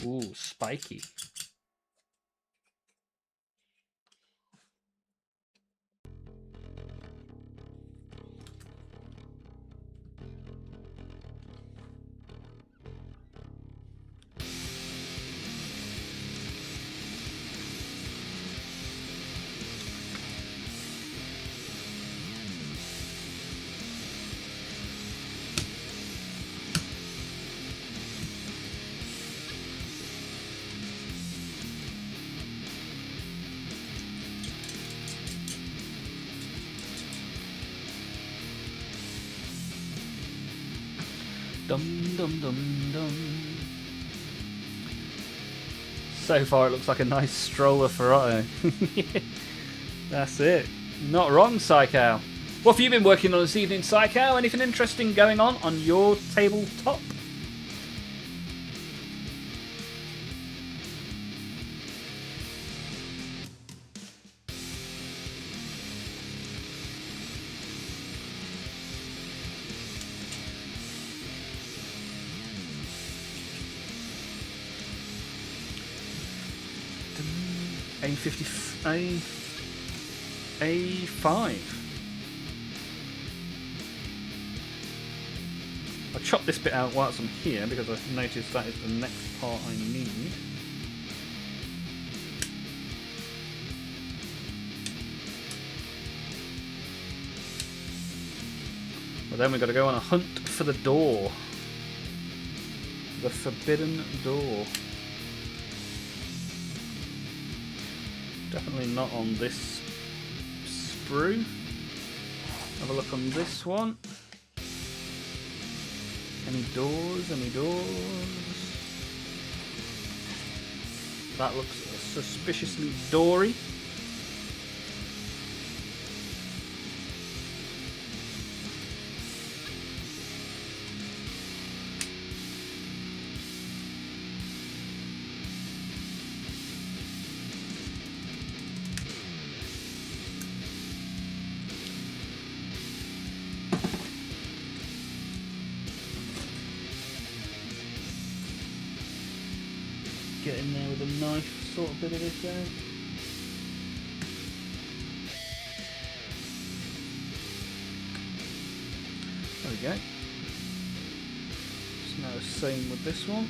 Ooh, spiky. Dum dum dum dum. So far, it looks like a nice stroller for Otto. That's it. Not wrong, Psycho. What have you been working on this evening, Psycho? Anything interesting going on your tabletop? A5. I'll chop this bit out whilst I'm here because I've noticed that is the next part I need. But then we've got to go on a hunt for the door. The forbidden door. Definitely not on this sprue. Have a look on this one. Any doors? Any doors? That looks suspiciously doory. Get in there with a knife, sort of bit of this there. There we go. So now the same with this one.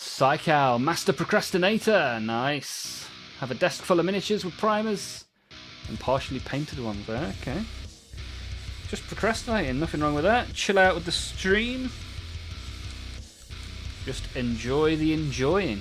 Psycho, Master Procrastinator, nice. Have a desk full of miniatures with primers and partially painted ones there, okay. Just procrastinating, nothing wrong with that. Chill out with the stream. Just enjoy the enjoying.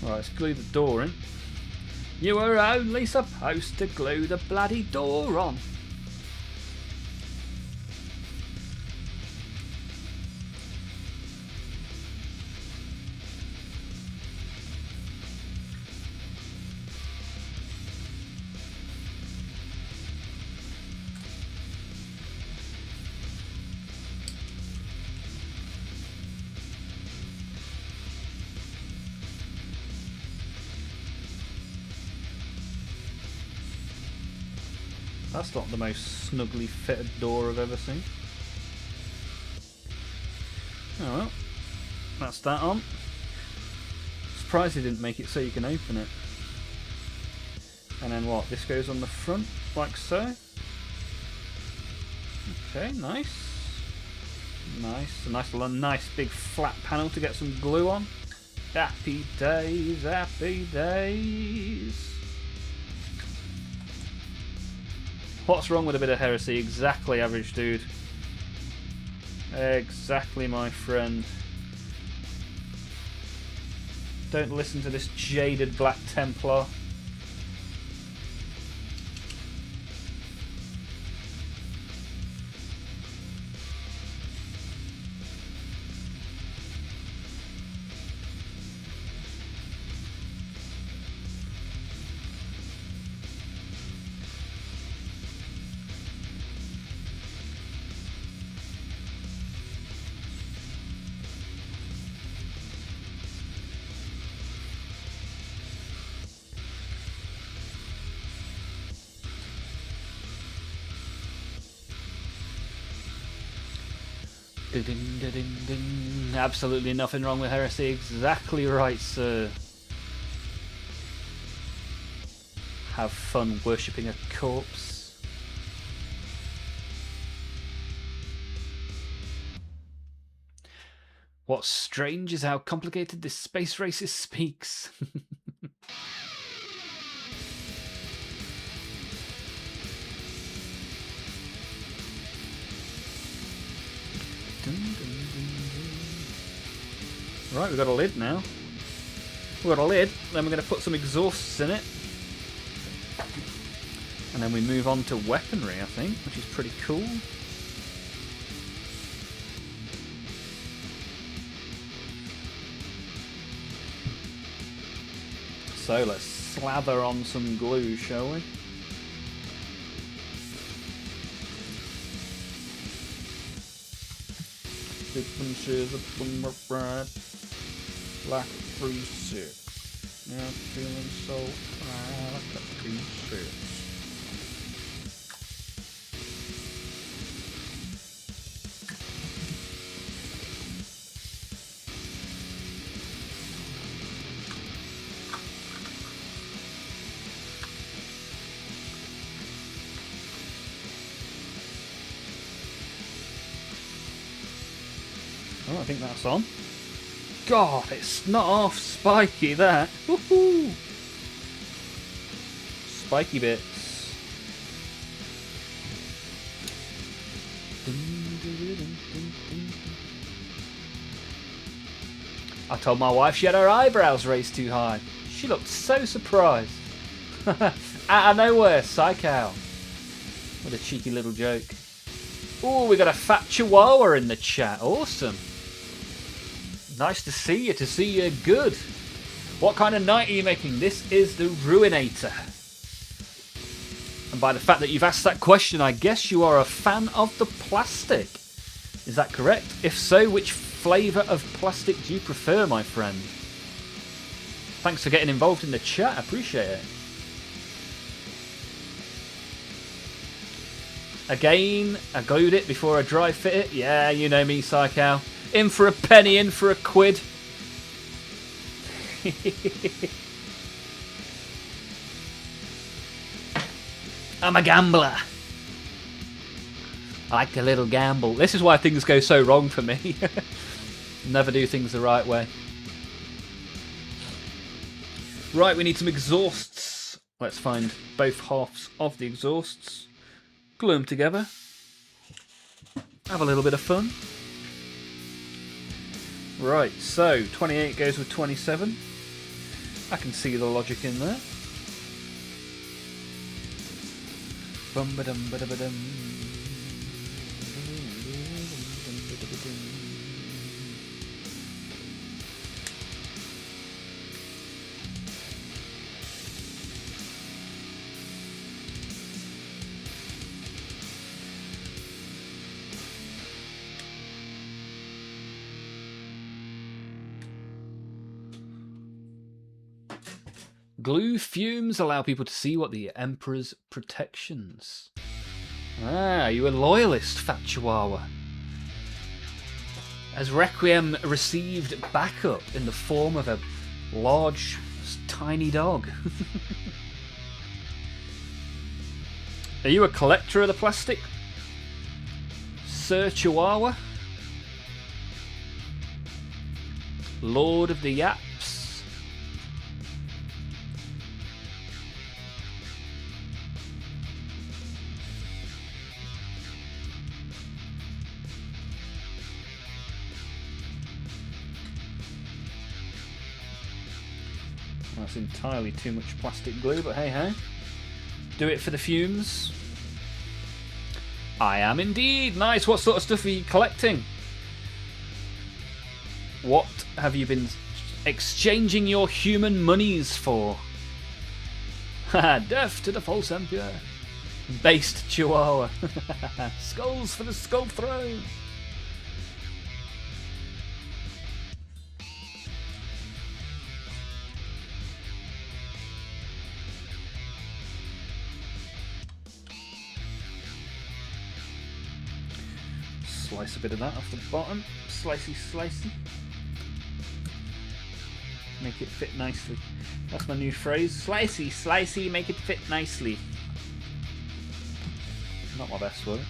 Right, let's glue the door in. You were only supposed to glue the bloody door on. That's not the most snugly fitted door I've ever seen. Oh well, that's that on. Surprised they didn't make it so you can open it. And then what? This goes on the front, like so. Okay, nice. Nice. A nice big flat panel to get some glue on. Happy days, happy days. What's wrong with a bit of heresy? Exactly, average dude. Exactly, my friend. Don't listen to this jaded Black Templar. Ding. Absolutely nothing wrong with heresy. Exactly right, sir. Have fun worshipping a corpse. What's strange is how complicated this space racist speaks. Right, we've got a lid now. We've got a lid, then we're going to put some exhausts in it. And then we move on to weaponry, I think, which is pretty cool. So let's slather on some glue, shall we? Sequences of them are bright, like a 3-6. Now feeling so high, like a 3-6. Oh, I think that's on. God, it's not half spiky, that. Woohoo! Spiky bits. I told my wife she had her eyebrows raised too high. She looked so surprised. Out of nowhere, psycho. What a cheeky little joke. Oh, we got a fat chihuahua in the chat. Awesome. Nice to see you good. What kind of knight are you making? This is the Ruinator. And by the fact that you've asked that question, I guess you are a fan of the plastic. Is that correct? If so, which flavour of plastic do you prefer, my friend? Thanks for getting involved in the chat. I appreciate it. Again, I glued it before I dry fit it. Yeah, you know me, Psycho. In for a penny, in for a quid. I'm a gambler. I like a little gamble. This is why things go so wrong for me. Never do things the right way. Right, we need some exhausts. Let's find both halves of the exhausts. Glue them together. Have a little bit of fun. Right, so 28 goes with 27. I can see the logic in there. Bum-ba-dum-ba-da-ba-dum. Glue fumes allow people to see what the Emperor's protections. Ah, you a loyalist, Fat Chihuahua. As Requiem received backup in the form of a large, tiny dog. Are you a collector of the plastic, Sir Chihuahua? Lord of the Yaps? That's entirely too much plastic glue, but hey ho. Do it for the fumes. I am indeed. Nice. What sort of stuff are you collecting? What have you been exchanging your human monies for? Haha, death to the false emperor. Based Chihuahua. Skulls for the skull throne. slice a bit of that off the bottom. Slicey, slicey. Make it fit nicely. That's my new phrase. Slicey, slicey, make it fit nicely. Not my best word.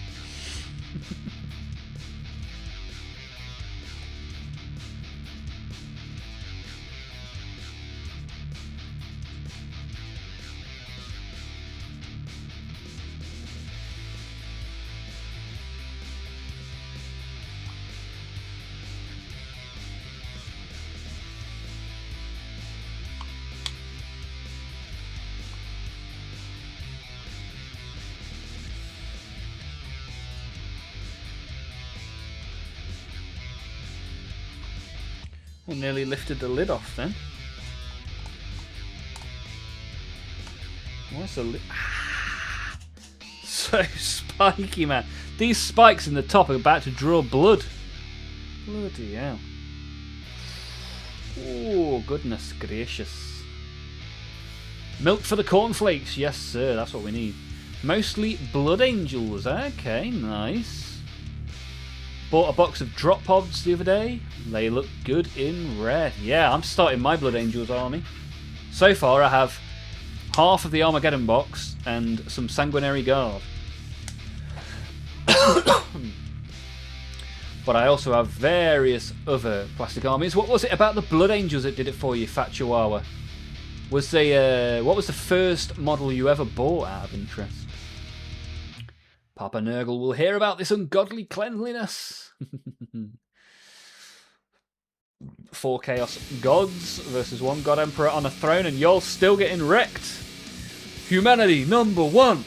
We nearly lifted the lid off then. What's the lid? Ah, so spiky, man. These spikes in the top are about to draw blood. Bloody hell. Oh, goodness gracious. Milk for the cornflakes. Yes, sir. That's what we need. Mostly blood angels. Okay, nice. Bought a box of drop pods the other day. They look good in red. Yeah, I'm starting my Blood Angels army. So far I have half of the Armageddon box and some Sanguinary Guard. But I also have various other plastic armies. What was it about the Blood Angels that did it for you, Fat Chihuahua? Was they, what was the first model you ever bought out of interest? Papa Nurgle will hear about this ungodly cleanliness. 4 Chaos Gods versus 1 God Emperor on a throne, and you're still getting wrecked. Humanity number 1.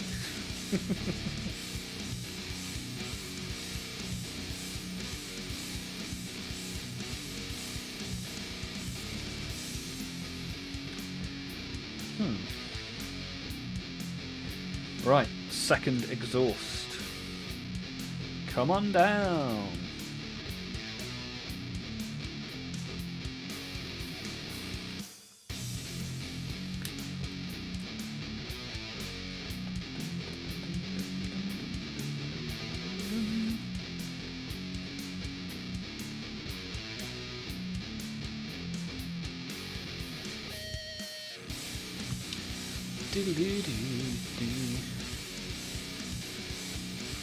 Right, second exhaust. Come on down.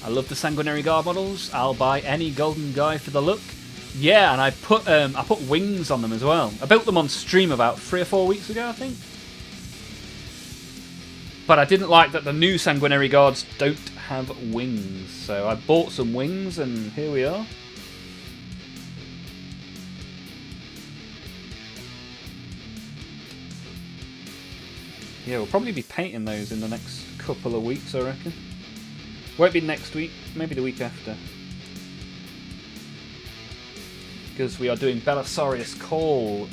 I love the Sanguinary Guard models. I'll buy any golden guy for the look. Yeah, and I put wings on them as well. I built them on stream about 3 or 4 weeks ago, I think. But I didn't like that the new Sanguinary Guards don't have wings. So I bought some wings, and here we are. Yeah, we'll probably be painting those in the next couple of weeks, I reckon. Won't be next week, maybe the week after. Because we are doing Belisarius Call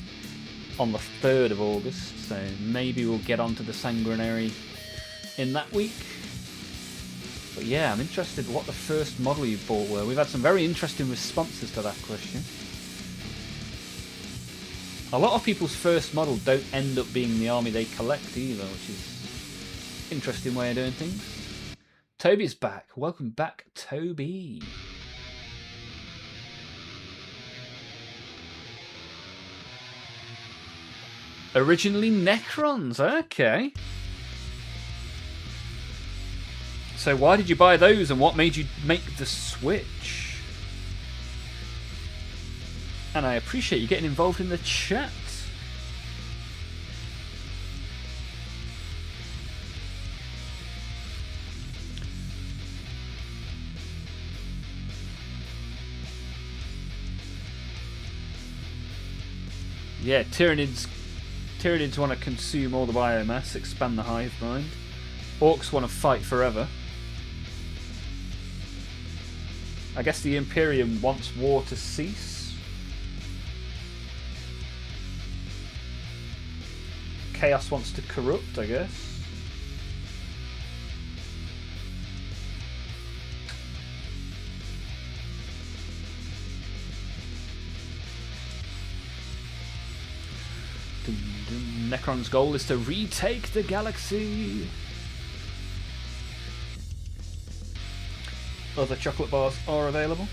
on the 3rd of August, so maybe we'll get onto the Sanguinary in that week. But yeah, I'm interested what the first model you bought were. We've had some very interesting responses to that question. A lot of people's first model don't end up being the army they collect either, which is an interesting way of doing things. Toby's back. Welcome back, Toby. Originally Necrons, okay. So why did you buy those, and what made you make the switch? And I appreciate you getting involved in the chat. Yeah, Tyranids want to consume all the biomass, expand the hive mind. Orcs want to fight forever. I guess the Imperium wants war to cease. Chaos wants to corrupt, I guess. Necron's goal is to retake the galaxy. Other chocolate bars are available.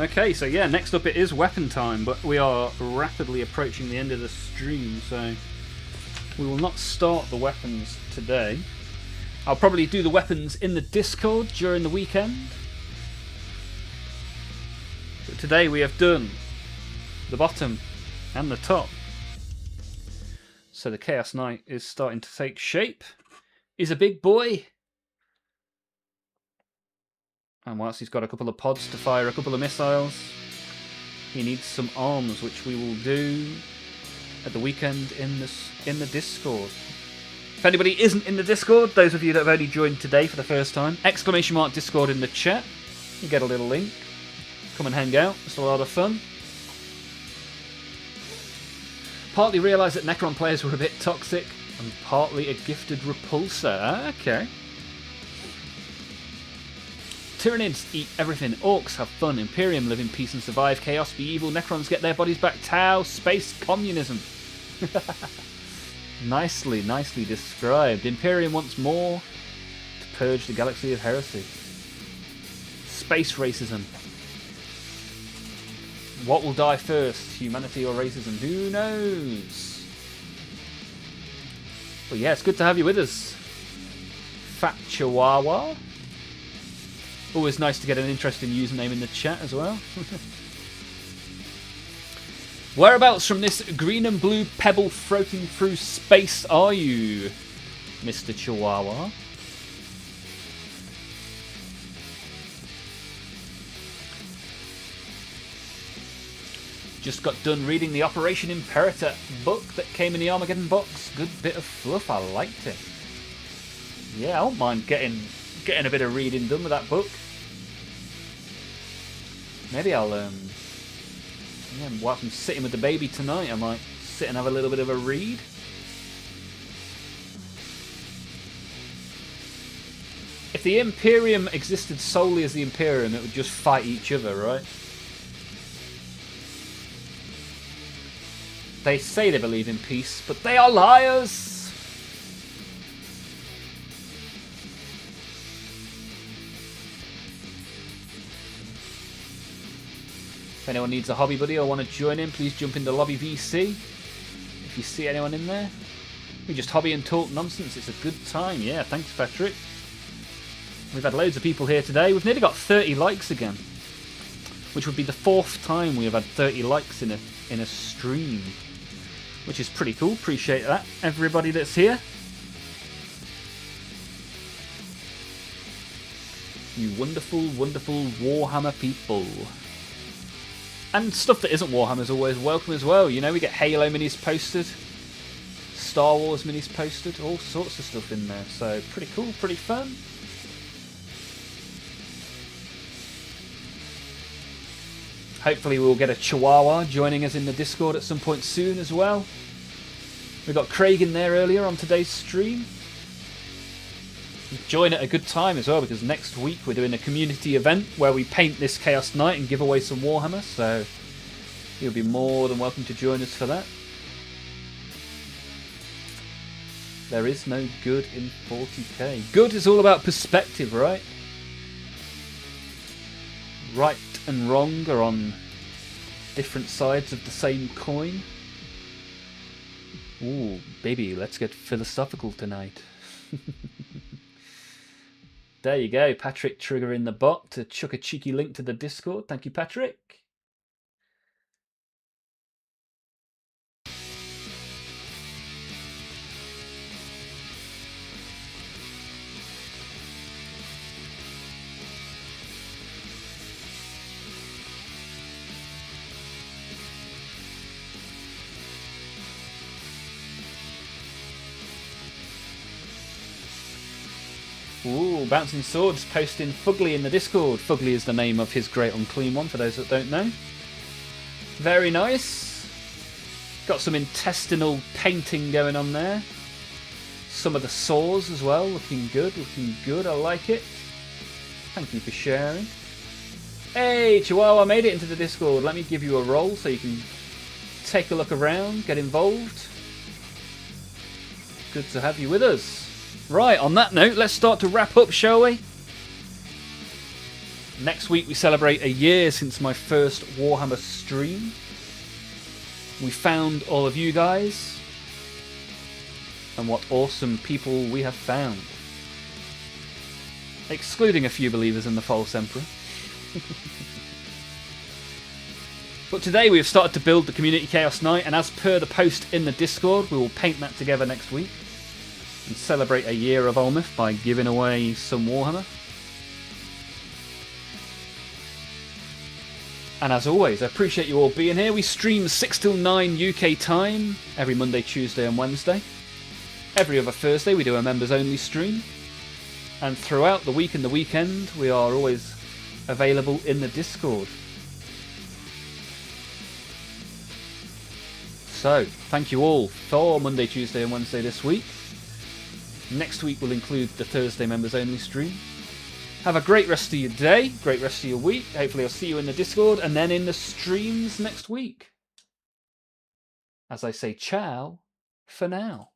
Okay, so yeah, next up it is weapon time, but we are rapidly approaching the end of the stream, so we will not start the weapons today. I'll probably do the weapons in the Discord during the weekend. But today we have done the bottom and the top. So the Chaos Knight is starting to take shape. He's a big boy. And whilst he's got a couple of pods to fire a couple of missiles, he needs some arms, which we will do at the weekend in the Discord. If anybody isn't in the Discord, those of you that have only joined today for the first time, ! Discord in the chat. You get a little link. Come and hang out. It's a lot of fun. Partly realised that Necron players were a bit toxic, and partly a gifted repulsor. Ah, okay. Tyranids eat everything. Orcs have fun. Imperium live in peace and survive. Chaos be evil. Necrons get their bodies back. Tau. Space communism. Nicely described. Imperium wants more to purge the galaxy of heresy. Space racism. What will die first? Humanity or racism? Who knows? But yeah, it's good to have you with us. Fat Chihuahua. Always nice to get an interesting username in the chat as well. Whereabouts from this green and blue pebble floating through space are you, Mr. Chihuahua? Just got done reading the Operation Imperator book that came in the Armageddon box. Good bit of fluff, I liked it. Yeah, I don't mind getting a bit of reading done with that book. Maybe I'll, whilst I'm sitting with the baby tonight, I might sit and have a little bit of a read. If the Imperium existed solely as the Imperium, it would just fight each other, right? They say they believe in peace, but they are liars! If anyone needs a hobby buddy or want to join in, please jump into Lobby VC. If you see anyone in there, we just hobby and talk nonsense. It's a good time. Yeah, thanks, Patrick. We've had loads of people here today. We've nearly got 30 likes again, which would be the 4th time we have had 30 likes in a stream, which is pretty cool. Appreciate that, everybody that's here. You wonderful, wonderful Warhammer people. And stuff that isn't Warhammer is always welcome as well. You know, we get Halo minis posted, Star Wars minis posted, all sorts of stuff in there. So pretty cool, pretty fun. Hopefully we'll get a Chihuahua joining us in the Discord at some point soon as well. We got Craig in there earlier on today's stream. Join at a good time as well, because next week we're doing a community event where we paint this Chaos Knight and give away some Warhammer, so you'll be more than welcome to join us for that. There is no good in 40k. Good is all about perspective, right? Right and wrong are on different sides of the same coin. Ooh, baby, let's get philosophical tonight. There you go, Patrick triggering the bot to chuck a cheeky link to the Discord. Thank you, Patrick. Ooh, Bouncing Swords posting Fugly in the Discord. Fugly is the name of his Great Unclean One, for those that don't know. Very nice. Got some intestinal painting going on there. Some of the saws as well, looking good, I like it. Thank you for sharing. Hey, Chihuahua made it into the Discord. Let me give you a roll so you can take a look around, get involved. Good to have you with us. Right, on that note, let's start to wrap up, shall we? Next week we celebrate a year since my first Warhammer stream. We found all of you guys, and what awesome people we have found. Excluding a few believers in the false emperor. But today we have started to build the Community Chaos Night, and as per the post in the Discord, we will paint that together next week and celebrate a year of Olmaph by giving away some Warhammer. And as always, I appreciate you all being here. We stream 6 till 9 UK time every Monday, Tuesday and Wednesday. Every other Thursday we do a members only stream. And throughout the week and the weekend we are always available in the Discord. So, thank you all for Monday, Tuesday and Wednesday this week. Next week will include the Thursday members only stream. Have a great rest of your day, great rest of your week. Hopefully I'll see you in the Discord and then in the streams next week. As I say, ciao for now.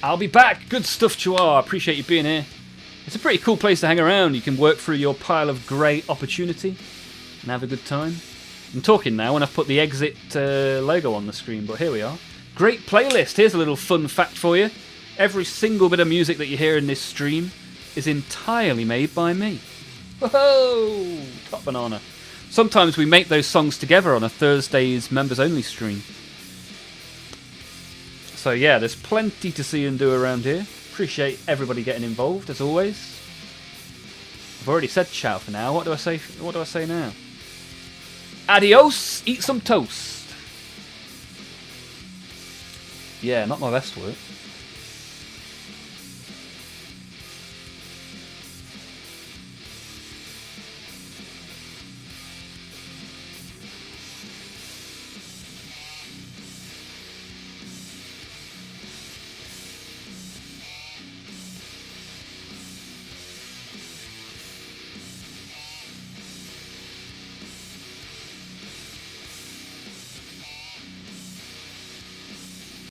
I'll be back. Good stuff, Chua. Appreciate you being here. It's a pretty cool place to hang around. You can work through your pile of grey opportunity and have a good time. I'm talking now when I've put the exit logo on the screen, but here we are. Great playlist. Here's a little fun fact for you. Every single bit of music that you hear in this stream is entirely made by me. Whoa! Top banana. Sometimes we make those songs together on a Thursday's members only stream. So yeah, there's plenty to see and do around here. Appreciate everybody getting involved as always. I've already said ciao for now. What do I say? What do I say now? Adios. Eat some toast. Yeah, not my best work.